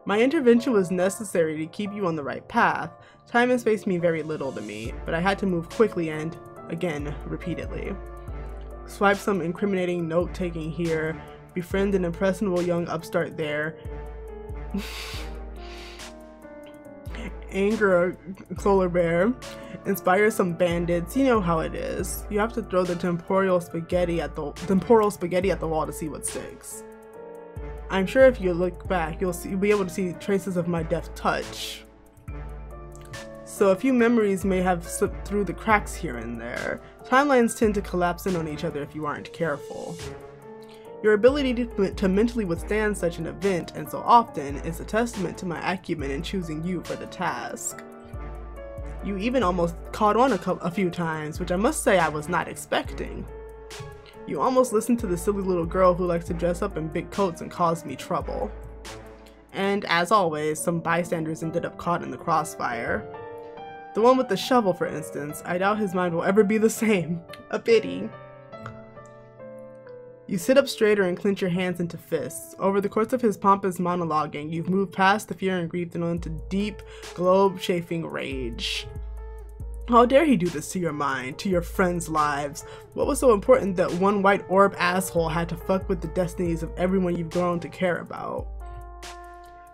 My intervention was necessary to keep you on the right path. Time and space mean very little to me, but I had to move quickly and, again, repeatedly. Swipe some incriminating note-taking here, befriend an impressionable young upstart there, anger a Cloller Bear, inspire some bandits. You know how it is. You have to throw the temporal spaghetti at the wall to see what sticks. I'm sure if you look back, you'll be able to see traces of my deft touch. So a few memories may have slipped through the cracks here and there. Timelines tend to collapse in on each other if you aren't careful. Your ability to mentally withstand such an event, and so often, is a testament to my acumen in choosing you for the task. You even almost caught on a few times, which I must say I was not expecting. You almost listened to the silly little girl who likes to dress up in big coats and cause me trouble. And as always, some bystanders ended up caught in the crossfire. The one with the shovel, for instance. I doubt his mind will ever be the same. A pity. You sit up straighter and clench your hands into fists. Over the course of his pompous monologuing, you've moved past the fear and grief and onto deep, globe-chafing rage. How dare he do this to your mind, to your friends' lives? What was so important that one white orb asshole had to fuck with the destinies of everyone you've grown to care about?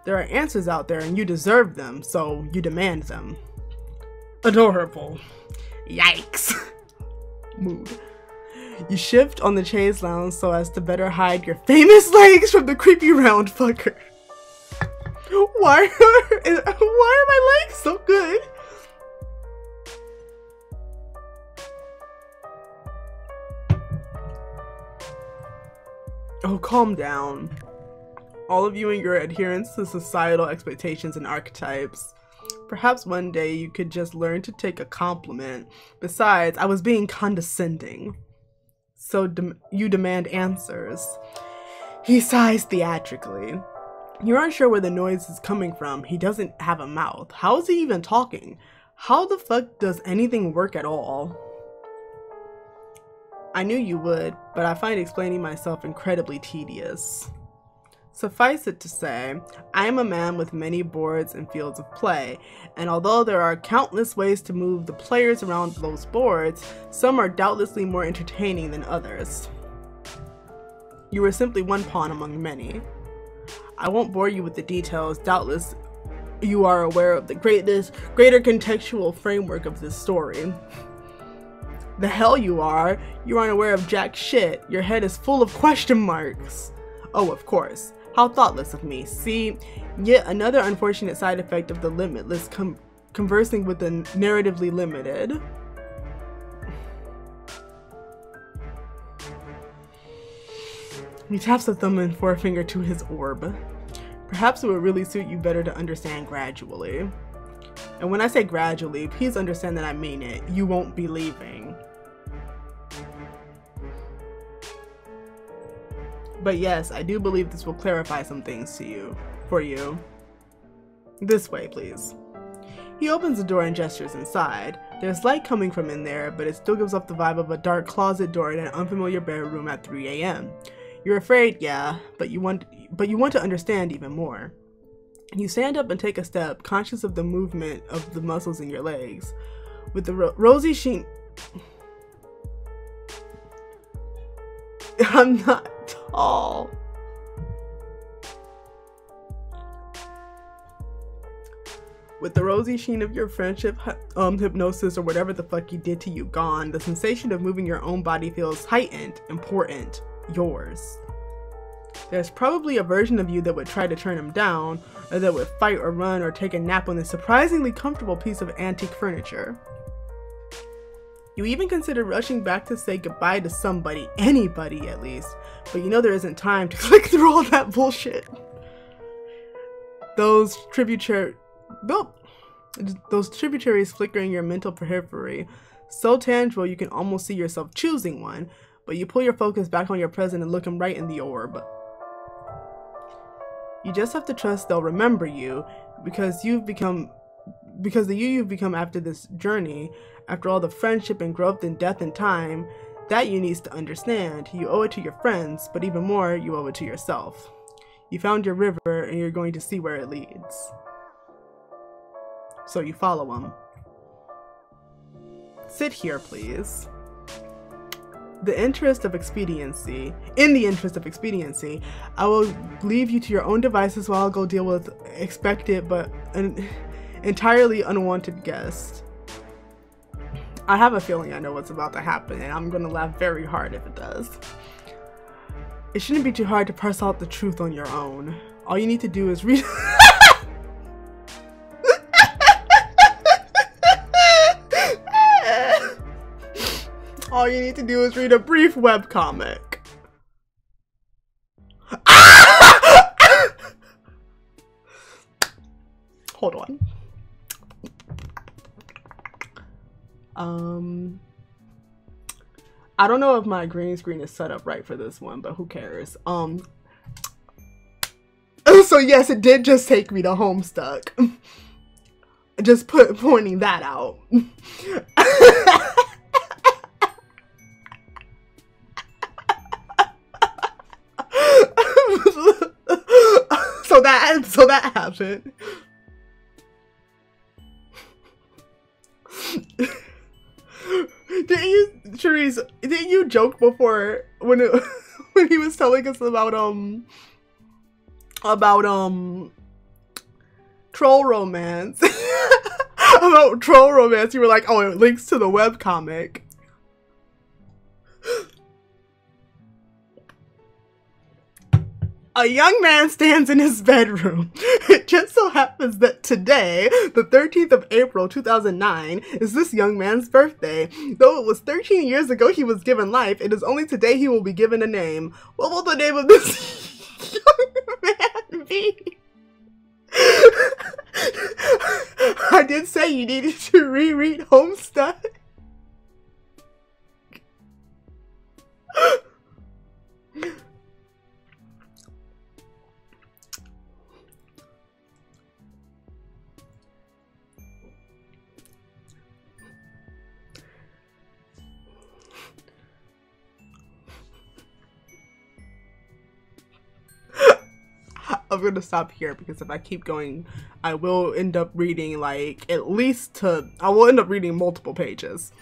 There are answers out there and you deserve them, so you demand them. Adorable. Yikes. Mood. You shift on the chaise lounge so as to better hide your famous legs from the creepy round fucker. Why are my legs so good? Oh, calm down. All of you and your adherence to societal expectations and archetypes. Perhaps one day you could just learn to take a compliment. Besides, I was being condescending. So you demand answers. He sighs theatrically. You aren't sure where the noise is coming from. He doesn't have a mouth. How is he even talking? How the fuck does anything work at all? I knew you would, but I find explaining myself incredibly tedious. Suffice it to say, I am a man with many boards and fields of play, and although there are countless ways to move the players around those boards, some are doubtlessly more entertaining than others. You are simply one pawn among many. I won't bore you with the details. Doubtless you are aware of the greater contextual framework of this story. The hell you are! You aren't aware of jack shit. Your head is full of question marks. Oh, of course. How thoughtless of me. See, yet another unfortunate side effect of the limitless conversing with the narratively limited. He taps the thumb and forefinger to his orb. Perhaps it would really suit you better to understand gradually. And when I say gradually, please understand that I mean it. You won't be leaving. But yes, I do believe this will clarify some things for you. This way, please. He opens the door and gestures inside. There's light coming from in there, but it still gives off the vibe of a dark closet door in an unfamiliar bedroom at 3 a.m. You're afraid, yeah, but you want to understand even more. You stand up and take a step, conscious of the movement of the muscles in your legs. With the rosy sheen... I'm not tall. With the rosy sheen of your friendship, hypnosis, or whatever the fuck you did to you gone, the sensation of moving your own body feels heightened, important, yours. There's probably a version of you that would try to turn him down, or that would fight or run or take a nap on this surprisingly comfortable piece of antique furniture. You even consider rushing back to say goodbye to somebody, anybody at least, but you know there isn't time to click through all that bullshit. Those tributaries flicker in your mental periphery, so tangible you can almost see yourself choosing one, but you pull your focus back on your present and look him right in the orb. You just have to trust they'll remember you, because the you you've become after this journey, after all the friendship and growth and death and time, that you needs to understand. You owe it to your friends, but even more, you owe it to yourself. You found your river and you're going to see where it leads. So you follow him. Sit here, please. In the interest of expediency, I will leave you to your own devices while I'll go deal with expected but an entirely unwanted guest. I have a feeling I know what's about to happen, and I'm gonna laugh very hard if it does. It shouldn't be too hard to parse out the truth on your own. All you need to do is read. All you need to do is read a brief webcomic. Hold on. I don't know if my green screen is set up right for this one, but who cares? So yes, it did just take me to Homestuck. Just pointing that out. So that happened. Didn't you joke before when he was telling us about troll romance? About troll romance, you were like, oh, it links to the webcomic. A young man stands in his bedroom. It just so happens that today, the 13th of April, 2009, is this young man's birthday. Though it was 13 years ago he was given life, it is only today he will be given a name. What will the name of this young man be? I did say you needed to reread Homestuck. I'm gonna stop here because if I keep going, I will end up reading like I will end up reading multiple pages.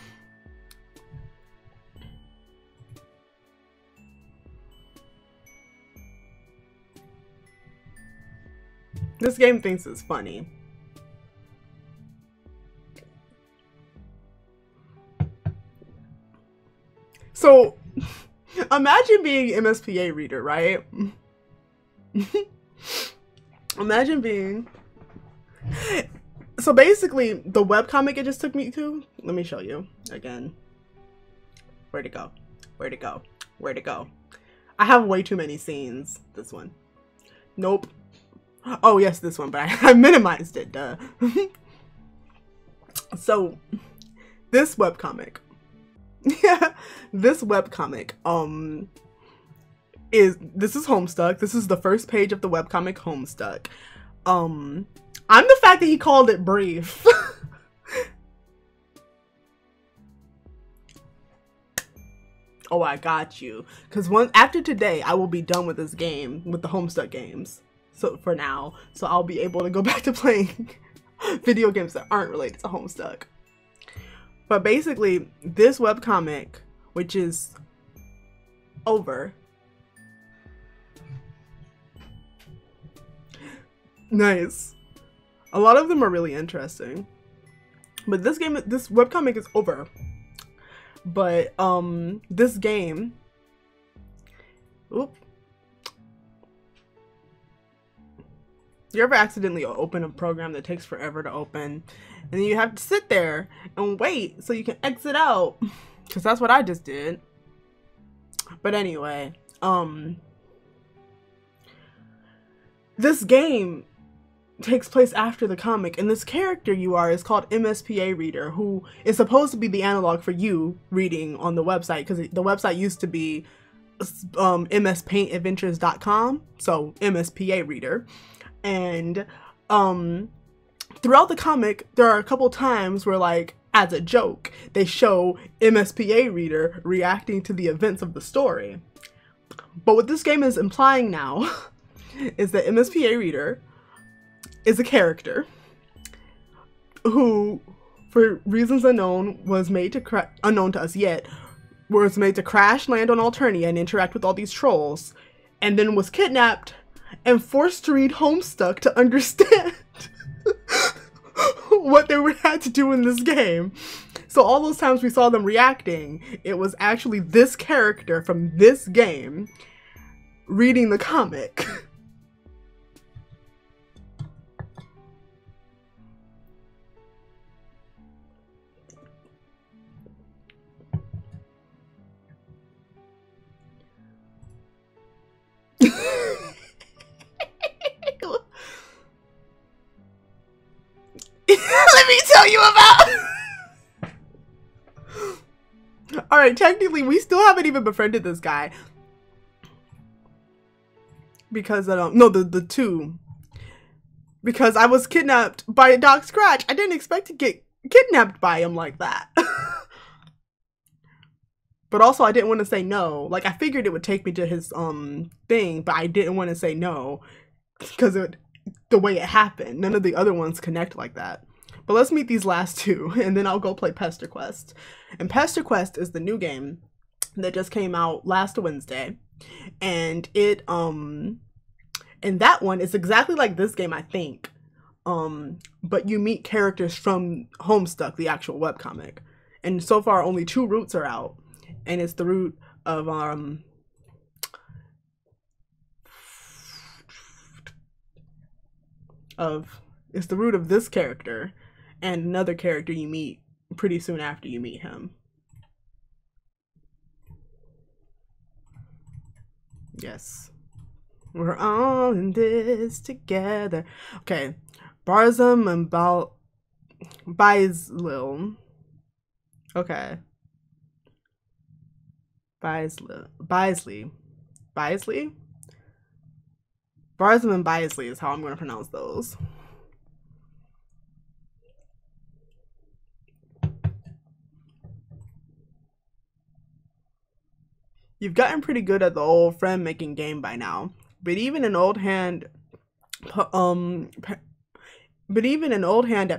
This game thinks it's funny. So, imagine being an MSPA reader, right? Imagine being... So basically, the webcomic it just took me to... Let me show you again. Where'd it go? Where'd it go? Where'd it go? I have way too many scenes. This one. Nope. Oh, yes, this one, but I minimized it, duh. So, this webcomic. Yeah, this webcomic, this is Homestuck. This is the first page of the webcomic Homestuck. I'm the fact that he called it brief. Oh, I got you. Because after today, I will be done with this game, with the Homestuck games. So for now, so I'll be able to go back to playing video games that aren't related to Homestuck. But basically, this webcomic, which is over. Nice. A lot of them are really interesting. But this webcomic is over. But this game, oop. You ever accidentally open a program that takes forever to open, and then you have to sit there and wait so you can exit out, because that's what I just did. But anyway, this game takes place after the comic, and this character you are is called MSPA Reader, who is supposed to be the analog for you reading on the website, because the website used to be mspaintadventures.com, so MSPA Reader. And throughout the comic, there are a couple times where, like, as a joke, they show MSPA Reader reacting to the events of the story. But what this game is implying now is that MSPA Reader is a character who, for reasons unknown, was made to unknown to us yet, was made to crash land on Alternia and interact with all these trolls, and then was kidnapped and forced to read Homestuck to understand what they had to do in this game. So all those times we saw them reacting, it was actually this character from this game reading the comic. Let me tell you about. Alright, technically we still haven't even befriended this guy. Because no, the two. Because I was kidnapped by a Doc Scratch. I didn't expect to get kidnapped by him like that. But also I didn't want to say no. Like, I figured it would take me to his thing, but I didn't want to say no because the way it happened. None of the other ones connect like that. But let's meet these last two, and then I'll go play Pester Quest. And Pester Quest is the new game that just came out last Wednesday. And it and that one is exactly like this game, I think. But you meet characters from Homestuck, the actual webcomic. And so far only 2 routes are out. And it's the route of it's the route of this character and another character you meet pretty soon after you meet him. Yes. We're all in this together. Okay. Barzum and Baizli. Okay. Baizli. Barzum and Baizli is how I'm going to pronounce those. You've gotten pretty good at the old friend making game by now, but even an old hand at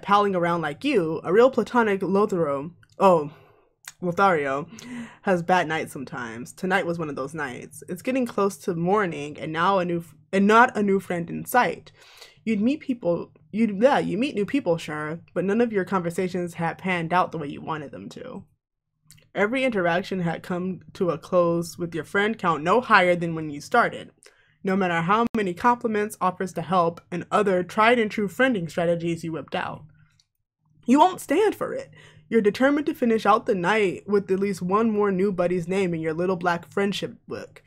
palling around like you, a real platonic Lothario has bad nights sometimes. Tonight was one of those nights. It's getting close to morning, and now not a new friend in sight. You meet new people, sure, but none of your conversations had panned out the way you wanted them to. Every interaction had come to a close with your friend count no higher than when you started. No matter how many compliments, offers to help, and other tried and true friending strategies you whipped out. You won't stand for it. You're determined to finish out the night with at least one more new buddy's name in your little black friendship book.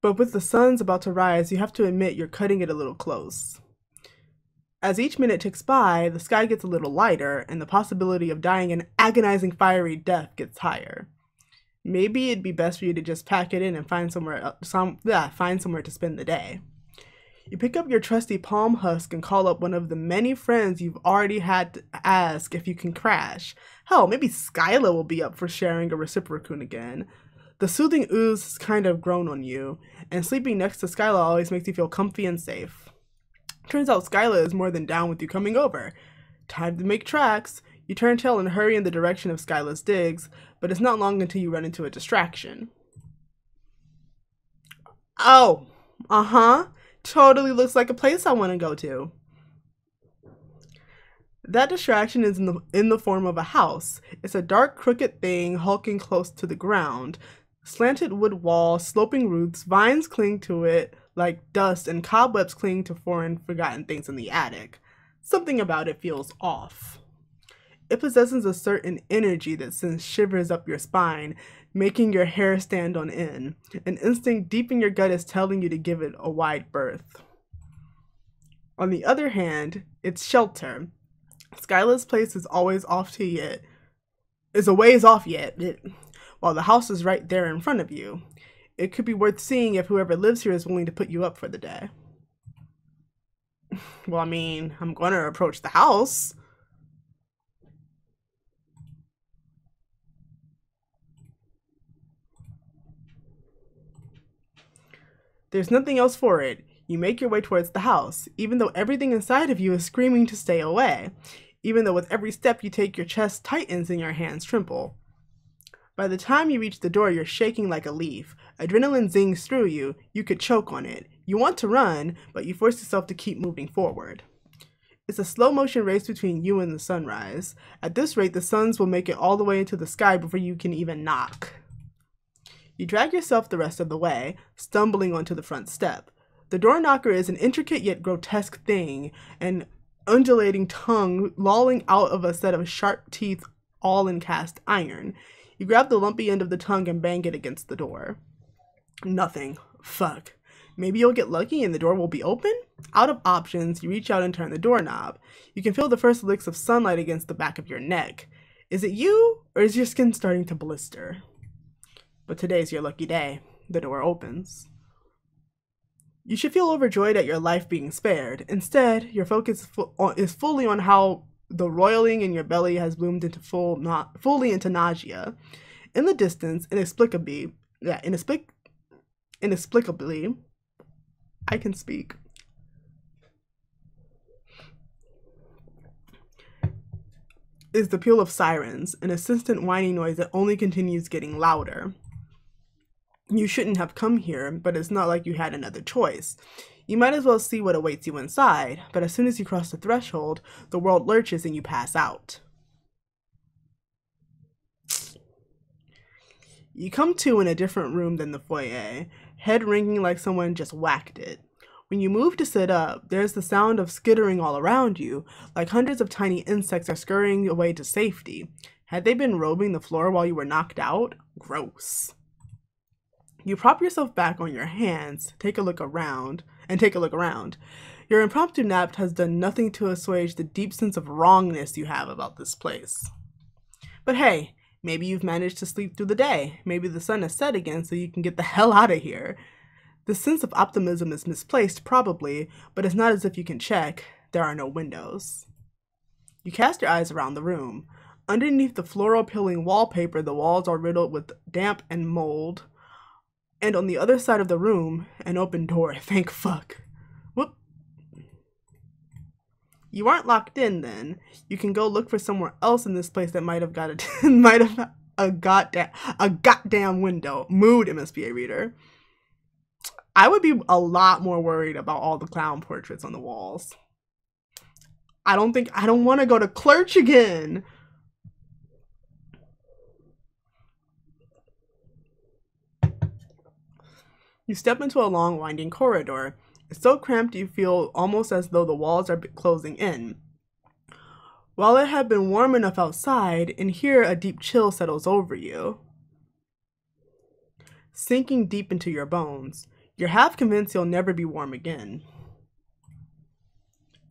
But with the sun's about to rise, you have to admit you're cutting it a little close. As each minute ticks by, the sky gets a little lighter, and the possibility of dying an agonizing fiery death gets higher. Maybe it'd be best for you to just pack it in and find somewhere to spend the day. You pick up your trusty palm husk and call up one of the many friends you've already had to ask if you can crash. Hell, maybe Skyla will be up for sharing a reciprocoon again. The soothing ooze has kind of grown on you, and sleeping next to Skyla always makes you feel comfy and safe. Turns out Skyla is more than down with you coming over. Time to make tracks. You turn tail and hurry in the direction of Skyla's digs, but it's not long until you run into a distraction. Oh, totally looks like a place I want to go to. That distraction is in the form of a house. It's a dark, crooked thing hulking close to the ground. Slanted wood walls, sloping roofs, vines cling to it like dust, and cobwebs cling to foreign, forgotten things in the attic. Something about it feels off. It possesses a certain energy that sends shivers up your spine, making your hair stand on end. An instinct deep in your gut is telling you to give it a wide berth. On the other hand, it's shelter. Skyla's place is always a ways off yet, while the house is right there in front of you. It could be worth seeing if whoever lives here is willing to put you up for the day. Well, I mean, I'm going to approach the house. There's nothing else for it. You make your way towards the house, even though everything inside of you is screaming to stay away. Even though with every step you take, your chest tightens and your hands tremble. By the time you reach the door, you're shaking like a leaf. Adrenaline zings through you. You could choke on it. You want to run, but you force yourself to keep moving forward. It's a slow motion race between you and the sunrise. At this rate, the suns will make it all the way into the sky before you can even knock. You drag yourself the rest of the way, stumbling onto the front step. The door knocker is an intricate yet grotesque thing, an undulating tongue lolling out of a set of sharp teeth all in cast iron. You grab the lumpy end of the tongue and bang it against the door. Nothing. Fuck. Maybe you'll get lucky and the door will be open? Out of options, you reach out and turn the doorknob. You can feel the first licks of sunlight against the back of your neck. Is it you, or is your skin starting to blister? But today's your lucky day. The door opens. You should feel overjoyed at your life being spared. Instead, your focus is fully on how the roiling in your belly has bloomed into fully into nausea. In the distance, inexplicably, I can speak. Is the peal of sirens, an insistent whining noise that only continues getting louder. You shouldn't have come here, but it's not like you had another choice. You might as well see what awaits you inside, but as soon as you cross the threshold, the world lurches and you pass out. You come to in a different room than the foyer, head ringing like someone just whacked it. When you move to sit up, there's the sound of skittering all around you, like hundreds of tiny insects are scurrying away to safety. Had they been roaming the floor while you were knocked out? Gross. You prop yourself back on your hands, take a look around. Your impromptu nap has done nothing to assuage the deep sense of wrongness you have about this place. But hey, maybe you've managed to sleep through the day. Maybe the sun has set again so you can get the hell out of here. The sense of optimism is misplaced, probably, but it's not as if you can check. There are no windows. You cast your eyes around the room. Underneath the floral-peeling wallpaper, the walls are riddled with damp and mold. And on the other side of the room, an open door. Thank fuck. Whoop. You aren't locked in then. You can go look for somewhere else in this place that might have a goddamn window. Mood, MSPA reader. I would be a lot more worried about all the clown portraits on the walls. I don't want to go to Clerch again. You step into a long, winding corridor. It's so cramped you feel almost as though the walls are closing in. While it had been warm enough outside, in here a deep chill settles over you, sinking deep into your bones. You're half convinced you'll never be warm again.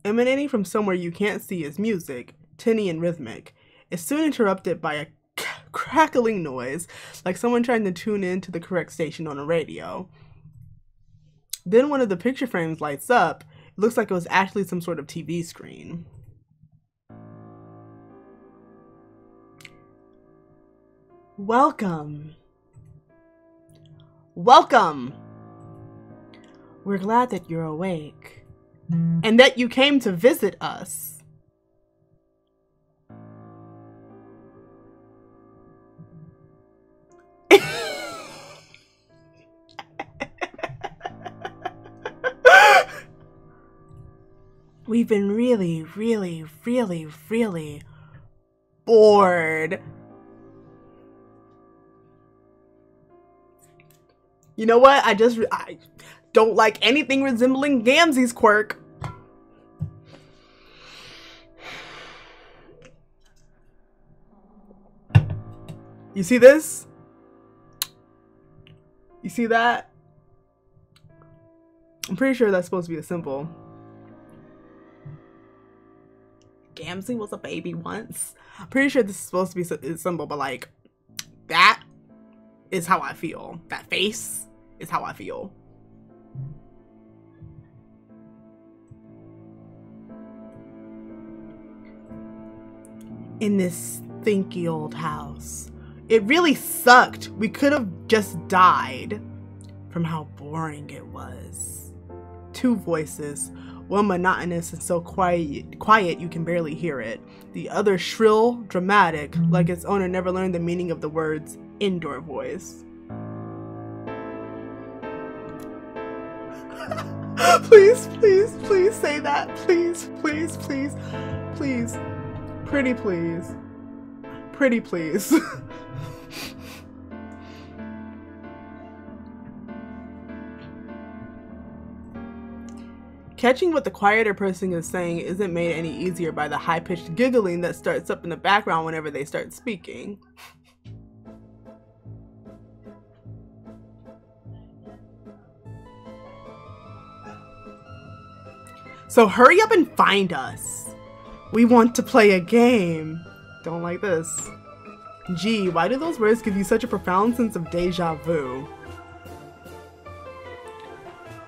Emanating from somewhere you can't see is music, tinny and rhythmic. It's soon interrupted by a crackling noise, like someone trying to tune in to the correct station on a radio. Then one of the picture frames lights up. It looks like it was actually some sort of TV screen. Welcome. Welcome. We're glad that you're awake and that you came to visit us. We've been really bored. You know what? I don't like anything resembling Gamzee's quirk. You see this? You see that? I'm pretty sure that's supposed to be a symbol. Gamzee was a baby once. I'm pretty sure this is supposed to be a symbol, but like, that is how I feel. That face is how I feel. In this stinky old house. It really sucked. We could have just died from how boring it was. Two voices. One monotonous and so quiet you can barely hear it. The other shrill, dramatic, like its owner never learned the meaning of the words indoor voice. Please, please, please say that. Please, please, please, please. Pretty please. Pretty please. Catching what the quieter person is saying isn't made any easier by the high-pitched giggling that starts up in the background whenever they start speaking. So hurry up and find us. We want to play a game. Don't like this. Gee, why do those words give you such a profound sense of deja vu?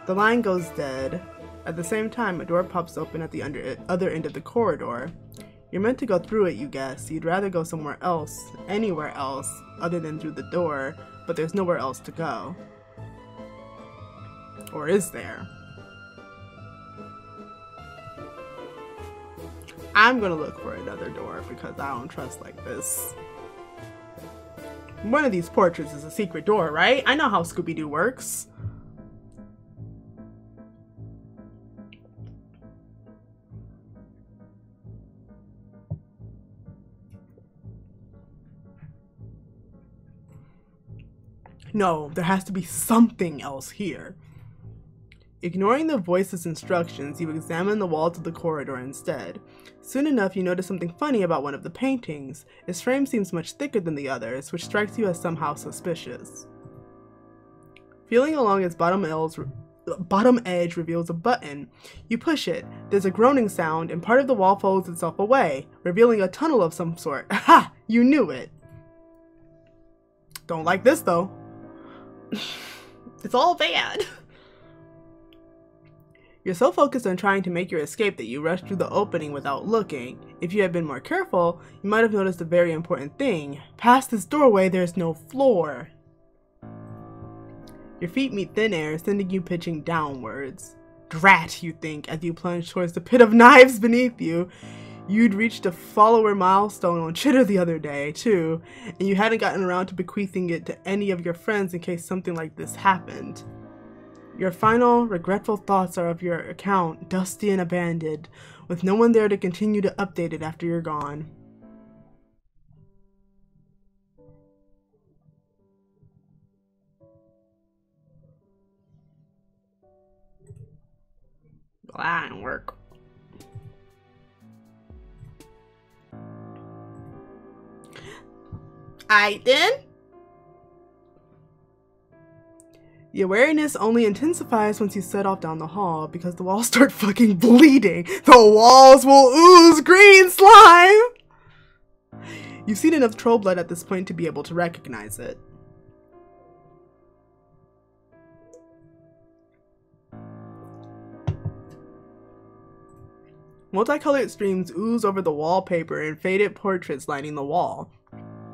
The line goes dead. At the same time, a door pops open at the other end of the corridor. You're meant to go through it, you guess. You'd rather go somewhere else, anywhere else, other than through the door, but there's nowhere else to go. Or is there? I'm gonna look for another door because I don't trust like this. One of these portraits is a secret door, right? I know how Scooby-Doo works. No, there has to be something else here. Ignoring the voice's instructions, you examine the walls of the corridor instead. Soon enough, you notice something funny about one of the paintings. Its frame seems much thicker than the others, which strikes you as somehow suspicious. Feeling along its bottom edge reveals a button. You push it. There's a groaning sound, and part of the wall folds itself away, revealing a tunnel of some sort. Aha! You knew it! Don't like this, though. It's all bad. You're so focused on trying to make your escape that you rush through the opening without looking. If you had been more careful, you might have noticed a very important thing. Past this doorway, there's no floor. Your feet meet thin air, sending you pitching downwards. Drat, you think, as you plunge towards the pit of knives beneath you. You'd reached a follower milestone on Chitter the other day, too, and you hadn't gotten around to bequeathing it to any of your friends in case something like this happened. Your final, regretful thoughts are of your account, dusty and abandoned, with no one there to continue to update it after you're gone. Well, that didn't work. Aight then. The awareness only intensifies once you set off down the hall because the walls start fucking bleeding. The walls will ooze green slime! You've seen enough troll blood at this point to be able to recognize it. Multicolored streams ooze over the wallpaper and faded portraits lining the wall,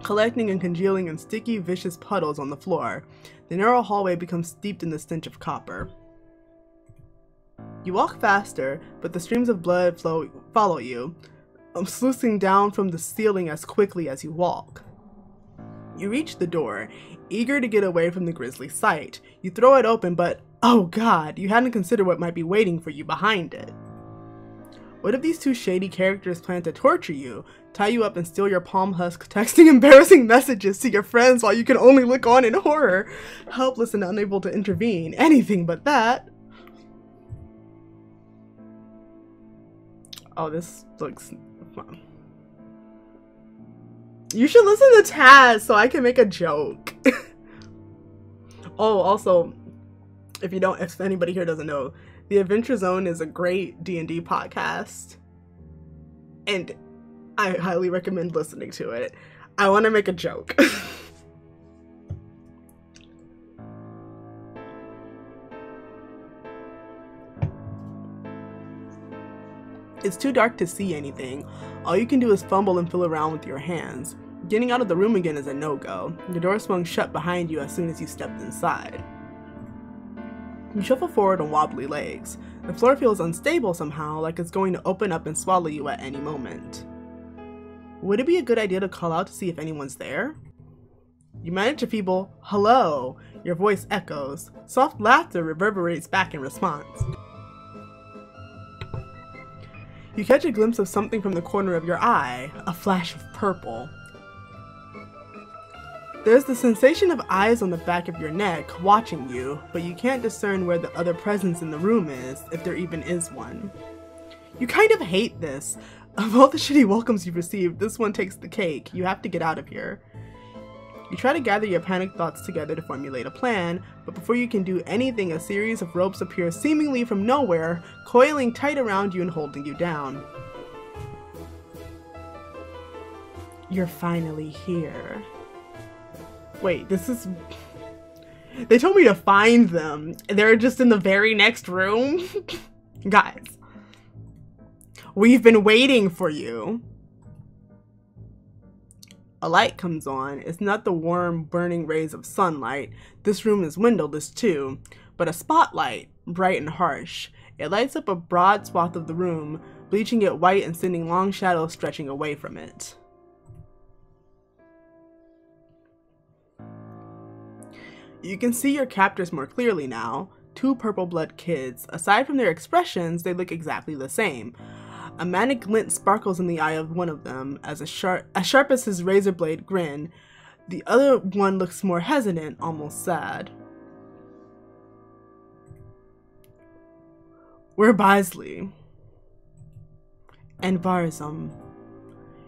collecting and congealing in sticky, vicious puddles on the floor. The narrow hallway becomes steeped in the stench of copper. You walk faster, but the streams of blood follow you, sluicing down from the ceiling as quickly as you walk. You reach the door, eager to get away from the grisly sight. You throw it open, but oh god, you hadn't considered what might be waiting for you behind it. What if these two shady characters plan to torture you, tie you up and steal your palm husk, texting embarrassing messages to your friends while you can only look on in horror, helpless and unable to intervene? Anything but that. Oh, this looks fun. You should listen to Taz so I can make a joke. Oh, also, if anybody here doesn't know, The Adventure Zone is a great D&D podcast, and I highly recommend listening to it. I want to make a joke. It's too dark to see anything. All you can do is fumble and fill around with your hands. Getting out of the room again is a no-go. The door swung shut behind you as soon as you stepped inside. You shuffle forward on wobbly legs. The floor feels unstable somehow, like it's going to open up and swallow you at any moment. Would it be a good idea to call out to see if anyone's there? You manage a feeble hello. Your voice echoes. Soft laughter reverberates back in response. You catch a glimpse of something from the corner of your eye, a flash of purple. There's the sensation of eyes on the back of your neck, watching you, but you can't discern where the other presence in the room is, if there even is one. You kind of hate this. Of all the shitty welcomes you've received, this one takes the cake. You have to get out of here. You try to gather your panicked thoughts together to formulate a plan, but before you can do anything, a series of ropes appear seemingly from nowhere, coiling tight around you and holding you down. You're finally here. Wait, this is... They told me to find them. They're just in the very next room? Guys. We've been waiting for you. A light comes on. It's not the warm, burning rays of sunlight. This room is windowless too, but a spotlight, bright and harsh. It lights up a broad swath of the room, bleaching it white and sending long shadows stretching away from it. You can see your captors more clearly now. Two purple blood kids. Aside from their expressions, they look exactly the same. A manic glint sparkles in the eye of one of them, as sharp as his razor blade grin. The other one looks more hesitant, almost sad. We're Baizli. And Barzum.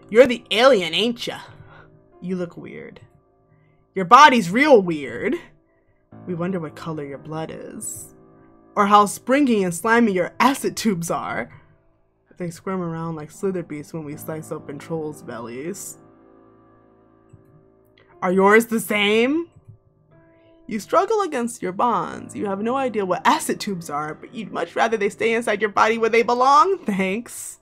You're the alien, ain't ya? You look weird. Your body's real weird. We wonder what color your blood is. Or how springy and slimy your acid tubes are. They squirm around like slither beasts when we slice open trolls' bellies. Are yours the same? You struggle against your bonds. You have no idea what acid tubes are, but you'd much rather they stay inside your body where they belong? Thanks.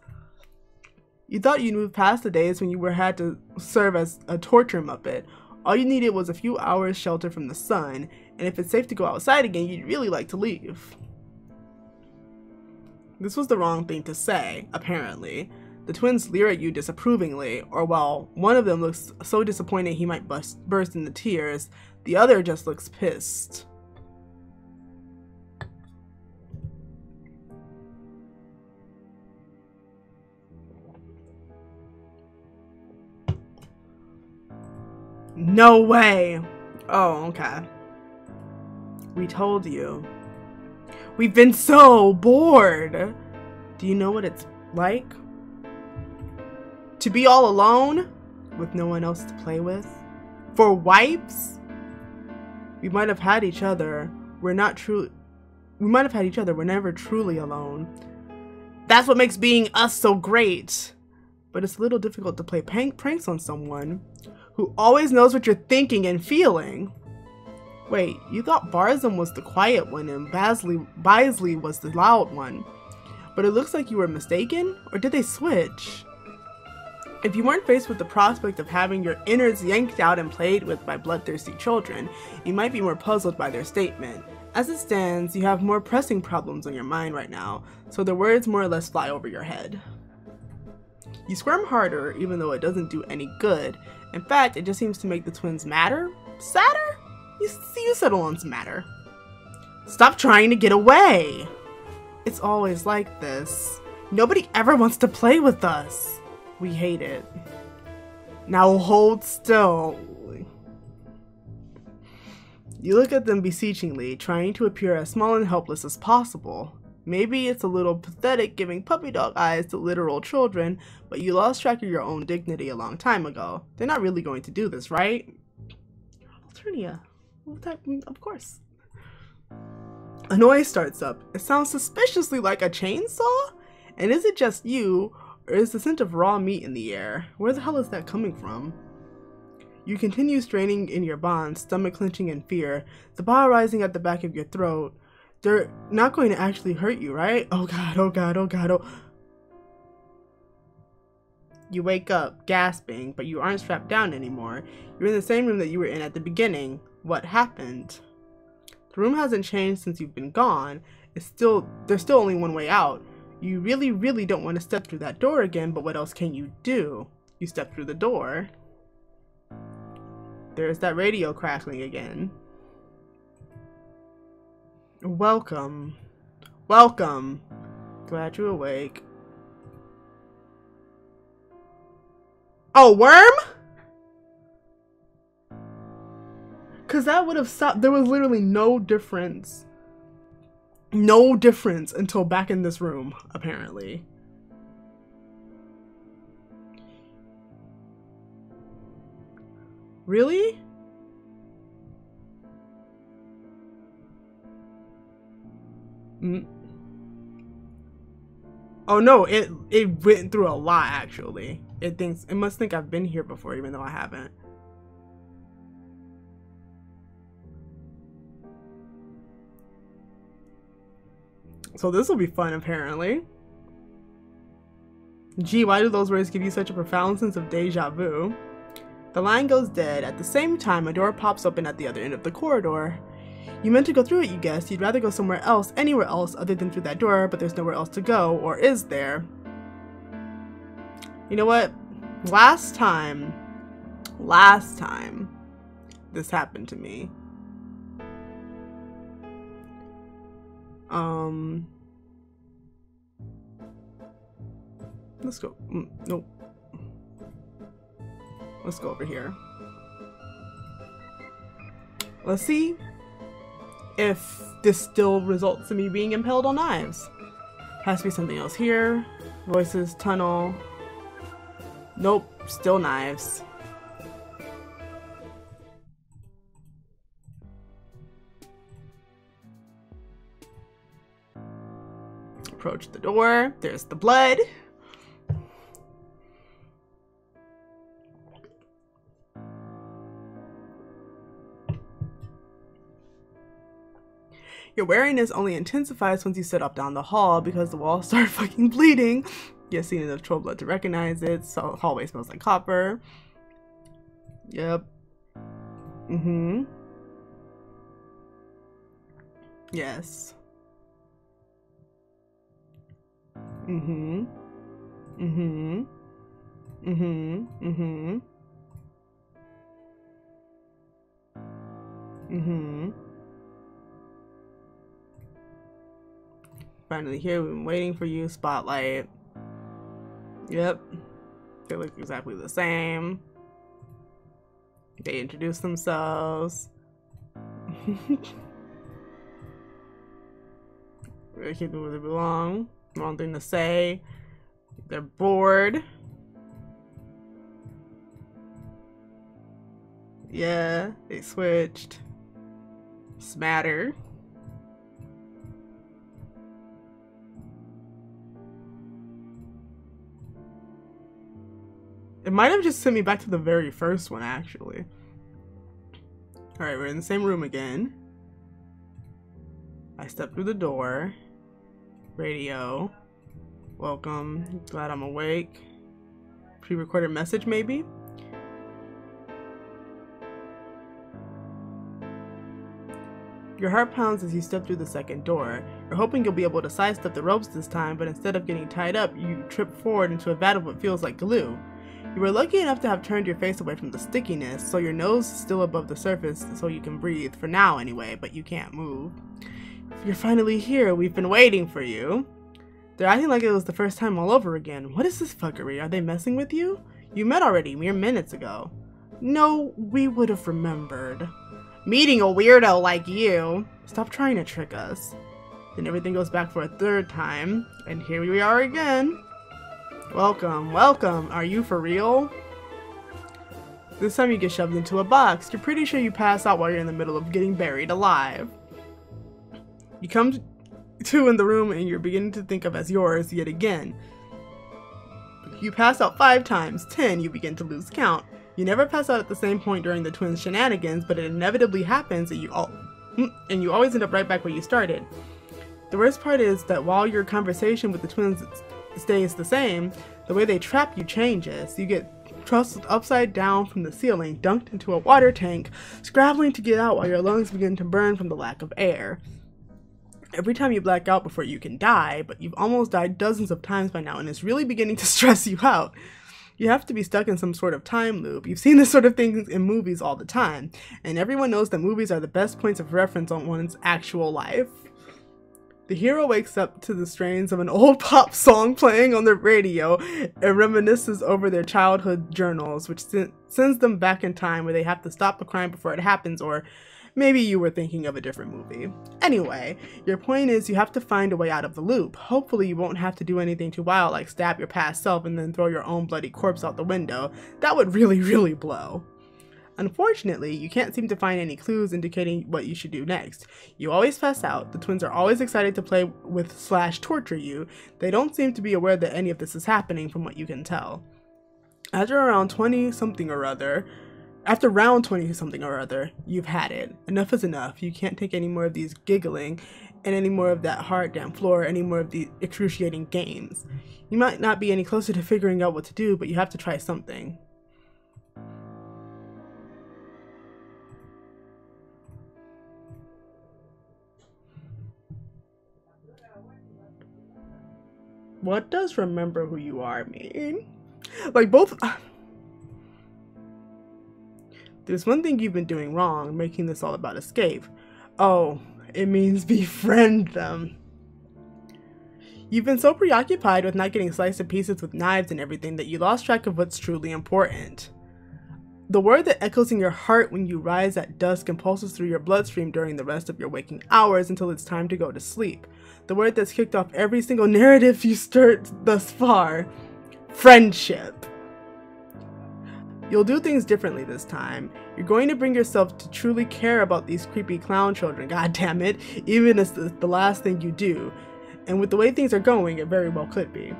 You thought you'd moved past the days when you had to serve as a torture muppet. All you needed was a few hours shelter from the sun, and if it's safe to go outside again, you'd really like to leave. This was the wrong thing to say, apparently. The twins leer at you disapprovingly, or while one of them looks so disappointed he might burst into tears, the other just looks pissed. No way! Oh, okay. We told you. We've been so bored! Do you know what it's like? To be all alone? With no one else to play with? For wipes? We might have had each other, we might have had each other. We're never truly alone. That's what makes being us so great. But it's a little difficult to play pranks on someone who always knows what you're thinking and feeling. Wait, you thought Barzum was the quiet one and Baizli was the loud one. But it looks like you were mistaken? Or did they switch? If you weren't faced with the prospect of having your innards yanked out and played with by bloodthirsty children, you might be more puzzled by their statement. As it stands, you have more pressing problems on your mind right now, so the words more or less fly over your head. You squirm harder, even though it doesn't do any good. In fact, it just seems to make the twins madder? Sadder? You settle on some matter. Stop trying to get away! It's always like this. Nobody ever wants to play with us. We hate it. Now hold still. You look at them beseechingly, trying to appear as small and helpless as possible. Maybe it's a little pathetic giving puppy dog eyes to literal children, but you lost track of your own dignity a long time ago. They're not really going to do this, right? Alternia. Of course. A noise starts up. It sounds suspiciously like a chainsaw? And is it just you, or is the scent of raw meat in the air? Where the hell is that coming from? You continue straining in your bonds, stomach clenching in fear, the bile rising at the back of your throat. They're not going to actually hurt you, right? Oh god, oh god, oh god, oh. You wake up, gasping, but you aren't strapped down anymore. You're in the same room that you were in at the beginning. What happened? The room hasn't changed since you've been gone. There's still only one way out. You really don't want to step through that door again, but what else can you do? You step through the door. There's that radio crackling again. Welcome. Welcome. Glad you're awake. Oh, worm? Because that would have stopped. There was literally no difference. No difference until back in this room, apparently. Really? Oh no, it went through a lot actually. It must think I've been here before even though I haven't. So this will be fun apparently. Gee, why do those words give you such a profound sense of deja vu? The line goes dead. At the same time, a door pops open at the other end of the corridor. You meant to go through it, you guess. You'd rather go somewhere else, anywhere else other than through that door, but there's nowhere else to go, or is there? You know what? Last time this happened to me. Let's go. Nope. Let's go over here. Let's see if this still results in me being impaled on knives. Has to be something else here. Voices, tunnel. Nope, still knives. Approach the door. There's the blood. Your wariness only intensifies once you set up down the hall because the walls start fucking bleeding. You've seen enough troll blood to recognize it. So hallway smells like copper. Yep. Yes. Finally here, we've been waiting for you. Spotlight. Yep. They look exactly the same. They introduce themselves. They keep them where they belong. Wrong thing to say. They're bored. Yeah, they switched. Smatter. It might have just sent me back to the very first one, actually. Alright, we're in the same room again. I step through the door. Radio. Welcome. Glad I'm awake. Pre-recorded message, maybe? Your heart pounds as you step through the second door. You're hoping you'll be able to sidestep the ropes this time, but instead of getting tied up, you trip forward into a vat of what feels like glue. You were lucky enough to have turned your face away from the stickiness, so your nose is still above the surface so you can breathe, for now anyway, but you can't move. You're finally here. We've been waiting for you. They're acting like it was the first time all over again. What is this fuckery? Are they messing with you? You met already, mere minutes ago. No, we would have remembered. Meeting a weirdo like you. Stop trying to trick us. Then everything goes back for a third time, and here we are again. Welcome, welcome. Are you for real? This time you get shoved into a box. You're pretty sure you pass out while you're in the middle of getting buried alive. You come to in the room and you're beginning to think of as yours yet again. You pass out 5 times, 10, you begin to lose count. You never pass out at the same point during the twins' shenanigans, but it inevitably happens and you always end up right back where you started. The worst part is that while your conversation with the twins stays the same, the way they trap you changes. You get tossed upside down from the ceiling, dunked into a water tank, scrabbling to get out while your lungs begin to burn from the lack of air. Every time you black out before you can die, but you've almost died dozens of times by now and it's really beginning to stress you out. You have to be stuck in some sort of time loop. You've seen this sort of thing in movies all the time, and everyone knows that movies are the best points of reference on one's actual life. The hero wakes up to the strains of an old pop song playing on the radio and reminisces over their childhood journals, which sends them back in time where they have to stop the crime before it happens, or maybe you were thinking of a different movie. Anyway, your point is you have to find a way out of the loop. Hopefully you won't have to do anything too wild like stab your past self and then throw your own bloody corpse out the window. That would really blow. Unfortunately, you can't seem to find any clues indicating what you should do next. You always pass out. The twins are always excited to play with / torture you. They don't seem to be aware that any of this is happening from what you can tell. After round 20-something or other, you've had it. Enough is enough. You can't take any more of these giggling and any more of that hard damn floor, any more of the excruciating games. You might not be any closer to figuring out what to do, but you have to try something. What does remember who you are mean? Like both... There's one thing you've been doing wrong, making this all about escape. Oh, it means befriend them. You've been so preoccupied with not getting sliced to pieces with knives and everything that you lost track of what's truly important. The word that echoes in your heart when you rise at dusk and pulses through your bloodstream during the rest of your waking hours until it's time to go to sleep. The word that's kicked off every single narrative you stirred thus far. Friendship. You'll do things differently this time. You're going to bring yourself to truly care about these creepy clown children, god damn it, even if it's the last thing you do. And with the way things are going, it very well could be.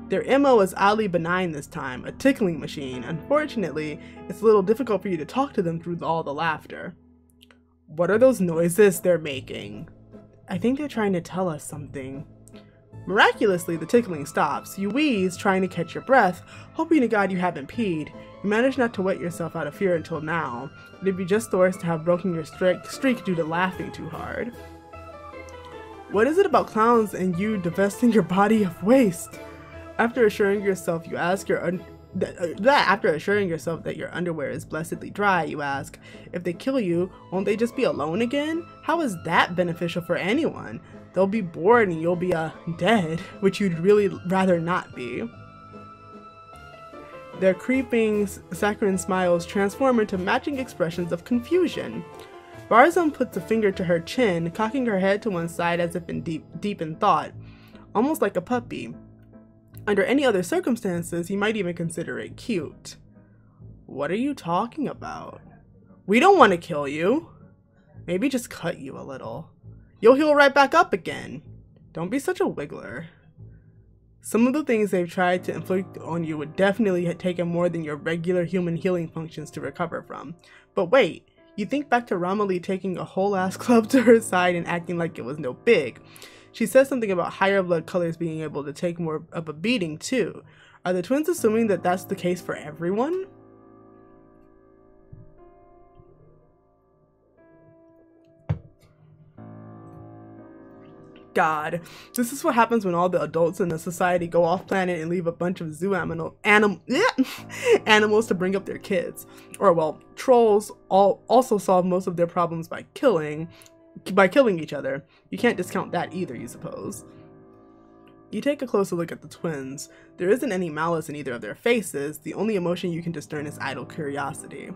Their MO is oddly benign this time, a tickling machine. Unfortunately, it's a little difficult for you to talk to them through all the laughter. What are those noises they're making? I think they're trying to tell us something. Miraculously, the tickling stops. You wheeze, trying to catch your breath, hoping to God you haven't peed. You manage not to wet yourself out of fear until now. It'd be just the worst to have broken your streak due to laughing too hard. What is it about clowns and you divesting your body of waste? After assuring yourself that your underwear is blessedly dry, you ask, if they kill you, won't they just be alone again? How is that beneficial for anyone? They'll be bored and you'll be dead, which you'd really rather not be. Their creeping, saccharine smiles transform into matching expressions of confusion. Barzum puts a finger to her chin, cocking her head to one side as if in deep in thought, almost like a puppy. Under any other circumstances, you might even consider it cute. What are you talking about? We don't want to kill you. Maybe just cut you a little. You'll heal right back up again. Don't be such a wiggler. Some of the things they've tried to inflict on you would definitely have taken more than your regular human healing functions to recover from. But wait, you think back to Romilly taking a whole ass club to her side and acting like it was no big. She says something about higher blood colors being able to take more of a beating too. Are the twins assuming that that's the case for everyone? God, this is what happens when all the adults in the society go off planet and leave a bunch of zoo animals to bring up their kids. Or well, trolls also solve most of their problems by killing each other. You can't discount that either, you suppose. You take a closer look at the twins. There isn't any malice in either of their faces. The only emotion you can discern is idle curiosity.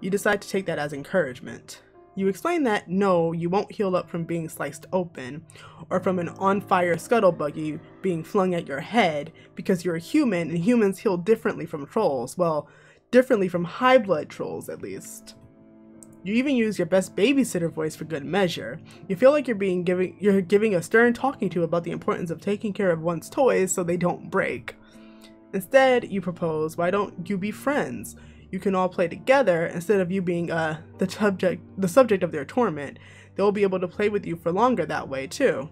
You decide to take that as encouragement. You explain that, no, you won't heal up from being sliced open, or from an on-fire scuttle buggy being flung at your head, because you're a human and humans heal differently from trolls. Well, differently from high-blood trolls, at least. You even use your best babysitter voice for good measure. You feel like you're giving a stern talking to about the importance of taking care of one's toys so they don't break. Instead, you propose, why don't you be friends? You can all play together instead of you being the subject of their torment. They'll be able to play with you for longer that way too.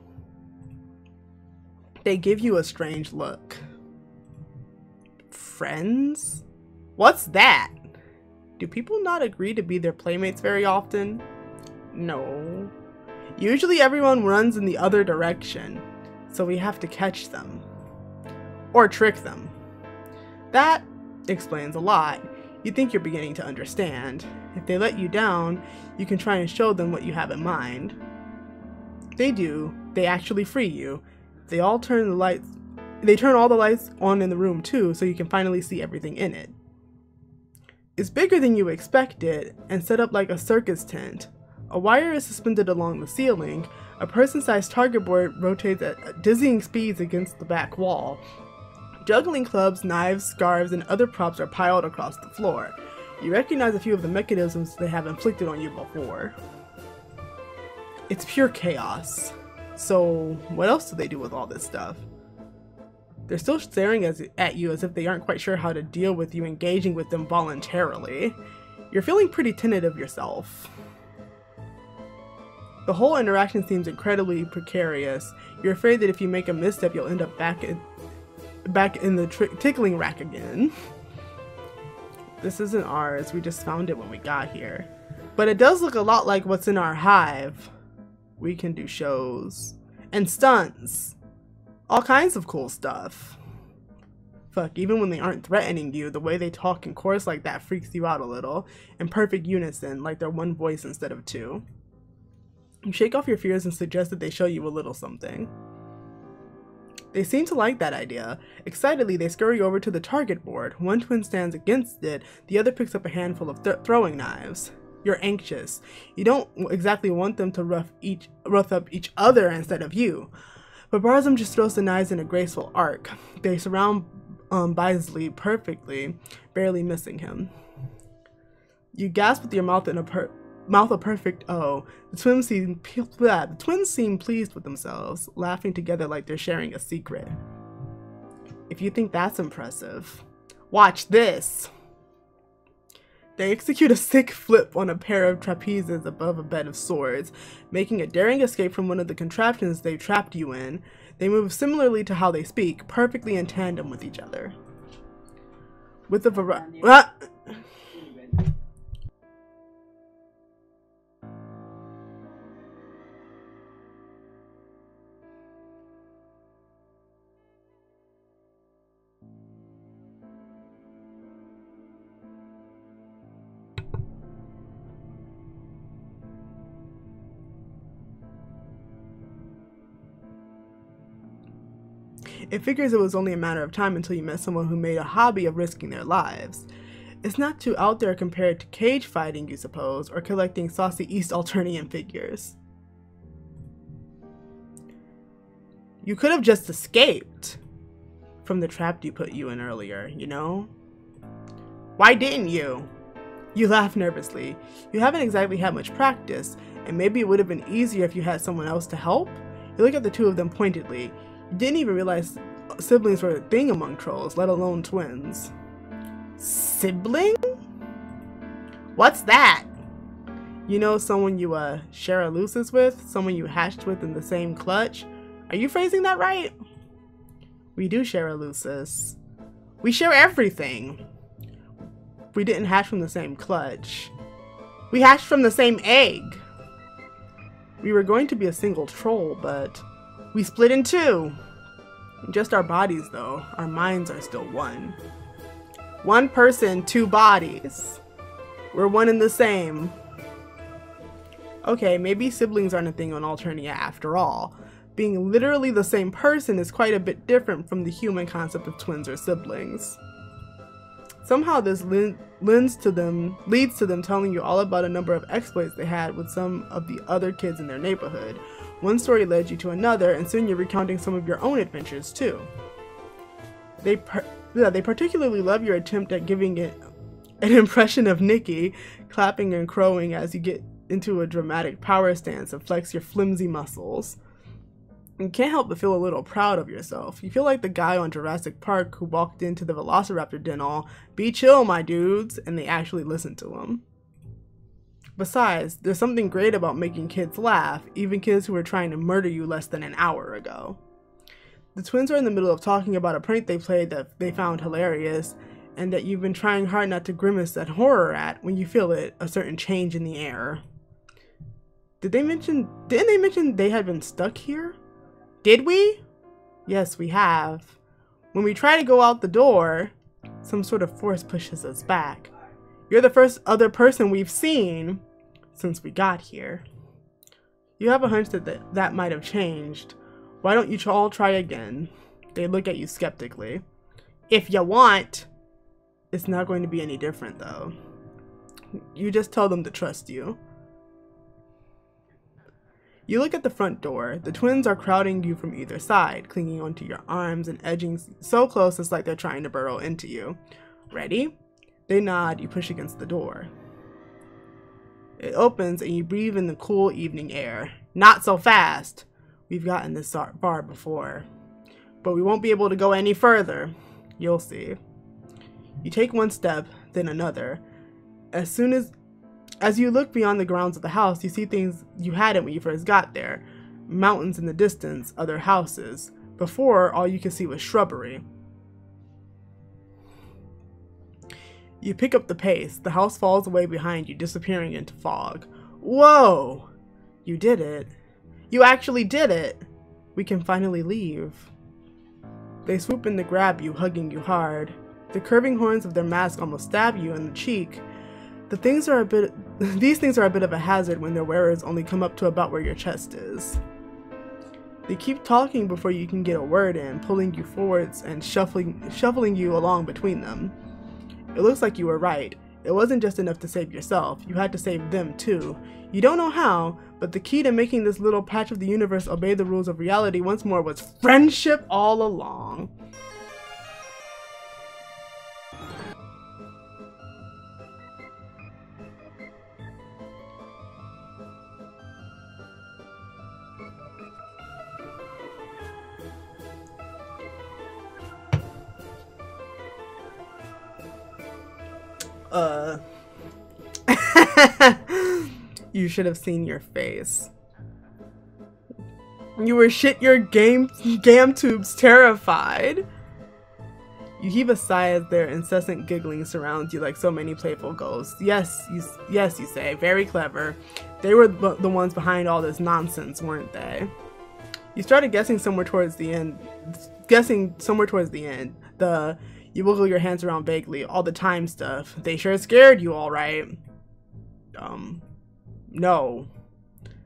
They give you a strange look. Friends? What's that? Do people not agree to be their playmates very often? No. Usually everyone runs in the other direction, so we have to catch them. Or trick them. That explains a lot. You think you're beginning to understand. If they let you down, you can try and show them what you have in mind. They do. They actually free you. They turn all the lights on in the room too, so you can finally see everything in it. It's bigger than you expected and set up like a circus tent. A wire is suspended along the ceiling. A person-sized target board rotates at dizzying speeds against the back wall. Juggling clubs, knives, scarves, and other props are piled across the floor. You recognize a few of the mechanisms they have inflicted on you before. It's pure chaos. So, what else do they do with all this stuff? They're still staring at you as if they aren't quite sure how to deal with you engaging with them voluntarily. You're feeling pretty tentative yourself. The whole interaction seems incredibly precarious. You're afraid that if you make a misstep, you'll end up back in the tickling rack again. This isn't ours, we just found it when we got here. But it does look a lot like what's in our hive. We can do shows and stunts. All kinds of cool stuff. Fuck, even when they aren't threatening you, the way they talk in chorus like that freaks you out a little. In perfect unison, like they're one voice instead of two. You shake off your fears and suggest that they show you a little something. They seem to like that idea. Excitedly, they scurry over to the target board. One twin stands against it, the other picks up a handful of throwing knives. You're anxious. You don't exactly want them to rough up each other instead of you. But Barzum just throws the knives in a graceful arc. They surround Baizli perfectly, barely missing him. You gasp with your mouth in a perfect O. The twins seem pleased with themselves, laughing together like they're sharing a secret. If you think that's impressive, watch this! They execute a sick flip on a pair of trapezes above a bed of swords, making a daring escape from one of the contraptions they trapped you in. They move similarly to how they speak, perfectly in tandem with each other. With a variety. It figures it was only a matter of time until you met someone who made a hobby of risking their lives. It's not too out there compared to cage fighting, you suppose, or collecting saucy East Alternian figures. You could have just escaped from the trap you put you in earlier, you know? Why didn't you? You laugh nervously. You haven't exactly had much practice, and maybe it would have been easier if you had someone else to help. You look at the two of them pointedly. You didn't even realize siblings were a thing among trolls, let alone twins. Sibling? What's that? You know, someone you share a lucis with? Someone you hatched with in the same clutch? Are you phrasing that right? We do share a lucis. We share everything. We didn't hatch from the same clutch. We hatched from the same egg. We were going to be a single troll, but we split in two. Just our bodies, though. Our minds are still one. One person, two bodies. We're one and the same. Okay, maybe siblings aren't a thing on Alternia after all. Being literally the same person is quite a bit different from the human concept of twins or siblings. Somehow this leads to them telling you all about a number of exploits they had with some of the other kids in their neighborhood. One story led you to another, and soon you're recounting some of your own adventures too. They particularly love your attempt at giving it an impression of Nihkee, clapping and crowing as you get into a dramatic power stance and flex your flimsy muscles. You can't help but feel a little proud of yourself. You feel like the guy on Jurassic Park who walked into the Velociraptor den all, "Be chill, my dudes," and they actually listened to him. Besides, there's something great about making kids laugh, even kids who were trying to murder you less than an hour ago. The twins are in the middle of talking about a prank they played that they found hilarious, and that you've been trying hard not to grimace at horror at when you feel it, a certain change in the air. Didn't they mention they had been stuck here? Did we? Yes, we have. When we try to go out the door, some sort of force pushes us back. You're the first other person we've seen since we got here. You have a hunch that might have changed. Why don't you all try again? They look at you skeptically. If you want. It's not going to be any different though. You just tell them to trust you. You look at the front door. The twins are crowding you from either side, clinging onto your arms and edging so close it's like they're trying to burrow into you. Ready? They nod, you push against the door. It opens and you breathe in the cool evening air. Not so fast! We've gotten this far before. But we won't be able to go any further. You'll see. You take one step, then another. As you look beyond the grounds of the house, you see things you hadn't when you first got there. Mountains in the distance, other houses. Before, all you could see was shrubbery. You pick up the pace. The house falls away behind you, disappearing into fog. Whoa! You did it. You actually did it! We can finally leave. They swoop in to grab you, hugging you hard. The curving horns of their mask almost stab you in the cheek. These things are a bit of a hazard when their wearers only come up to about where your chest is. They keep talking before you can get a word in, pulling you forwards and shuffling you along between them. It looks like you were right. It wasn't just enough to save yourself. You had to save them too. You don't know how, but the key to making this little patch of the universe obey the rules of reality once more was friendship all along. You should have seen your face. You were shit your gam tubes terrified. You heave a sigh as their incessant giggling surrounds you like so many playful ghosts. Yes, you say. Very clever. They were the ones behind all this nonsense, weren't they? You started guessing somewhere towards the end. You wiggle your hands around vaguely. All the time stuff. They sure scared you, all right. No.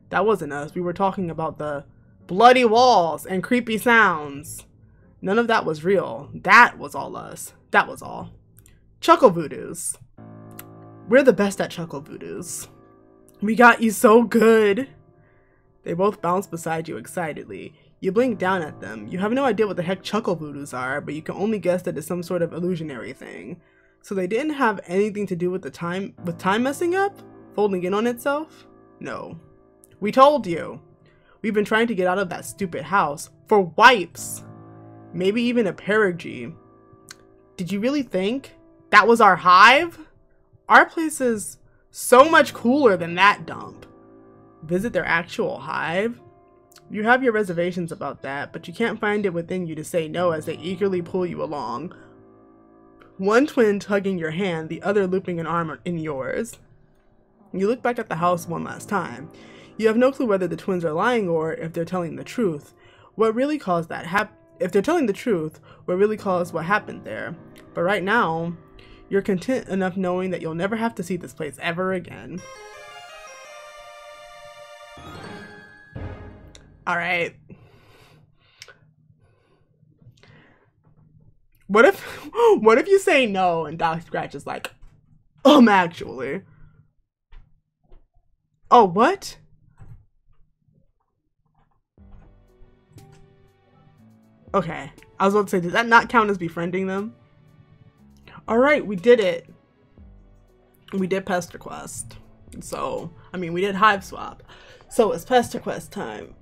That wasn't us. We were talking about the bloody walls and creepy sounds. None of that was real. That was all us. That was all. Chuckle voodoos. We're the best at chuckle voodoos. We got you so good. They both bounce beside you excitedly. You blink down at them. You have no idea what the heck chuckle voodoos are, but you can only guess that it's some sort of illusionary thing. So they didn't have anything to do with time messing up? Folding in on itself? No. We told you. We've been trying to get out of that stupid house for wipes. maybe even a perigee. Did you really think that was our hive? Our place is so much cooler than that dump. Visit their actual hive? You have your reservations about that, but you can't find it within you to say no as they eagerly pull you along. One twin tugging your hand, the other looping an arm in yours. You look back at the house one last time. You have no clue whether the twins are lying or if they're telling the truth. What really caused that if they're telling the truth, what really caused what happened there. But right now, you're content enough knowing that you'll never have to see this place ever again. Alright. What if you say no and Doc Scratch is like, actually. Oh, what? Okay. I was about to say, does that not count as befriending them? Alright, we did it. We did Pester Quest. So, I mean, we did Hive Swap. So it's Pester Quest time.